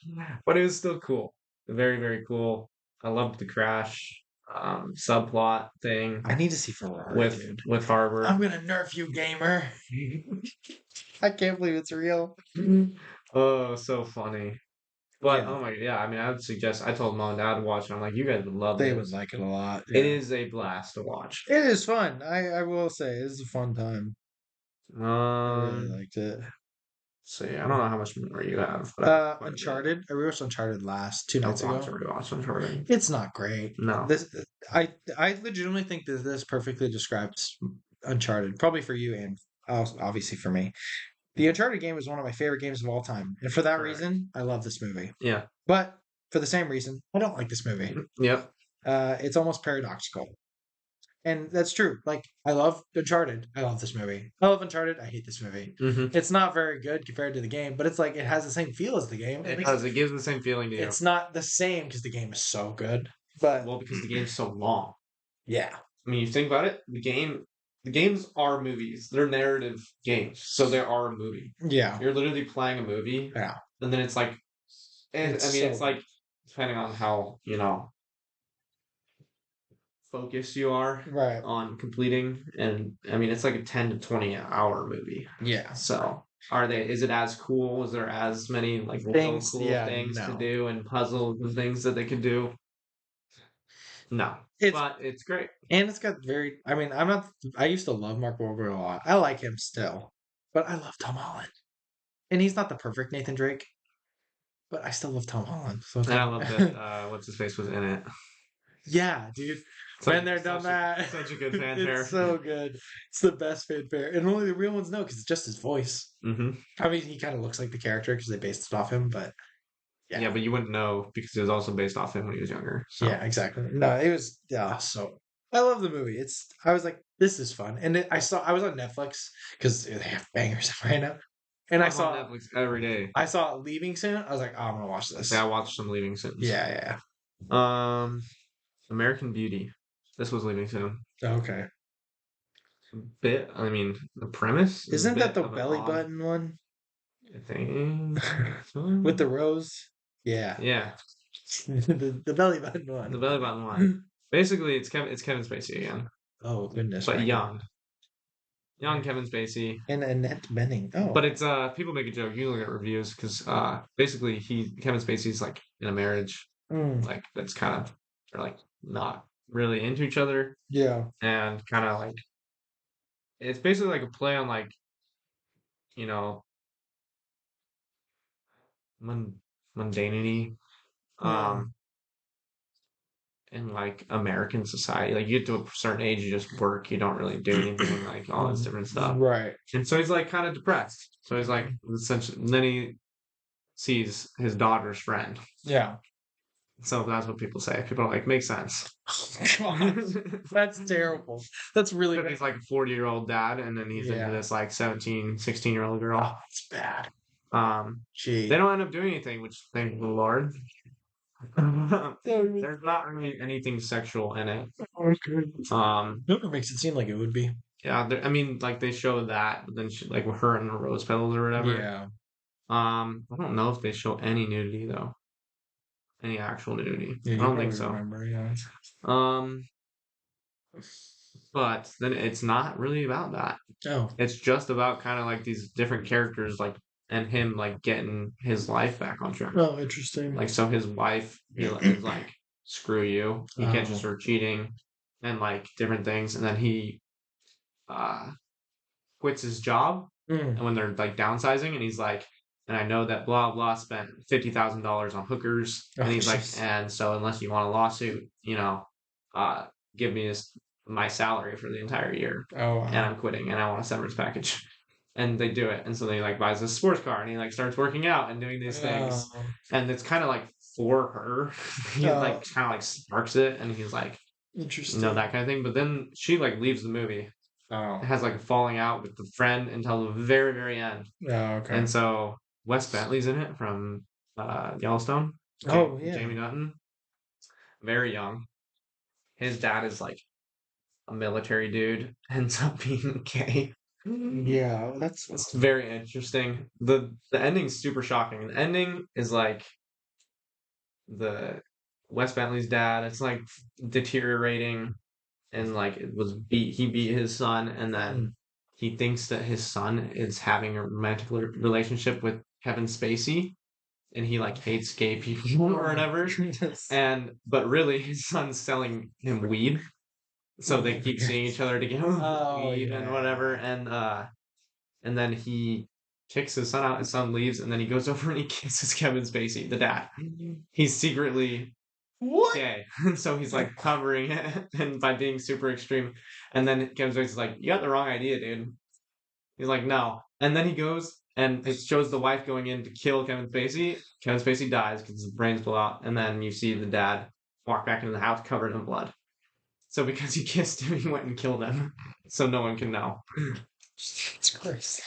But it was still cool. Very, very cool. I loved the crash subplot thing. I need to see Ferrari, dude. With Harbour. I'm gonna nerf you, gamer. I can't believe it's real. Oh, so funny. But oh my, yeah. I mean, I would suggest. I told Mom and Dad to watch it. I'm like, you guys would love it. They would like it a lot. Yeah. It is a blast to watch. It is fun. I will say, it is a fun time. I really liked it. So yeah, I don't know how much more you have. Uncharted. I rewatched Uncharted 2 nights ago. I rewatched Uncharted. It's not great. No. I legitimately think that this perfectly describes Uncharted. Probably for you and obviously for me. The Uncharted game is one of my favorite games of all time, and for that reason, I love this movie. Yeah. But for the same reason, I don't like this movie. Yep. It's almost paradoxical. And that's true. Like, I love Uncharted. I love this movie. I love Uncharted. I hate this movie. Mm-hmm. It's not very good compared to the game, but it's like it has the same feel as the game. It does. It gives the same feeling to you. It's not the same because the game is so good. But because the game's so long. Yeah. I mean, you think about it. The games are movies. They're narrative games, so they are a movie. Yeah. You're literally playing a movie. Yeah. And then it's like, it's like depending on how focused you are on completing, and I mean it's like a 10 to 20 hour movie. Yeah. So is it as cool? Is there as many like things to do and puzzles and things that they could do? No. But it's great. And it's got I used to love Mark Wahlberg a lot. I like him still. But I love Tom Holland. And he's not the perfect Nathan Drake. But I still love Tom Holland. So and I love that what's his face was in it. Yeah, dude. When they're done that. Such a good fanfare. It's so good. It's the best fanfare. And only the real ones know because it's just his voice. Mm-hmm. I mean, he kind of looks like the character because they based it off him, but yeah. Yeah, but you wouldn't know because it was also based off him when he was younger. So. Yeah, exactly. No, it was so I love the movie. I was like, this is fun. And I was on Netflix because they have bangers right now. And I saw Netflix every day. I saw Leaving Soon. I was like, oh, I'm gonna watch this. Yeah, I watched some Leaving Soon. Yeah. American Beauty. This was Leaving Soon. Okay. I mean, the premise isn't that the belly button one? I think with the rose. Yeah. Yeah. the belly button one. The belly button one. Basically, it's Kevin Spacey again. Oh goodness! But young Kevin Spacey and Annette Bening. Oh, but it's people make a joke. You look at reviews because basically Kevin Spacey's like in a marriage, like that's kind of they're like not really into each other. Yeah, and kind of like it's basically like a play on like mundanity. In like American society, like you get to a certain age, you just work, you don't really do anything, like all this different stuff, right? And so he's like kind of depressed. So he's like essentially, and then he sees his daughter's friend. Yeah. So that's what people say. People are like, makes sense. God, that's terrible. That's really bad. He's like a 40-year-old dad, and then he's into this like 17, 16-year-old girl. Oh, it's bad. They don't end up doing anything, which thank the Lord. There's not really anything sexual in it. Okay. It makes it seem like it would be. Yeah, I mean, like they show that, but then like with her and the rose petals or whatever. Yeah. I don't know if they show any nudity though. Any actual nudity? Yeah, I don't think so. Remember, yeah. But then it's not really about that. Oh. It's just about kind of like these different characters, like. And him like getting his life back on track. Oh, interesting. Like so, his wife is like, "Screw you." He catches her cheating, and like different things, and then he quits his job. And when they're like downsizing, and he's like, "And I know that blah blah spent $50,000 on hookers," and he's like, "And so unless you want a lawsuit, give me my salary for the entire year, Oh and wow. I'm quitting, and I want a severance package. And they do it, and so they like buys a sports car, and he like starts working out and doing these things, Oh, and it's kind of like for her. He like kind of like sparks it, and he's like, interesting. that kind of thing. But then she like leaves the movie. Oh. Has like a falling out with the friend until the very very end. Oh, okay. And so Wes Bentley's in it from Yellowstone. Oh yeah. Jamie Dutton, very young. His dad is like a military dude, ends up being gay. Yeah, It's very interesting. The ending's super shocking. The ending is like the Wes Bentley's dad. It's like deteriorating, and like he beat his son, and then he thinks that his son is having a romantic relationship with Kevin Spacey, and he like hates gay people or whatever. But really his son's selling him weed. So they keep seeing each other together, weed and whatever, and then he kicks his son out. His son leaves, and then he goes over and he kisses Kevin Spacey, the dad. He's secretly gay, and so he's like covering it, and by being super extreme. And then Kevin Spacey's like, "You got the wrong idea, dude." He's like, "No," and then he goes and it shows the wife going in to kill Kevin Spacey. Kevin Spacey dies because his brains blow out, and then you see the dad walk back into the house covered in blood. So because he kissed him, he went and killed him, so no one can know. It's crazy.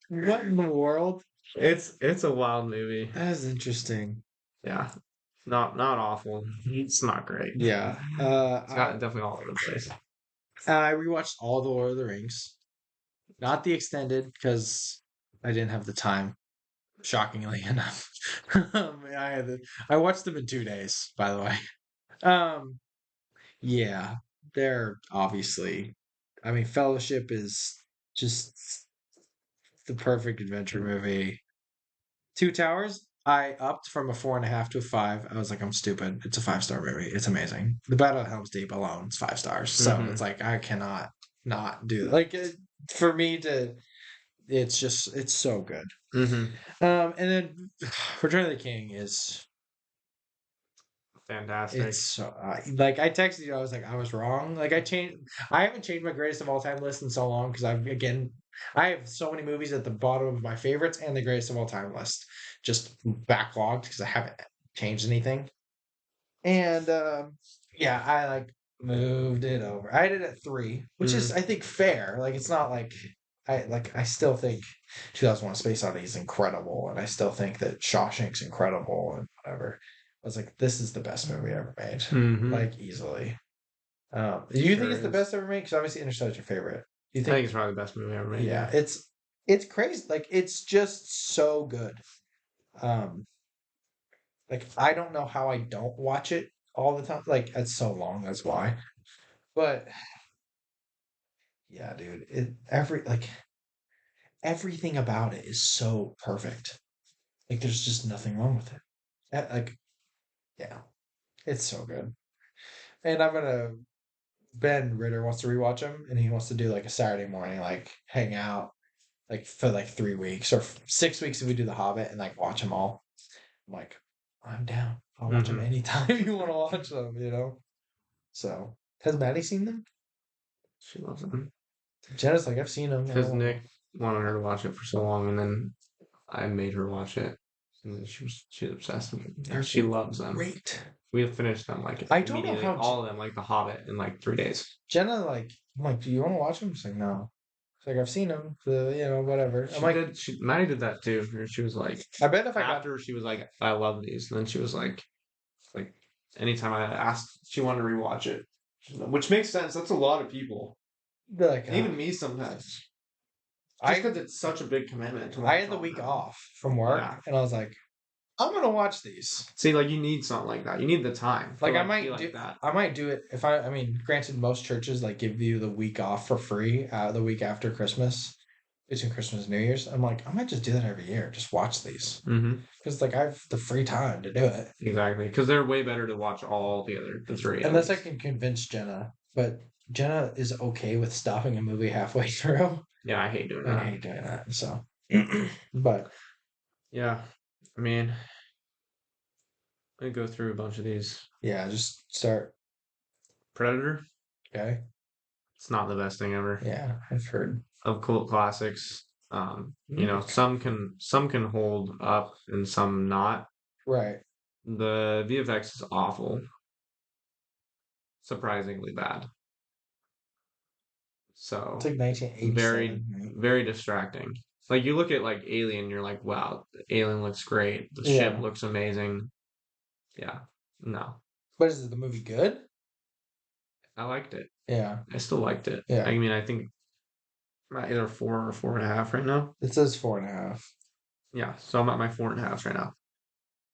What in the world? It's a wild movie. That is interesting. Yeah, not awful. It's not great. Yeah. It's got definitely all over the place. I rewatched all the Lord of the Rings, not the extended because I didn't have the time. Shockingly enough, I watched them in 2 days. By the way, yeah, they're obviously. I mean, Fellowship is just the perfect adventure movie. Two Towers, I upped from a 4.5 to a 5. I was like, I'm stupid. It's a 5-star movie. It's amazing. The Battle of Helm's Deep alone is 5 stars. So it's like I cannot not do that. Like for me to, it's so good. And then Return of the King is fantastic. It's so like I texted you. I was like, I was wrong. Like I haven't changed my greatest of all time list in so long because I have so many movies at the bottom of my favorites and the greatest of all time list just backlogged because I haven't changed anything. And yeah, I like moved it over. I had it at 3, which is I think fair. Like it's not like I still think 2001: Space Odyssey is incredible, and I still think that Shawshank's incredible and whatever. I was like, this is the best movie ever made, like easily. Do you think it's the best ever made? Because obviously Interstellar's your favorite. Do you think? I think it's probably the best movie ever made. Yeah, it's crazy. Like it's just so good. Like I don't know how I don't watch it all the time. Like it's so long, that's why. But yeah, dude, everything about it is so perfect. Like there's just nothing wrong with it. Like yeah, it's so good. And Ben Ritter wants to rewatch them, and he wants to do like a Saturday morning, like hang out, like for like 3 weeks or 6 weeks if we do The Hobbit and like watch them all. I'm like, I'm down. I'll watch them anytime you want to watch them, you know? So, has Maddie seen them? She loves them. Jenna's like, I've seen them. Because Nick wanted her to watch it for so long, and then I made her watch it. And she's obsessed with them. She loves them. Great. We finished them like I don't know how all of them, like The Hobbit, in like 3 days. Jenna, like, I'm like, do you want to watch them? She's like, no. She's like, I've seen them, so, you know, whatever. Maddie did that too. She was like, I bet if she was like, I love these. And then she was like, anytime I asked, she wanted to rewatch it, which makes sense. That's a lot of people. Like, even me sometimes. Just because it's such a big commitment. I had the week off from work, and I was like, I'm gonna watch these. See, like you need something like that. You need the time. Like I might do that. I might do it if I mean, granted, most churches like give you the week off for free the week after Christmas, between Christmas and New Year's. I'm like, I might just do that every year. Just watch these because like I have the free time to do it. Exactly, because they're way better to watch all together. The 3. Unless I can convince Jenna, but Jenna is okay with stopping a movie halfway through. Yeah, I hate doing that. I hate doing that. So, but yeah, I mean, I go through a bunch of these. Yeah, just start Predator. Okay. It's not the best thing ever. Yeah, I've heard. Of cult classics. Some can hold up and some not. Right. The VFX is awful. Surprisingly bad. So It's like 1987. very, right? very distracting. Like you look at like Alien, you're like, wow, the Alien looks great. The ship looks amazing. Yeah. No. But is the movie good? I liked it. Yeah. I still liked it. Yeah. I mean, I think I'm at either 4 or 4.5 right now. It says 4.5. Yeah, so I'm at my 4.5 right now.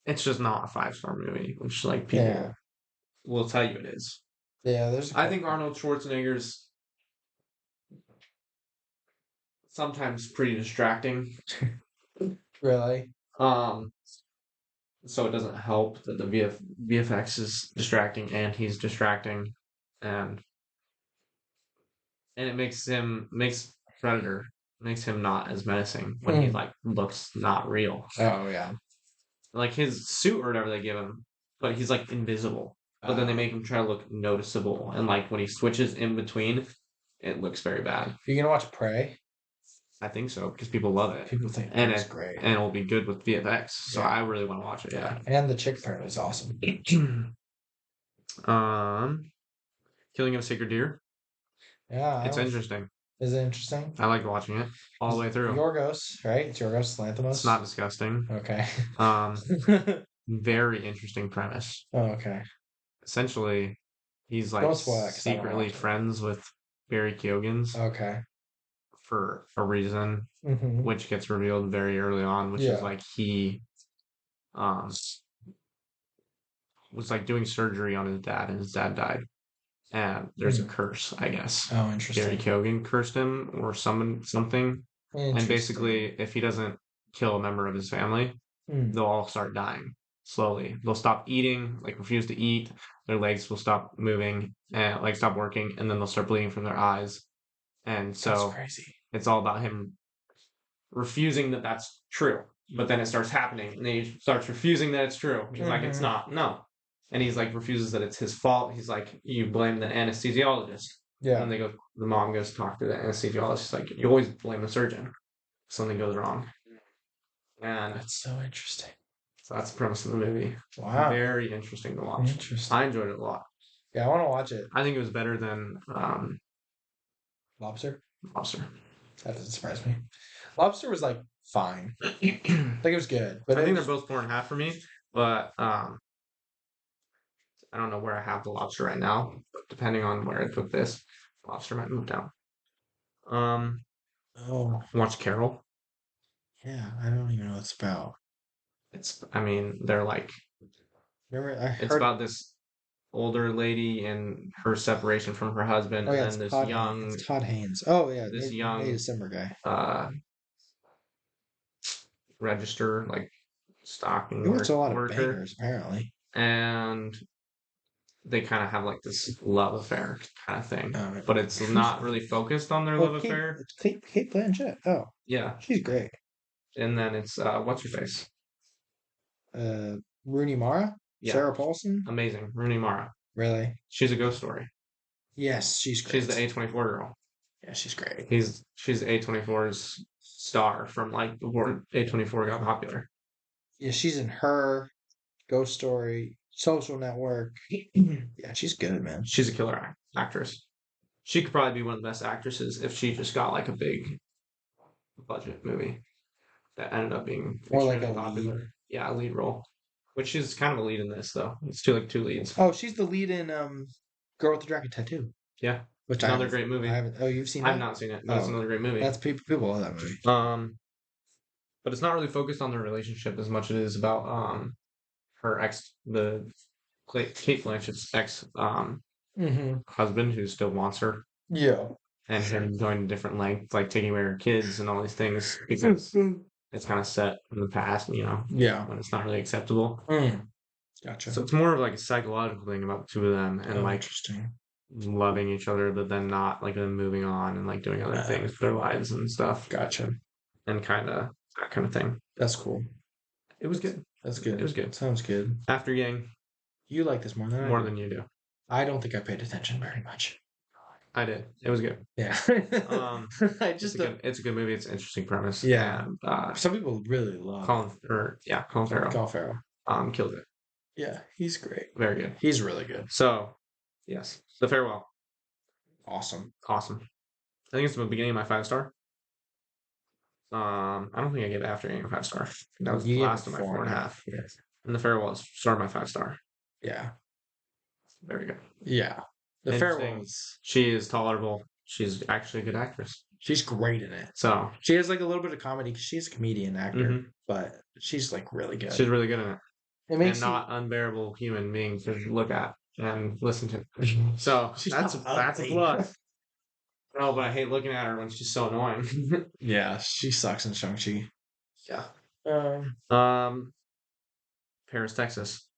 It's just not a 5-star movie, which like people will tell you it is. Yeah, I think Arnold Schwarzenegger's sometimes pretty distracting. Really? So it doesn't help that the VFX is distracting and he's distracting, and it makes Predator makes him not as menacing when he like looks not real. Oh yeah. Like his suit or whatever they give him, but he's like invisible. But then they make him try to look noticeable, and like when he switches in between, it looks very bad. You gonna watch Prey? I think so because people love it. People think it's great, and it'll be good with VFX. So I really want to watch it. Yeah, and the chick apparently is awesome. Killing of a Sacred Deer. Yeah, it's interesting. Is it interesting? I like watching it all the way through. Yorgos, right? It's Yorgos Lanthimos. It's not disgusting. Okay. Very interesting premise. Oh, okay. Essentially, he's like secretly friends with Barry Keoghan's. Okay. For a reason, which gets revealed very early on, which is like he was like doing surgery on his dad, and his dad died. And there's a curse, I guess. Oh, interesting. Barry Keoghan cursed him or something. And basically, if he doesn't kill a member of his family, they'll all start dying slowly. They'll stop eating, like refuse to eat. Their legs will stop moving and like stop working, and then they'll start bleeding from their eyes. And so that's crazy. It's all about him refusing that that's true. But then it starts happening, and then he starts refusing that it's true. He's like, it's not. No. And he's like, refuses that it's his fault. He's like, you blame the anesthesiologist. Yeah. And the mom goes to talk to the anesthesiologist. She's like, you always blame the surgeon. Something goes wrong. And that's so interesting. So that's the premise of the movie. Wow. Very interesting to watch. Interesting. I enjoyed it a lot. Yeah, I want to watch it. I think it was better than Lobster? Lobster. That doesn't surprise me. Lobster was like fine. Like it was good. But I think they're both 4.5 for me. But I don't know where I have the Lobster right now. But depending on where I put this, Lobster might move down. Watch Carol. Yeah, I don't even know what it's about. They're like. It's about this older lady and her separation from her husband, and then this young. It's Todd Haynes. Oh yeah, this young December guy. Register like stocking. He works a lot of bangers, apparently. And they kind of have like this love affair kind of thing, but it's not really focused on their love affair. It's Kate Blanchett. Oh, yeah, she's great. And then it's what's her face? Rooney Mara. Yeah. Sarah Paulson. Amazing, Rooney Mara. Really? She's a ghost story. Yes, she's great. She's the A24 girl. Yeah, she's great. She's A24's star from like before A24 got popular. Yeah, she's in Her, Ghost Story, Social Network. Yeah, she's good, man. She's a killer actress. She could probably be one of the best actresses if she just got like a big budget movie that ended up being more like a popular. Lead. Yeah, a lead role. Which is kind of a lead in this though. It's two leads. Oh, she's the lead in Girl with the Dragon Tattoo. Yeah. Which another great movie. I haven't. Oh, you've seen it? I've not seen it, but it's another great movie. That's people love that movie. But it's not really focused on their relationship as much as it is about her ex, Kate Blanchett's ex husband who still wants her. Yeah. And him going to different lengths, like taking away her kids and all these things because it's kind of set in the past, Yeah. When it's not really acceptable. Gotcha. So it's more of like a psychological thing about the two of them and like interesting. Loving each other, but then not like them moving on and like doing other things with their lives and stuff. Gotcha. And kind of that kind of thing. That's cool. It was good. That's good. It was good. Sounds good. After Yang. You like this more than you do. I don't think I paid attention very much. I did. It was good. Yeah. I just it's a good movie. It's an interesting premise. Yeah. And some people really love Colin Farrell. Colin Farrell. Killed it. Yeah, he's great. Very good. He's really good. So, yes, The Farewell. Awesome. Awesome. I think it's the beginning of my 5-star. I don't think I gave After Gang a 5-star. That was the last of my 4.5. Yes. And The Farewell started my 5-star. Yeah. Very good. Yeah. The Farewell is... She is tolerable. She's actually a good actress. She's great in it. So she has like a little bit of comedy because she's a comedian actor, but she's like really good. She's really good in it. It makes not unbearable human being to look at and listen to. So that's a plus. No, but I hate looking at her when she's so annoying. Yeah, she sucks in Shang-Chi. Yeah. Paris, Texas.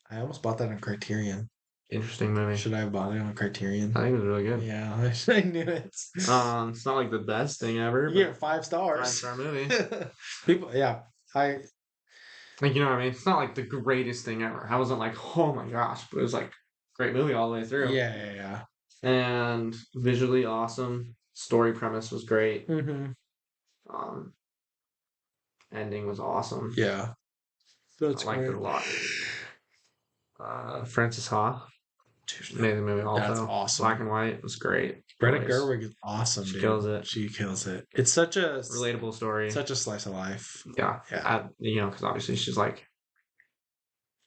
I almost bought that on Criterion. Interesting movie. Should I have bought it on Criterion? I think it was really good. Yeah, I knew it. It's not like the best thing ever. You get 5 stars. 5-star movie. People, yeah, like, you know what I mean? It's not like the greatest thing ever. I wasn't like, oh my gosh, but it was like great movie all the way through. Yeah. And visually awesome. Story premise was great. Mm-hmm. Ending was awesome. Yeah. That's I liked it a lot. Frances Ha. Amazing movie also. That's awesome. Black and white was great. Greta Gerwig is awesome, She dude. kills it. She kills it. It's such a... relatable story. Such a slice of life. Yeah. Because obviously she's like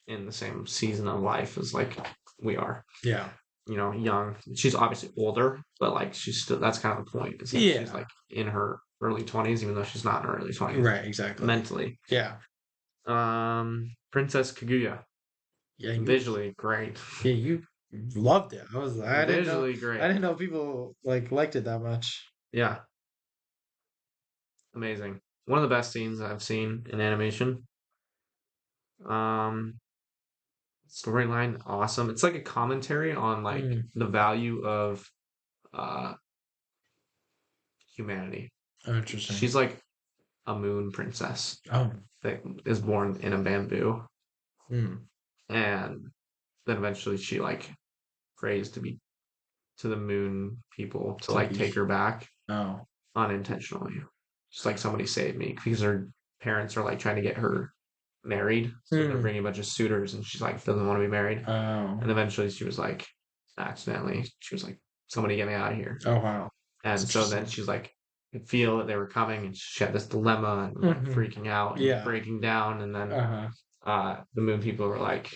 in the same season of life as like we are. Yeah. Young. She's obviously older, but like she's still, that's kind of the point. Is that she's like in her early 20s, even though she's not in her early 20s. Right, exactly. Mentally. Yeah. Princess Kaguya. Yeah. Visually great. Yeah, you loved it. I visually great. I didn't know people liked it that much. Yeah. Amazing. One of the best scenes I've seen in animation. Storyline awesome. It's like a commentary on like the value of humanity. Oh, interesting. She's like a moon princess. Oh. That is born in a bamboo. Mm. And then eventually she like prays to the moon people to like take her back. Oh. Unintentionally. Just like somebody saved me because her parents are like trying to get her married. So they're bringing a bunch of suitors and she's like doesn't want to be married. Oh. And eventually she was like accidentally she was like, somebody get me out of here. Oh wow. And so then she's like could feel that they were coming and she had this dilemma and like freaking out and breaking down and then the moon people were like,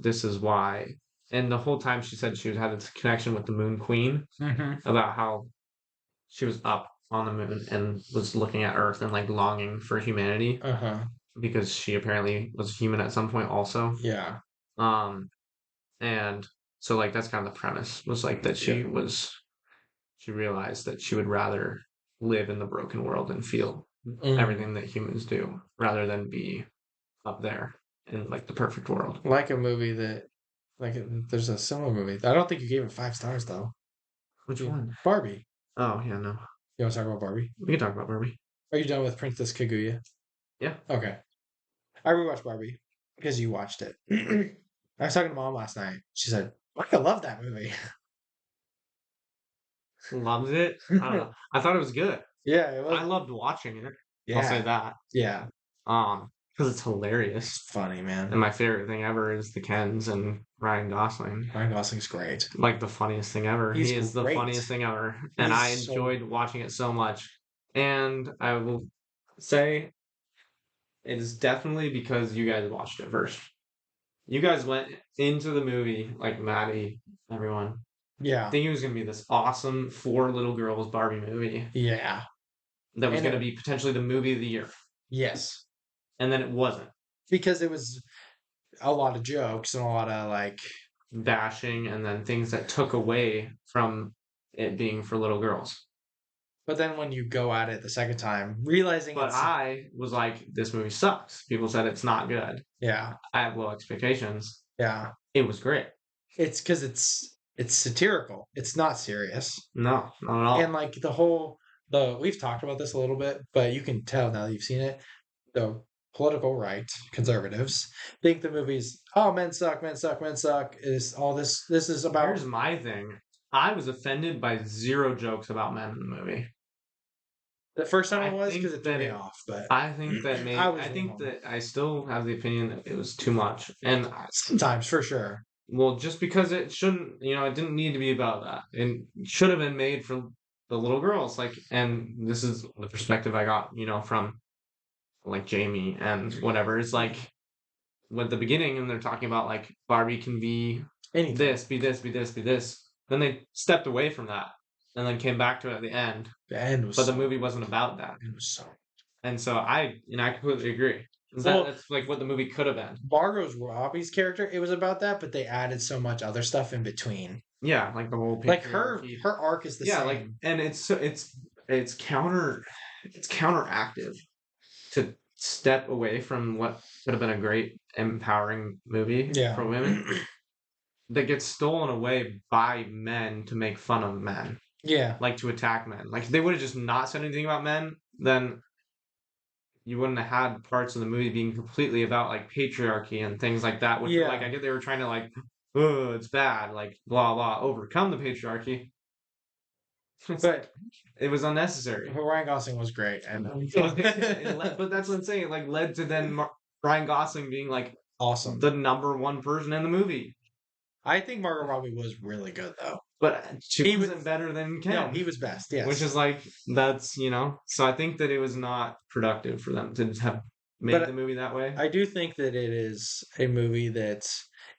this is why. And the whole time she said she had this connection with the Moon Queen about how she was up on the moon and was looking at Earth and like longing for humanity because she apparently was human at some point also. Yeah. And so like that's kind of the premise was like that she realized that she would rather live in the broken world and feel everything that humans do rather than be up there in like the perfect world. Like a movie that there's a similar movie. I don't think you gave it 5 stars though. Which one? Barbie. Oh yeah, no. You want to talk about Barbie? We can talk about Barbie. Are you done with Princess Kaguya? Yeah. Okay. I rewatched Barbie because you watched it. I was talking to Mom last night. She said, I love that movie. Loved it? I don't know. I thought it was good. Yeah, it was. I loved watching it. Yeah. I'll say that. Yeah. Because it's hilarious. It's funny, man. And my favorite thing ever is the Kens and Ryan Gosling. Ryan Gosling's great. Like the funniest thing ever. He is the funniest thing ever. And I enjoyed watching it so much. And I will say it is definitely because you guys watched it first. You guys went into the movie, like Maddie, everyone. Yeah. Thinking it was going to be this awesome 4 little girls Barbie movie. Yeah. That was going to be potentially the movie of the year. Yes. And then it wasn't. Because it was a lot of jokes and a lot of like bashing and then things that took away from it being for little girls. But then when you go at it the second time, realizing I was like, this movie sucks. People said it's not good. Yeah. I have low expectations. Yeah. It was great. It's because it's satirical. It's not serious. No, not at all. And like we've talked about this a little bit, but you can tell now that you've seen it, the political right conservatives think the movie's men suck, men suck, men suck. Is all this? This is about. Here's my thing. I was offended by 0 jokes about men in the movie. The first time I it was think because it threw that me it- off, but I think that maybe I think wrong. that I still have the opinion that it was too much. And sometimes for sure. well, just because it shouldn't, it didn't need to be about that. It should have been made for the little girls. Like, and this is the perspective I got, from like Jamie and whatever. It's like with the beginning, and they're talking about like Barbie can be Anything. this, be this, be this, be this. Then they stepped away from that, and then came back to it at the end. The end was. But the movie wasn't about that. It was so. And so I completely agree. That's like what the movie could have been. Margot Robbie's character, it was about that, but they added so much other stuff in between. Yeah, like the whole like her arc is the same. Yeah, like, and it's counteractive to step away from what could have been a great empowering movie for women that gets stolen away by men to make fun of men. Yeah. Like to attack men. Like if they would have just not said anything about men, then you wouldn't have had parts of the movie being completely about like patriarchy and things like that. Which like I get they were trying to like, oh, it's bad, like blah blah, overcome the patriarchy. But it was unnecessary. Ryan Gosling was great, and but that's what I'm saying. It like led to then Ryan Gosling being like awesome, the number 1 person in the movie. I think Margot Robbie was really good though, but he wasn't better than Ken. No, he was best. Yes, which is like that's So I think that it was not productive for them to have made the movie that way. I do think that it is a movie that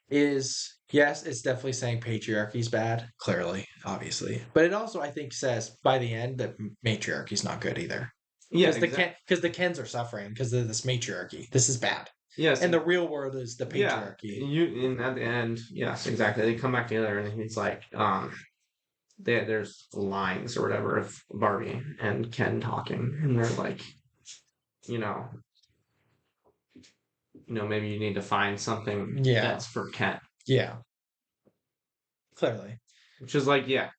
is. Yes, it's definitely saying patriarchy's bad, clearly, obviously. But it also, I think, says by the end that matriarchy's not good either. Yeah, because the Kens are suffering because of this matriarchy. This is bad. Yes, and the real world is the patriarchy. Yeah, and at the end, yes, exactly. They come back together, and he's like, there's lines or whatever of Barbie and Ken talking, and they're like, maybe you need to find something that's for Ken. Yeah. Clearly. Which is like, yeah,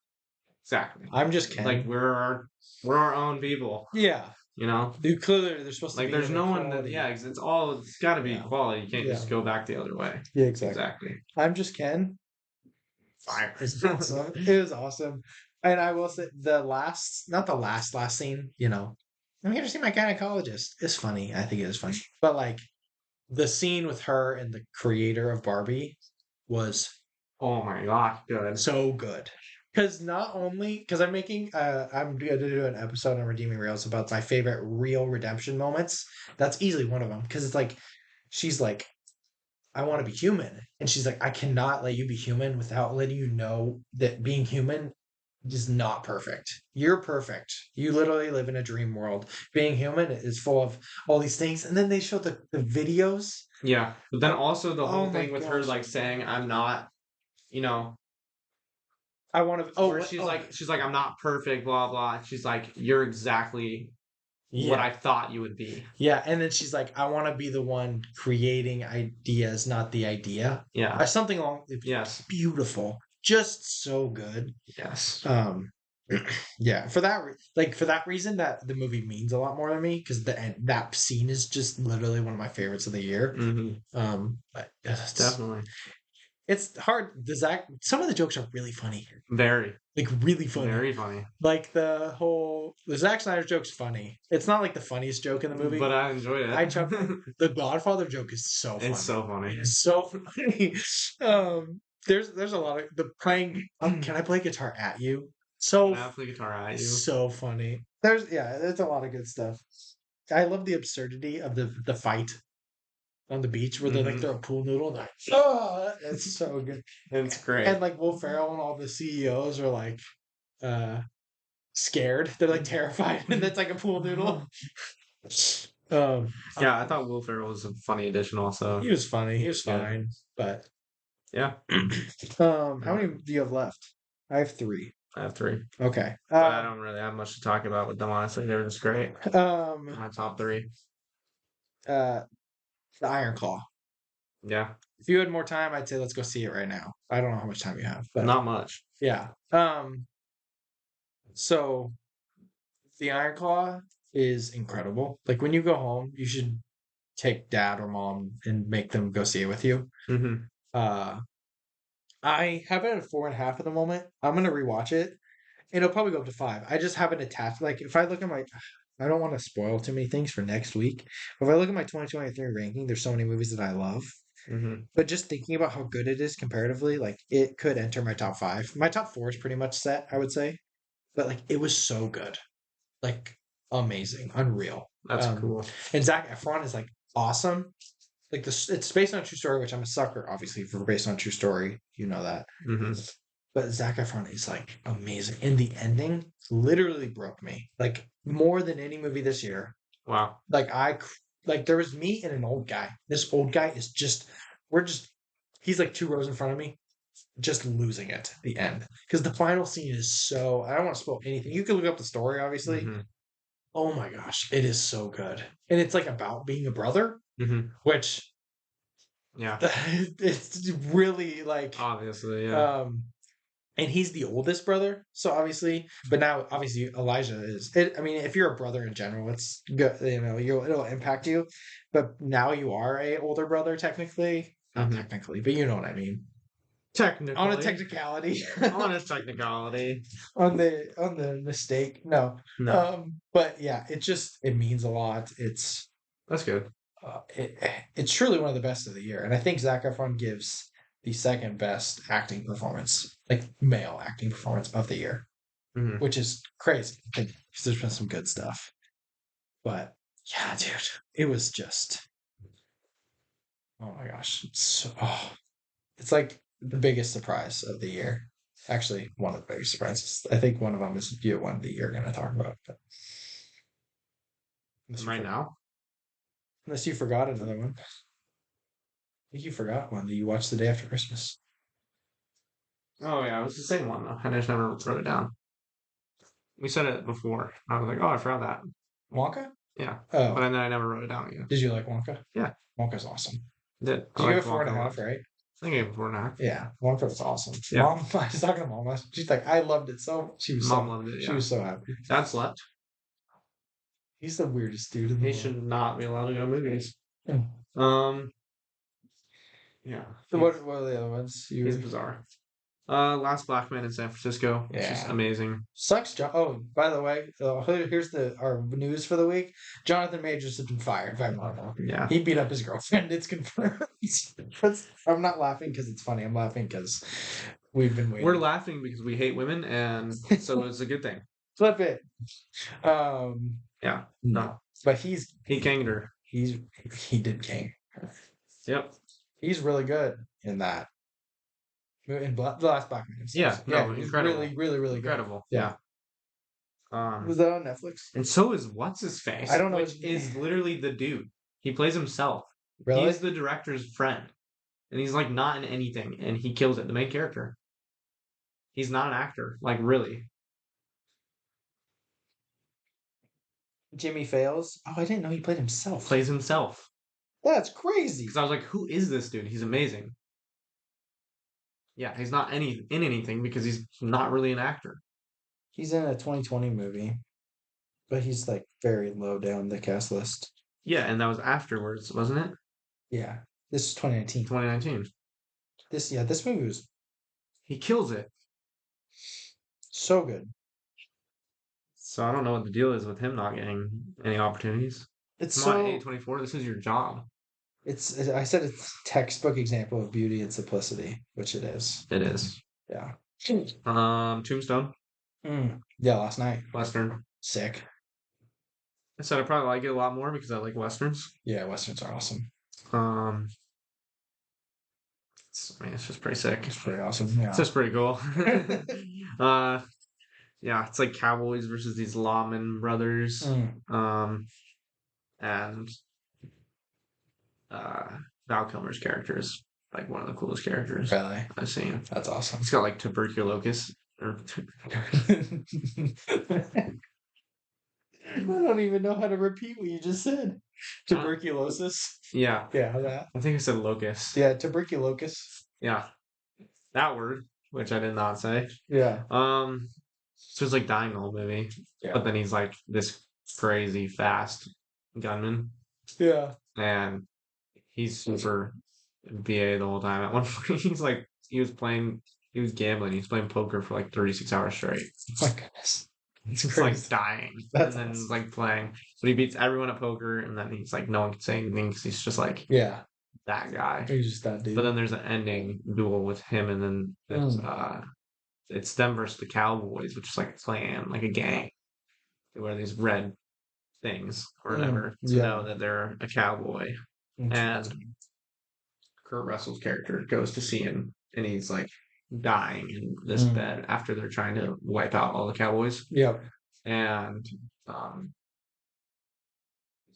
exactly. I'm just Ken. Like we're our own people. Yeah. Clearly they're supposed to like be there's no one that it's got to be equality. You can't just go back the other way. Yeah, exactly. I'm just Ken. Fire. It's awesome. It was awesome. And I will say not the last scene, I'm here to see my gynecologist. It's funny. I think it is funny. But like the scene with her and the creator of Barbie was oh my gosh, good. So good. Because I'm making I'm gonna do an episode on Redeeming Reels about my favorite real redemption moments. That's easily one of them. Because it's like she's like, I want to be human. And she's like, I cannot let you be human without letting you know that being human is not perfect. You're perfect. You literally live in a dream world. Being human is full of all these things. And then they show the videos. Yeah. But then also the whole thing with her like saying, I'm not, I want to. She's like, I'm not perfect, blah blah. She's like, you're exactly what I thought you would be. Yeah, and then she's like, I want to be the one creating ideas, not the idea. Yeah, something along. Yes, beautiful, just so good. Yes. Yeah. For that reason, that the movie means a lot more to me because that scene is just literally one of my favorites of the year. Mm-hmm. But definitely. It's hard. Some of the jokes are really funny. Very. Like really funny. Very funny. Like the Zack Snyder joke's funny. It's not like the funniest joke in the movie. But I enjoyed it. The Godfather joke is so funny. It's so funny. It's so funny. There's a lot of the playing. Can I play guitar at you? Can I play guitar at you? So funny. There's a lot of good stuff. I love the absurdity of the fight on the beach where they like throw a pool noodle and like, oh, that's so good. It's great. And like Will Ferrell and all the CEOs are like scared. They're like terrified, and that's like a pool noodle. Yeah, I thought Will Ferrell was a funny addition. Also, he was funny. He was fine, but yeah. How many do you have left? I have 3. I have 3. Okay. But I don't really have much to talk about with them. Honestly, they were just great. My top 3. The Iron Claw. Yeah. If you had more time, I'd say let's go see it right now. I don't know how much time you have, but not much. Yeah. So the Iron Claw is incredible. Like when you go home, you should take dad or mom and make them go see it with you. Mm-hmm. I have it at 4.5 at the moment. I'm gonna rewatch it. It'll probably go up to 5. I just haven't attached. Like, if I look at my, I don't want to spoil too many things for next week. But if I look at my 2023 ranking, there's so many movies that I love. Mm-hmm. But just thinking about how good it is comparatively, like it could enter my top 5. My top 4 is pretty much set, I would say. But like, it was so good, like amazing, unreal. That's cool. And Zac Efron is like awesome. Like this, it's based on a true story, which I'm a sucker, obviously, for based on a true story. You know that. Mm-hmm. But Zac Efron is like amazing. And the ending literally broke me. Like more than any movie this year. Wow. Like there was me and an old guy. This old guy is just he's like 2 rows in front of me, just losing it at the end. Because the final scene is so, I don't want to spoil anything. You can look up the story, obviously. Mm-hmm. Oh my gosh, it is so good. And it's like about being a brother, Mm-hmm. which Yeah. it's really like Obviously, yeah. and he's the oldest brother, so obviously, but now obviously Elijah is. I mean, if you're a brother in general, it's good. You know, it'll impact you. But now you are a older brother, technically, not technically, but you know what I mean. Technically, On a technicality, on a technicality, on the mistake, no. But yeah, it means a lot. That's good. It's truly one of the best of the year, and I think Zac Efron gives the second best acting performance, like male acting performance of the year, which is crazy because there's been some good stuff. But yeah, dude, it was just, oh my gosh, it's like the biggest surprise of the year. Actually, one of the biggest surprises. I think one of them is the one that you're going to talk about. But right now, unless you forgot another one. I think you forgot one that you watched the day after Christmas. Oh yeah, it was the same one though. I just never wrote it down. We said it before. I was like, oh, I forgot that. Wonka? Yeah. Oh. But then I never wrote it down again. Did you like Wonka? Yeah. Wonka's awesome. Did you give it 4.5, right? I think I gave it 4.5. Yeah. Wonka was awesome. Yeah. Mom, I was talking to Mom. She's like, I loved it so. Mom loved it. Yeah. She was so happy. Dad slept. He's the weirdest dude in the world. He should not be allowed to go to movies. Yeah. Yeah. So what are the other ones? He's bizarre. Last Black Man in San Francisco, which is amazing. Sucks, John. Oh, by the way, here's our news for the week. Jonathan Majors has been fired by Marvel. Yeah, he beat up his girlfriend. It's confirmed. I'm not laughing because it's funny. I'm laughing because we've been waiting. We're laughing because we hate women, and so it's a good thing. Flip it. Yeah. No. But he ganged her. He did gang her. Yep. He's really good in that. In the last Black Man. Yeah, no, incredible. Really, really, really incredible. Good. Yeah. Was that on Netflix? And so is what's his face? I don't know. Which is literally the dude. He plays himself. Really? He's the director's friend, and he's like not in anything, and he kills it. The main character. He's not an actor, like really. Jimmy Fails. Oh, I didn't know he played himself. Plays himself. That's crazy. Because I was like, who is this dude? He's amazing. Yeah, he's not in anything because he's not really an actor. He's in a 2020 movie, but he's like very low down the cast list. Yeah, and that was afterwards, wasn't it? Yeah, this is 2019. 2019. This movie was. He kills it. So good. So I don't know what the deal is with him not getting any opportunities. Come on, A24, this is your job. I said it's a textbook example of beauty and simplicity, which it is. It is. Yeah. Tombstone. Yeah, last night. Western. Sick. I said I probably like it a lot more because I like Westerns. Yeah, Westerns are awesome. It's just pretty sick. It's pretty awesome. Yeah. It's just pretty cool. Yeah, it's like cowboys versus these lawman brothers. And Val Kilmer's character is like one of the coolest characters I've seen. That's awesome. He's got like tuberculosis. I don't even know how to repeat what you just said. Tuberculosis. Yeah. Yeah, that. I think I said locus. Yeah, tuberculosis. Yeah. That word, which I did not say. Yeah. So he's like dying the whole movie. Yeah. But then he's like this crazy fast gunman. Yeah. and he's super BA the whole time. At one point, he was gambling. He was playing poker for like 36 hours straight. Oh my goodness. He's It's just like crazy. dying, That's and then awesome. like playing. But he beats everyone at poker, and then he's like, no one can say anything because he's just like Yeah. that guy. He's just that dude. But then there's an ending duel with him, and then it's them versus the Cowboys, which is like a clan, like a gang. They wear these red things or whatever to know that they're a cowboy. And Kurt Russell's character goes to see him, and he's like dying in this bed after they're trying to wipe out all the cowboys. Yep. And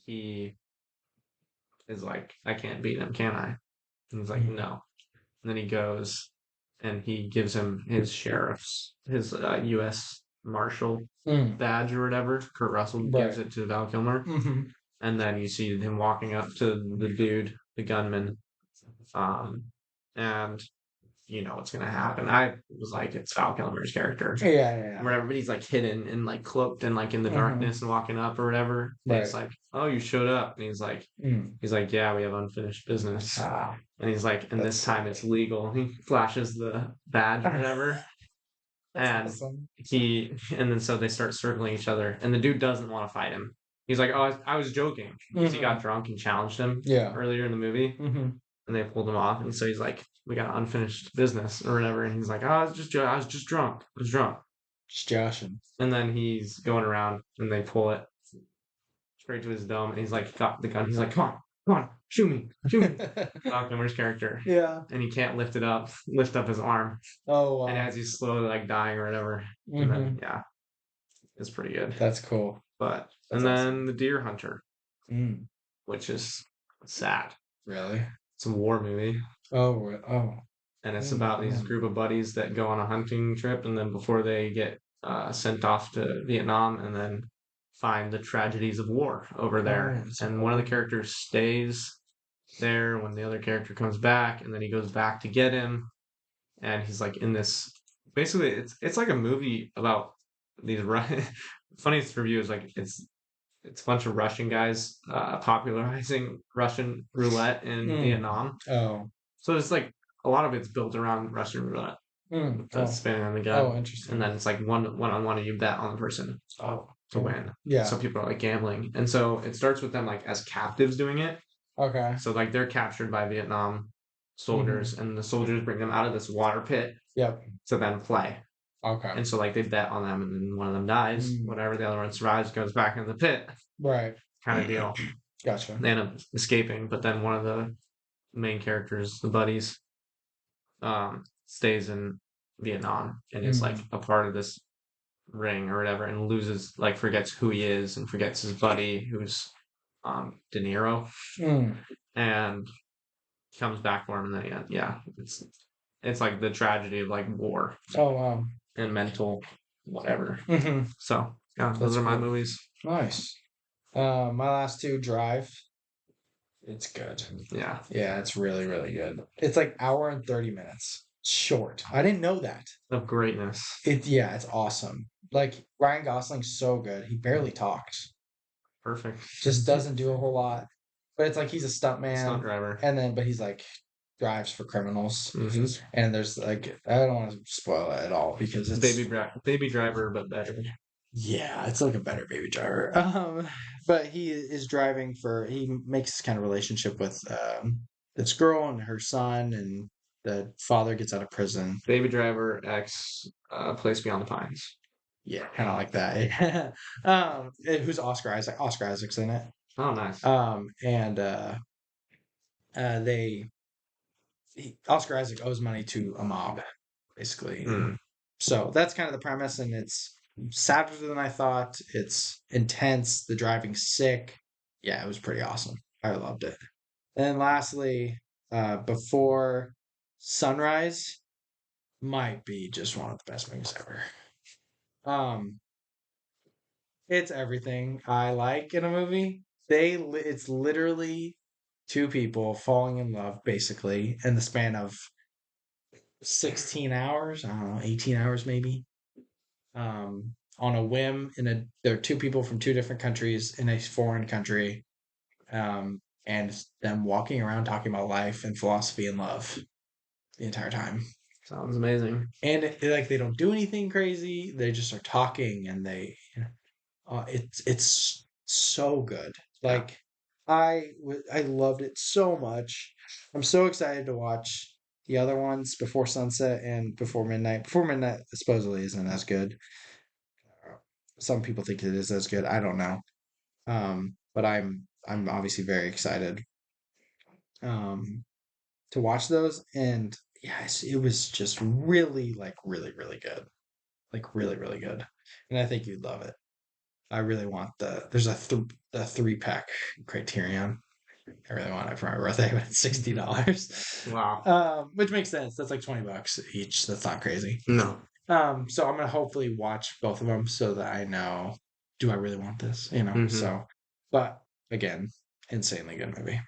he is like, I can't beat him, can I? And he's like, no. And then he goes and he gives him his his U.S. Marshal badge or whatever. Kurt Russell gives it to Val Kilmer. Mm-hmm. And then you see him walking up to the dude, the gunman. And you know what's gonna happen. I was like, it's Val Kilmer's character. Yeah. Whatever, but he's like hidden and like cloaked and like in the darkness and walking up or whatever. And it's like, oh, you showed up. And he's like, yeah, we have unfinished business. And he's like, and this time it's legal. He flashes the badge or whatever. And awesome. and then so they start circling each other. And the dude doesn't want to fight him. He's like, oh, I was joking. Because he got drunk and challenged him earlier in the movie. And they pulled him off. And so he's like, we got unfinished business or whatever. And he's like, oh, I was just drunk. I was drunk. Just joshing. And then he's going around and they pull it straight to his dome. And he's like, got the gun. He's like, come on, shoot me. Val Kilmer's character. Yeah. And he can't lift up his arm. Oh, wow. And as he's slowly like dying or whatever. And then, it's pretty good. That's cool. But, and then The Deer Hunter, which is sad. Really? It's a war movie. Oh. And it's about these group of buddies that go on a hunting trip, and then before they get sent off to Vietnam, and then find the tragedies of war over there. And one of the characters stays there when the other character comes back, and then he goes back to get him, and he's like in this. Basically, it's like a movie about these. Funniest review is like it's a bunch of Russian guys popularizing Russian roulette in Vietnam. Oh. So it's like a lot of it's built around Russian roulette. Spinning on the gun. Oh, interesting. And then it's like one on one, and you bet on the person to win. Yeah. So people are like gambling. And so it starts with them like as captives doing it. Okay. So like they're captured by Vietnam soldiers, and the soldiers bring them out of this water pit. Yep. To then play. Okay. And so like they bet on them, and then one of them dies. Whatever, the other one survives, goes back in the pit. Right. Kind of deal. Gotcha. They end up escaping, but then one of the main characters, the buddies, stays in Vietnam and is like a part of this ring or whatever, and loses, like forgets who he is and forgets his buddy, who's De Niro, and comes back for him, and then it's like the tragedy of like war. Oh wow. And mental whatever. So those are my movies. Nice. My last two, Drive. It's good. Yeah, it's really, really good. It's like hour and 30 minutes. Short. I didn't know that. Of greatness. It's awesome. Like Ryan Gosling's so good. He barely talks. Perfect. Just doesn't do a whole lot. But it's like he's a stuntman. Stunt driver. And then, but he's like drives for criminals. And there's like, I don't want to spoil it at all because it's Baby Driver, but better. Yeah, it's like a better Baby Driver. But he is driving he makes this kind of relationship with this girl and her son, and the father gets out of prison. Baby Driver X Place Beyond the Pines. Yeah, kind of like that. Who's Oscar Isaac? Oscar Isaac's in it. Oh, nice. And Oscar Isaac owes money to a mob, basically. So that's kind of the premise, and it's sadder than I thought. It's intense. The driving's sick. Yeah, it was pretty awesome. I loved it. And then lastly, Before Sunrise might be just one of the best movies ever. It's everything I like in a movie. It's literally two people falling in love, basically, in the span of 16 hours. I don't know, 18 hours maybe. On a whim. There are two people from two different countries in a foreign country. and it's them walking around talking about life and philosophy and love the entire time. Sounds amazing. And like they don't do anything crazy; they just are talking, and it's so good. Like I loved it so much. I'm so excited to watch the other ones, Before Sunset and Before Midnight. Before Midnight supposedly isn't as good. Some people think it is as good. I don't know. But I'm obviously very excited um to watch those. And yes, it was just really really good. Like really really good. And I think you'd love it. I really want there's a 3-pack Criterion. I really want it for my birthday, but it's $60. Wow. Which makes sense. That's like $20 each. That's not crazy. No. So I'm gonna hopefully watch both of them so that I know, do I really want this? Mhm. So, but again, insanely good movie.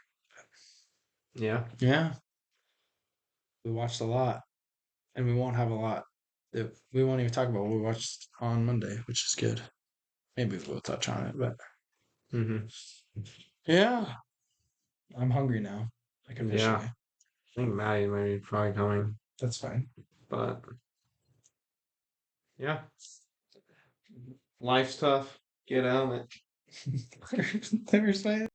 Yeah. Yeah, we watched a lot, and we won't have a lot. We won't even talk about what we watched on Monday, which is good. Maybe we'll touch on it, but Mm-hmm. yeah, I'm hungry now. Like officially. Yeah. I think Maddie might be probably coming, That's fine. but yeah, life's tough. Get on it. Thursday.